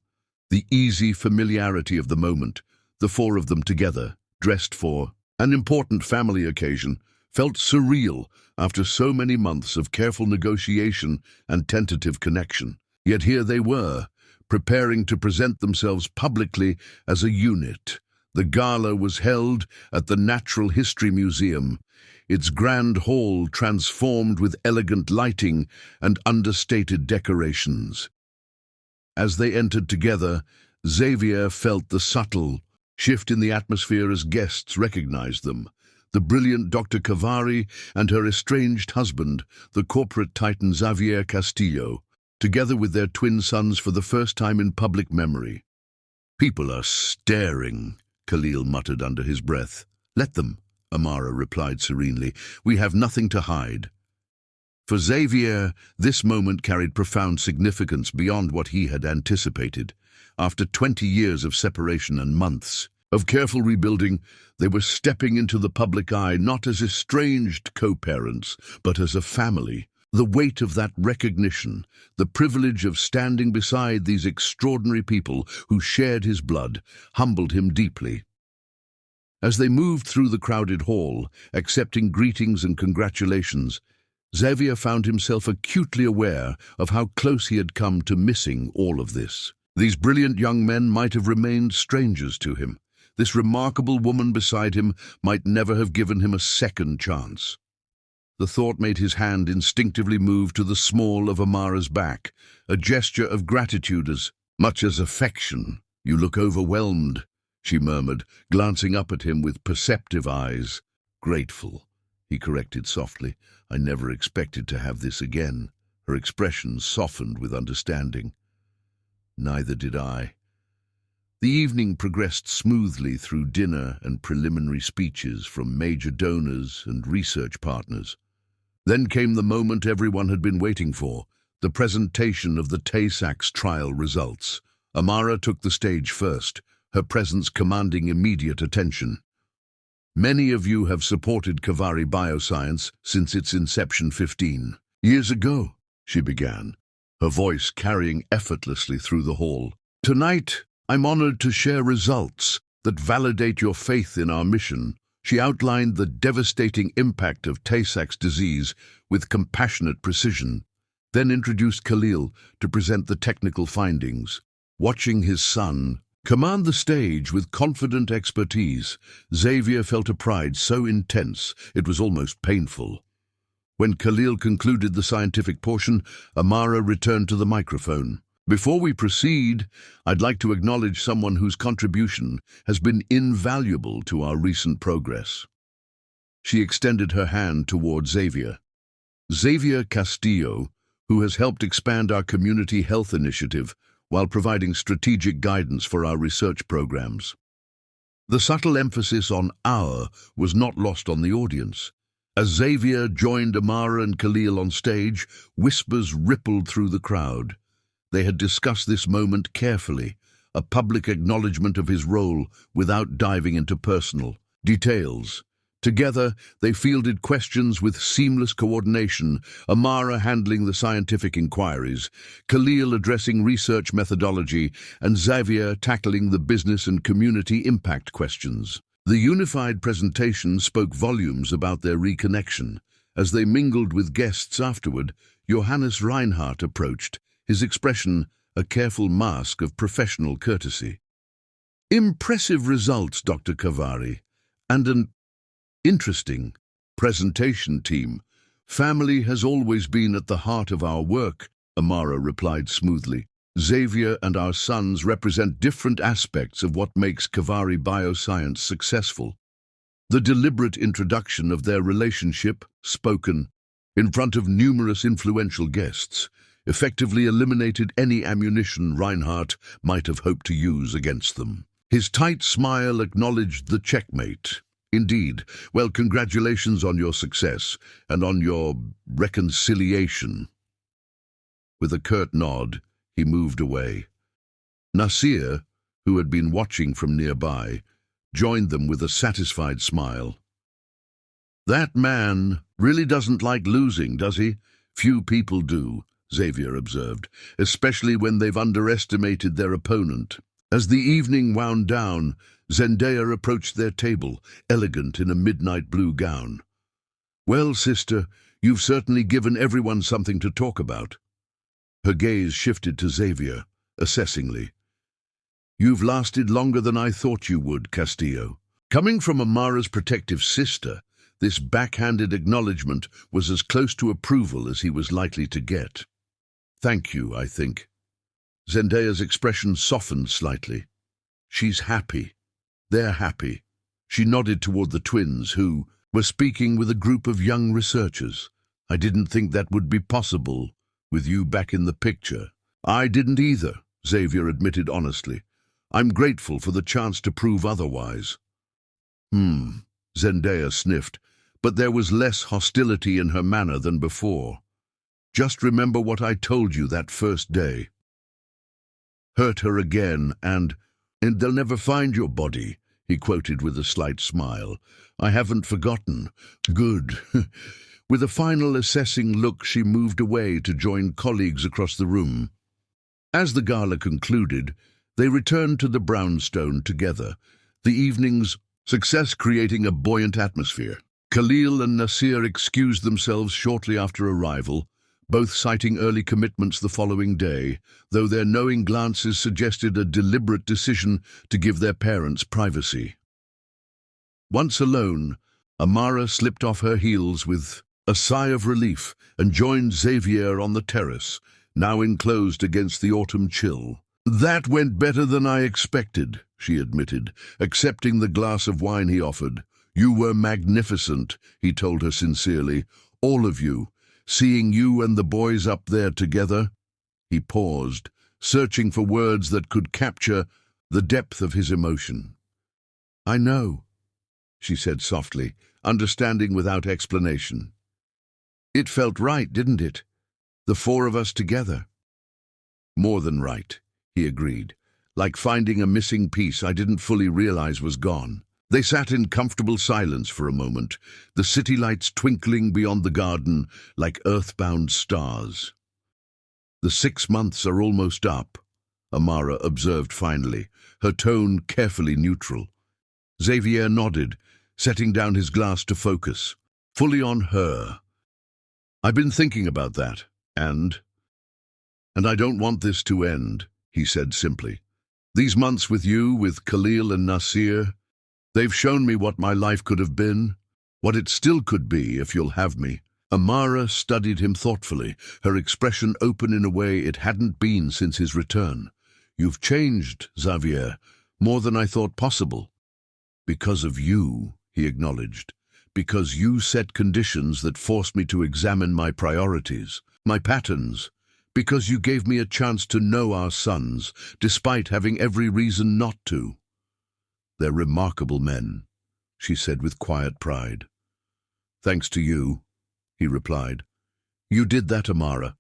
The easy familiarity of the moment, the four of them together, dressed for an important family occasion, felt surreal after so many months of careful negotiation and tentative connection. Yet here they were, preparing to present themselves publicly as a unit. The gala was held at the Natural History Museum, its grand hall transformed with elegant lighting and understated decorations. As they entered together, Xavier felt the subtle shift in the atmosphere as guests recognized them. The brilliant Dr. Cavari and her estranged husband, the corporate titan Xavier Castillo, together with their twin sons for the first time in public memory. "People are staring," Khalil muttered under his breath. "Let them," Amara replied serenely. "We have nothing to hide." For Xavier, this moment carried profound significance beyond what he had anticipated. After 20 years of separation and months of careful rebuilding, they were stepping into the public eye not as estranged co-parents, but as a family. The weight of that recognition, the privilege of standing beside these extraordinary people who shared his blood, humbled him deeply. As they moved through the crowded hall, accepting greetings and congratulations, Xavier found himself acutely aware of how close he had come to missing all of this. These brilliant young men might have remained strangers to him. This remarkable woman beside him might never have given him a second chance. The thought made his hand instinctively move to the small of Amara's back, a gesture of gratitude as much as affection. "You look overwhelmed," she murmured, glancing up at him with perceptive eyes. "Grateful," he corrected softly. "I never expected to have this again." Her expression softened with understanding. "Neither did I." The evening progressed smoothly through dinner and preliminary speeches from major donors and research partners. Then came the moment everyone had been waiting for, the presentation of the Tay-Sachs trial results. Amara took the stage first, her presence commanding immediate attention. "Many of you have supported Cavari Bioscience since its inception 15 years ago," she began, her voice carrying effortlessly through the hall. "Tonight, I'm honored to share results that validate your faith in our mission." She outlined the devastating impact of Tay-Sachs disease with compassionate precision, then introduced Khalil to present the technical findings. Watching his son command the stage with confident expertise, Xavier felt a pride so intense it was almost painful. When Khalil concluded the scientific portion, Amara returned to the microphone. "Before we proceed, I'd like to acknowledge someone whose contribution has been invaluable to our recent progress." She extended her hand toward Xavier. "Xavier Castillo, who has helped expand our community health initiative while providing strategic guidance for our research programs." The subtle emphasis on "our" was not lost on the audience. As Xavier joined Amara and Khalil on stage, whispers rippled through the crowd. They had discussed this moment carefully, a public acknowledgement of his role without diving into personal details. Together, they fielded questions with seamless coordination, Amara handling the scientific inquiries, Khalil addressing research methodology, and Xavier tackling the business and community impact questions. The unified presentation spoke volumes about their reconnection. As they mingled with guests afterward, Johannes Reinhardt approached, his expression a careful mask of professional courtesy. "Impressive results, Dr. Cavari, and an interesting presentation, team. Family has always been at the heart of our work," Amara replied smoothly. "Xavier and our sons represent different aspects of what makes Cavari Bioscience successful." The deliberate introduction of their relationship, spoken in front of numerous influential guests, effectively eliminated any ammunition Reinhardt might have hoped to use against them. His tight smile acknowledged the checkmate. "Indeed. Well, congratulations on your success and on your reconciliation." With a curt nod, he moved away. Nasir, who had been watching from nearby, joined them with a satisfied smile. "That man really doesn't like losing, does he?" "Few people do," Xavier observed, "especially when they've underestimated their opponent." As the evening wound down, Zendaya approached their table, elegant in a midnight blue gown. "Well, sister, you've certainly given everyone something to talk about." Her gaze shifted to Xavier, assessingly. "You've lasted longer than I thought you would, Castillo." Coming from Amara's protective sister, this backhanded acknowledgement was as close to approval as he was likely to get. "Thank you, I think." Zendaya's expression softened slightly. "She's happy. They're happy." She nodded toward the twins, who were speaking with a group of young researchers. "I didn't think that would be possible, with you back in the picture." "I didn't either," Xavier admitted honestly. "I'm grateful for the chance to prove otherwise." Zendaya sniffed, but there was less hostility in her manner than before. "Just remember what I told you that first day." "Hurt her again, and they'll never find your body," he quoted with a slight smile. "I haven't forgotten." "Good." With a final assessing look, she moved away to join colleagues across the room. As the gala concluded, they returned to the brownstone together, the evening's success creating a buoyant atmosphere. Khalil and Nasir excused themselves shortly after arrival, both citing early commitments the following day, though their knowing glances suggested a deliberate decision to give their parents privacy. Once alone, Amara slipped off her heels with a sigh of relief and joined Xavier on the terrace, now enclosed against the autumn chill. "That went better than I expected," she admitted, accepting the glass of wine he offered. "You were magnificent," he told her sincerely. "All of you. Seeing you and the boys up there together." He paused, searching for words that could capture the depth of his emotion. "I know," she said softly, understanding without explanation. "It felt right, didn't it? The four of us together." "More than right," he agreed, "like finding a missing piece I didn't fully realize was gone." They sat in comfortable silence for a moment, the city lights twinkling beyond the garden like earthbound stars. "The 6 months are almost up," Amara observed finally, her tone carefully neutral. Xavier nodded, setting down his glass to focus, fully on her. "I've been thinking about that, and I don't want this to end," he said simply. "These months with you, with Khalil and Nasir, they've shown me what my life could have been, what it still could be if you'll have me." Amara studied him thoughtfully, her expression open in a way it hadn't been since his return. "You've changed, Xavier, more than I thought possible." "Because of you," he acknowledged. "Because you set conditions that forced me to examine my priorities, my patterns. Because you gave me a chance to know our sons, despite having every reason not to." "They're remarkable men," she said with quiet pride. "Thanks to you," he replied. "You did that, Amara.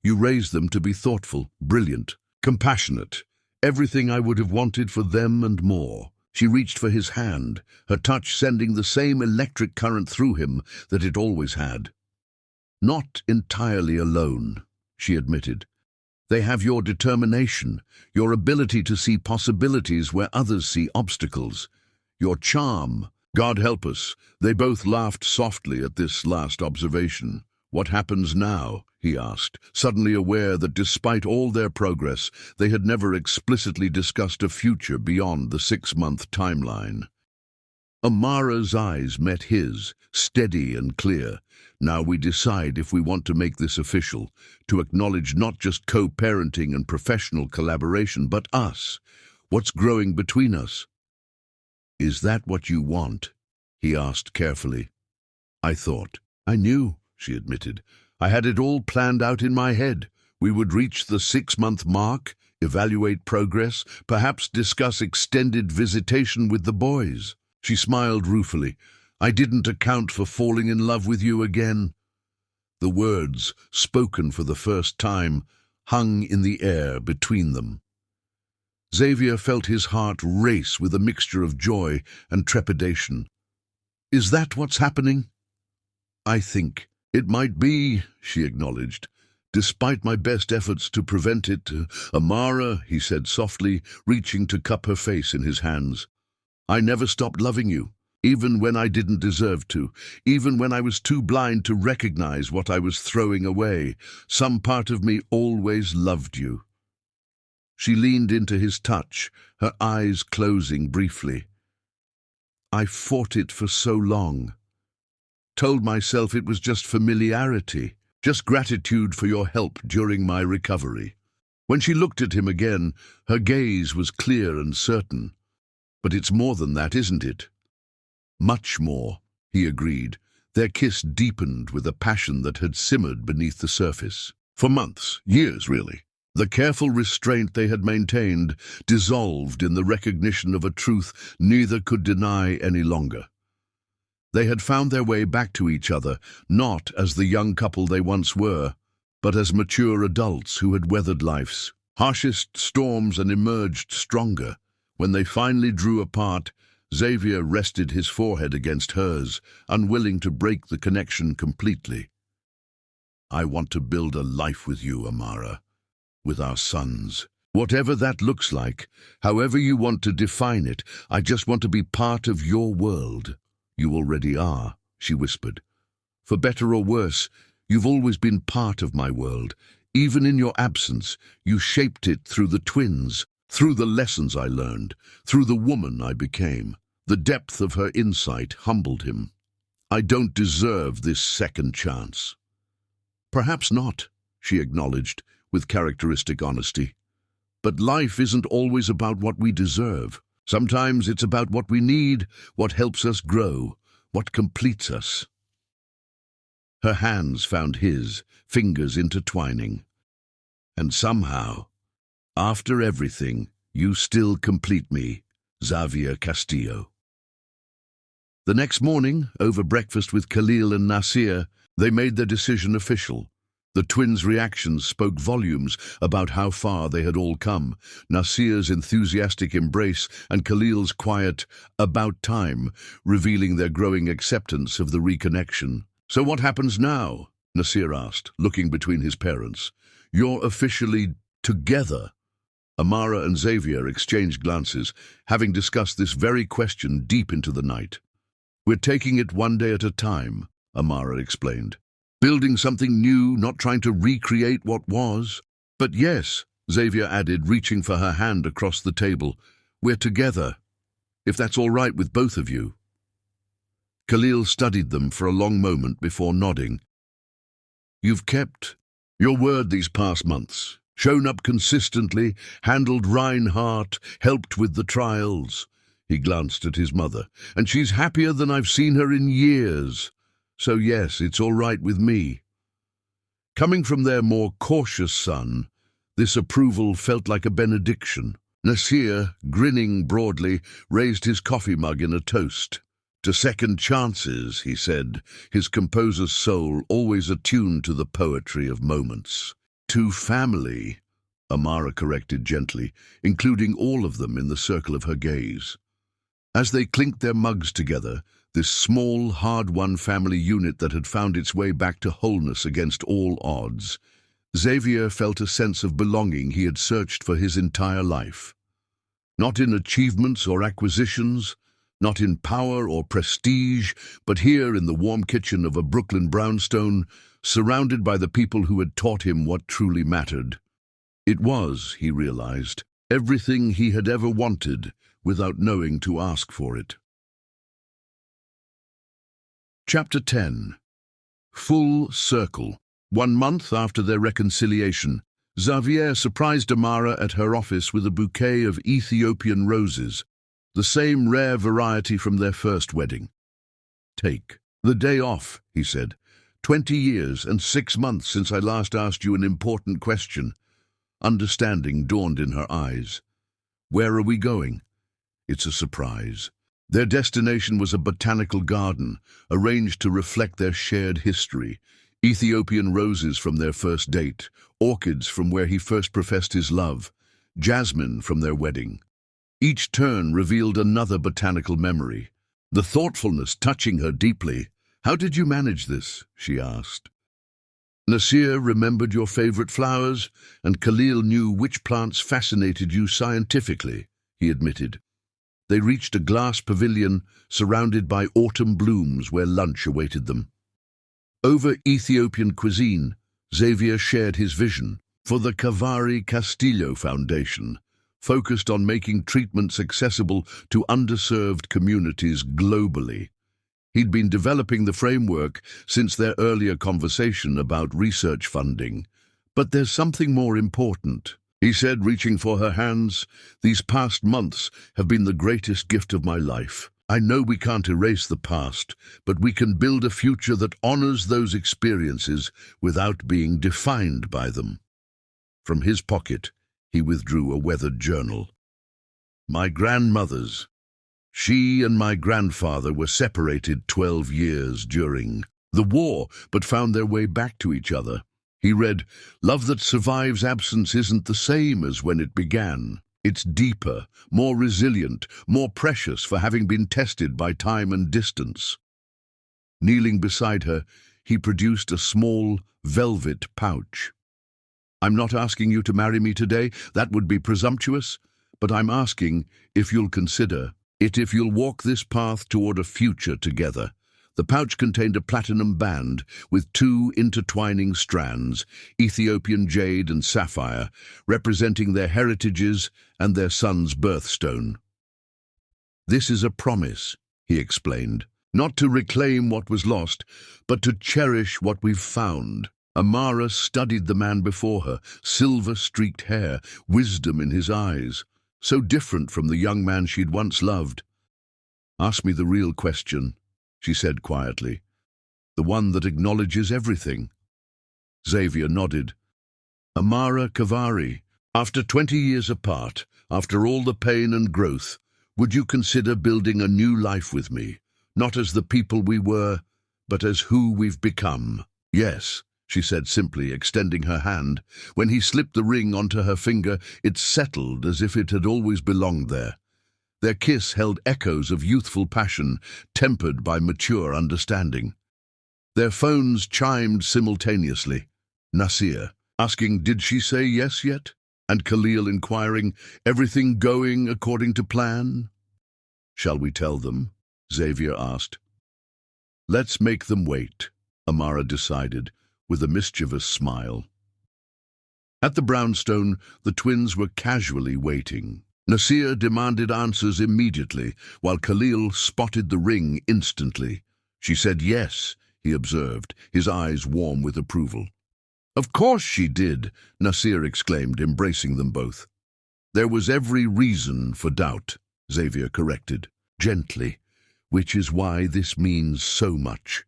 You raised them to be thoughtful, brilliant, compassionate, everything I would have wanted for them and more." She reached for his hand, her touch sending the same electric current through him that it always had. "Not entirely alone," she admitted. "They have your determination, your ability to see possibilities where others see obstacles, your charm. God help us." They both laughed softly at this last observation. "What happens now?" he asked, suddenly aware that despite all their progress, they had never explicitly discussed a future beyond the 6-month timeline. Amara's eyes met his, steady and clear. "Now we decide if we want to make this official, to acknowledge not just co-parenting and professional collaboration, but us, what's growing between us." "Is that what you want?" he asked carefully. "I thought. I knew," she admitted. "I had it all planned out in my head. We would reach the 6-month mark, evaluate progress, perhaps discuss extended visitation with the boys." She smiled ruefully. "I didn't account for falling in love with you again." The words, spoken for the first time, hung in the air between them. Xavier felt his heart race with a mixture of joy and trepidation. "Is that what's happening?" "I think it might be," she acknowledged, "despite my best efforts to prevent it." "Amara," he said softly, reaching to cup her face in his hands, "I never stopped loving you, even when I didn't deserve to, even when I was too blind to recognize what I was throwing away. Some part of me always loved you." She leaned into his touch, her eyes closing briefly. "I fought it for so long. Told myself it was just familiarity, just gratitude for your help during my recovery." When she looked at him again, her gaze was clear and certain. "But it's more than that, isn't it?" "Much more," he agreed. Their kiss deepened with a passion that had simmered beneath the surface. For months, years really, the careful restraint they had maintained dissolved in the recognition of a truth neither could deny any longer. They had found their way back to each other, not as the young couple they once were, but as mature adults who had weathered life's harshest storms and emerged stronger. When they finally drew apart, Xavier rested his forehead against hers, unwilling to break the connection completely. "I want to build a life with you, Amara, with our sons. Whatever that looks like, however you want to define it, I just want to be part of your world." "You already are," she whispered. "For better or worse, you've always been part of my world. Even in your absence, you shaped it through the twins, through the lessons I learned, through the woman I became." The depth of her insight humbled him. "I don't deserve this second chance." "Perhaps not," she acknowledged, with characteristic honesty. "But life isn't always about what we deserve. Sometimes it's about what we need, what helps us grow, what completes us." Her hands found his, fingers intertwining. "And somehow, after everything, you still complete me, Xavier Castillo." The next morning, over breakfast with Khalil and Nasir, they made their decision official. The twins' reactions spoke volumes about how far they had all come. Nasir's enthusiastic embrace and Khalil's quiet "about time," revealing their growing acceptance of the reconnection. "So what happens now?" Nasir asked, looking between his parents. "You're officially together." Amara and Xavier exchanged glances, having discussed this very question deep into the night. "We're taking it one day at a time," Amara explained. "Building something new, not trying to recreate what was." "But yes," Xavier added, reaching for her hand across the table, "we're together, if that's all right with both of you." Khalil studied them for a long moment before nodding. "You've kept your word these past months, shown up consistently, handled Reinhardt, helped with the trials." He glanced at his mother. "And she's happier than I've seen her in years. So yes, it's all right with me." Coming from their more cautious son, this approval felt like a benediction. Nasir, grinning broadly, raised his coffee mug in a toast. "To second chances," he said, his composer's soul always attuned to the poetry of moments. "To family," Amara corrected gently, including all of them in the circle of her gaze. As they clinked their mugs together, this small, hard-won family unit that had found its way back to wholeness against all odds, Xavier felt a sense of belonging he had searched for his entire life. Not in achievements or acquisitions, not in power or prestige, but here in the warm kitchen of a Brooklyn brownstone, surrounded by the people who had taught him what truly mattered. It was, he realized, everything he had ever wanted, without knowing to ask for it. Chapter 10. Full Circle. 1 month after their reconciliation, Xavier surprised Amara at her office with a bouquet of Ethiopian roses, the same rare variety from their first wedding. "Take the day off," he said. 20 years and 6 months since I last asked you an important question." Understanding dawned in her eyes. "Where are we going?" "It's a surprise." Their destination was a botanical garden, arranged to reflect their shared history. Ethiopian roses from their first date, orchids from where he first professed his love, jasmine from their wedding. Each turn revealed another botanical memory, the thoughtfulness touching her deeply. "How did you manage this?" she asked. "Nasir remembered your favorite flowers, and Khalil knew which plants fascinated you scientifically," he admitted. They reached a glass pavilion surrounded by autumn blooms where lunch awaited them. Over Ethiopian cuisine, Xavier shared his vision for the Cavari Castillo Foundation, focused on making treatments accessible to underserved communities globally. He'd been developing the framework since their earlier conversation about research funding. "But there's something more important," he said, reaching for her hands. "These past months have been the greatest gift of my life. I know we can't erase the past, but we can build a future that honors those experiences without being defined by them." From his pocket, he withdrew a weathered journal. "My grandmother's. She and my grandfather were separated 12 years during the war, but found their way back to each other." He read, "Love that survives absence isn't the same as when it began. It's deeper, more resilient, more precious for having been tested by time and distance." Kneeling beside her, he produced a small, velvet pouch. "I'm not asking you to marry me today, that would be presumptuous, but I'm asking if you'll consider it, if you'll walk this path toward a future together." The pouch contained a platinum band with 2 intertwining strands, Ethiopian jade and sapphire, representing their heritages and their son's birthstone. "This is a promise," he explained, "not to reclaim what was lost, but to cherish what we've found." Amara studied the man before her, silver-streaked hair, wisdom in his eyes, so different from the young man she'd once loved. "Ask me the real question," she said quietly, "the one that acknowledges everything." Xavier nodded. "Amara Cavari, after 20 years apart, after all the pain and growth, would you consider building a new life with me, not as the people we were, but as who we've become?" "Yes," she said simply, extending her hand. When he slipped the ring onto her finger, it settled as if it had always belonged there. Their kiss held echoes of youthful passion, tempered by mature understanding. Their phones chimed simultaneously. Nasir asking, "Did she say yes yet?" And Khalil inquiring, "Everything going according to plan?" "Shall we tell them?" Xavier asked. "Let's make them wait," Amara decided, with a mischievous smile. At the brownstone, the twins were casually waiting. Nasir demanded answers immediately, while Khalil spotted the ring instantly. "She said yes," he observed, his eyes warm with approval. "Of course she did," Nasir exclaimed, embracing them both. "There was every reason for doubt," Xavier corrected, gently, "which is why this means so much."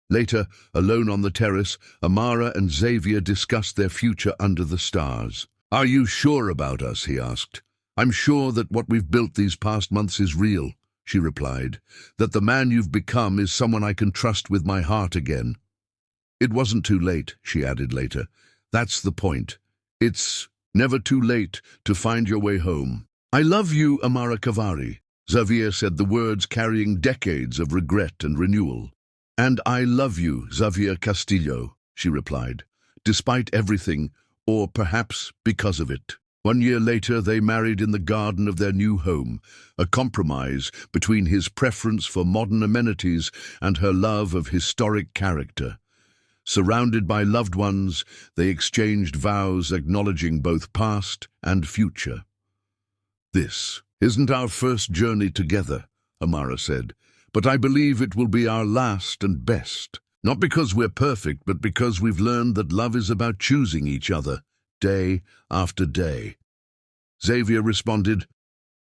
Later, alone on the terrace, Amara and Xavier discussed their future under the stars. "Are you sure about us?" he asked. "I'm sure that what we've built these past months is real," she replied, "that the man you've become is someone I can trust with my heart again." "It wasn't too late," she added later. "That's the point. It's never too late to find your way home." "I love you, Amara Cavari," Xavier said, the words carrying decades of regret and renewal. "And I love you, Xavier Castillo," she replied, "despite everything, or perhaps because of it." 1 year later, they married in the garden of their new home, a compromise between his preference for modern amenities and her love of historic character. Surrounded by loved ones, they exchanged vows acknowledging both past and future. "This isn't our first journey together," Amara said, "but I believe it will be our last and best. Not because we're perfect, but because we've learned that love is about choosing each other, day after day." Xavier responded,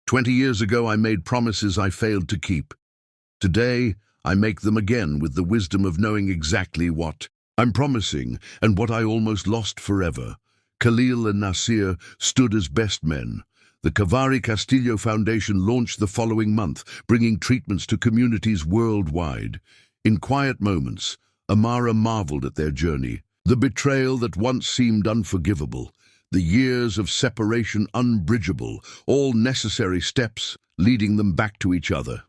"20 years ago I made promises I failed to keep. Today I make them again with the wisdom of knowing exactly what I'm promising and what I almost lost forever." Khalil and Nasir stood as best men. The Cavari Castillo Foundation launched the following month, bringing treatments to communities worldwide. In quiet moments, Amara marveled at their journey. The betrayal that once seemed unforgivable, The years of separation unbridgeable, all necessary steps leading them back to each other.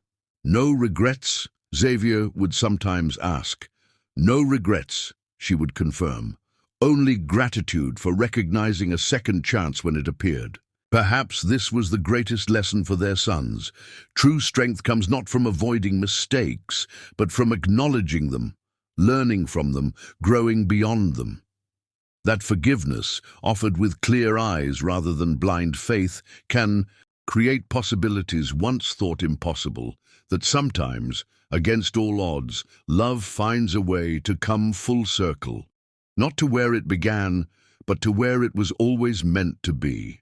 No regrets, Xavier would sometimes ask. No regrets, she would confirm. Only gratitude for recognizing a second chance when it appeared. Perhaps this was the greatest lesson for their sons. True strength comes not from avoiding mistakes, but from acknowledging them, learning from them, growing beyond them. That forgiveness, offered with clear eyes rather than blind faith, can create possibilities once thought impossible, that sometimes, against all odds, love finds a way to come full circle, not to where it began, but to where it was always meant to be.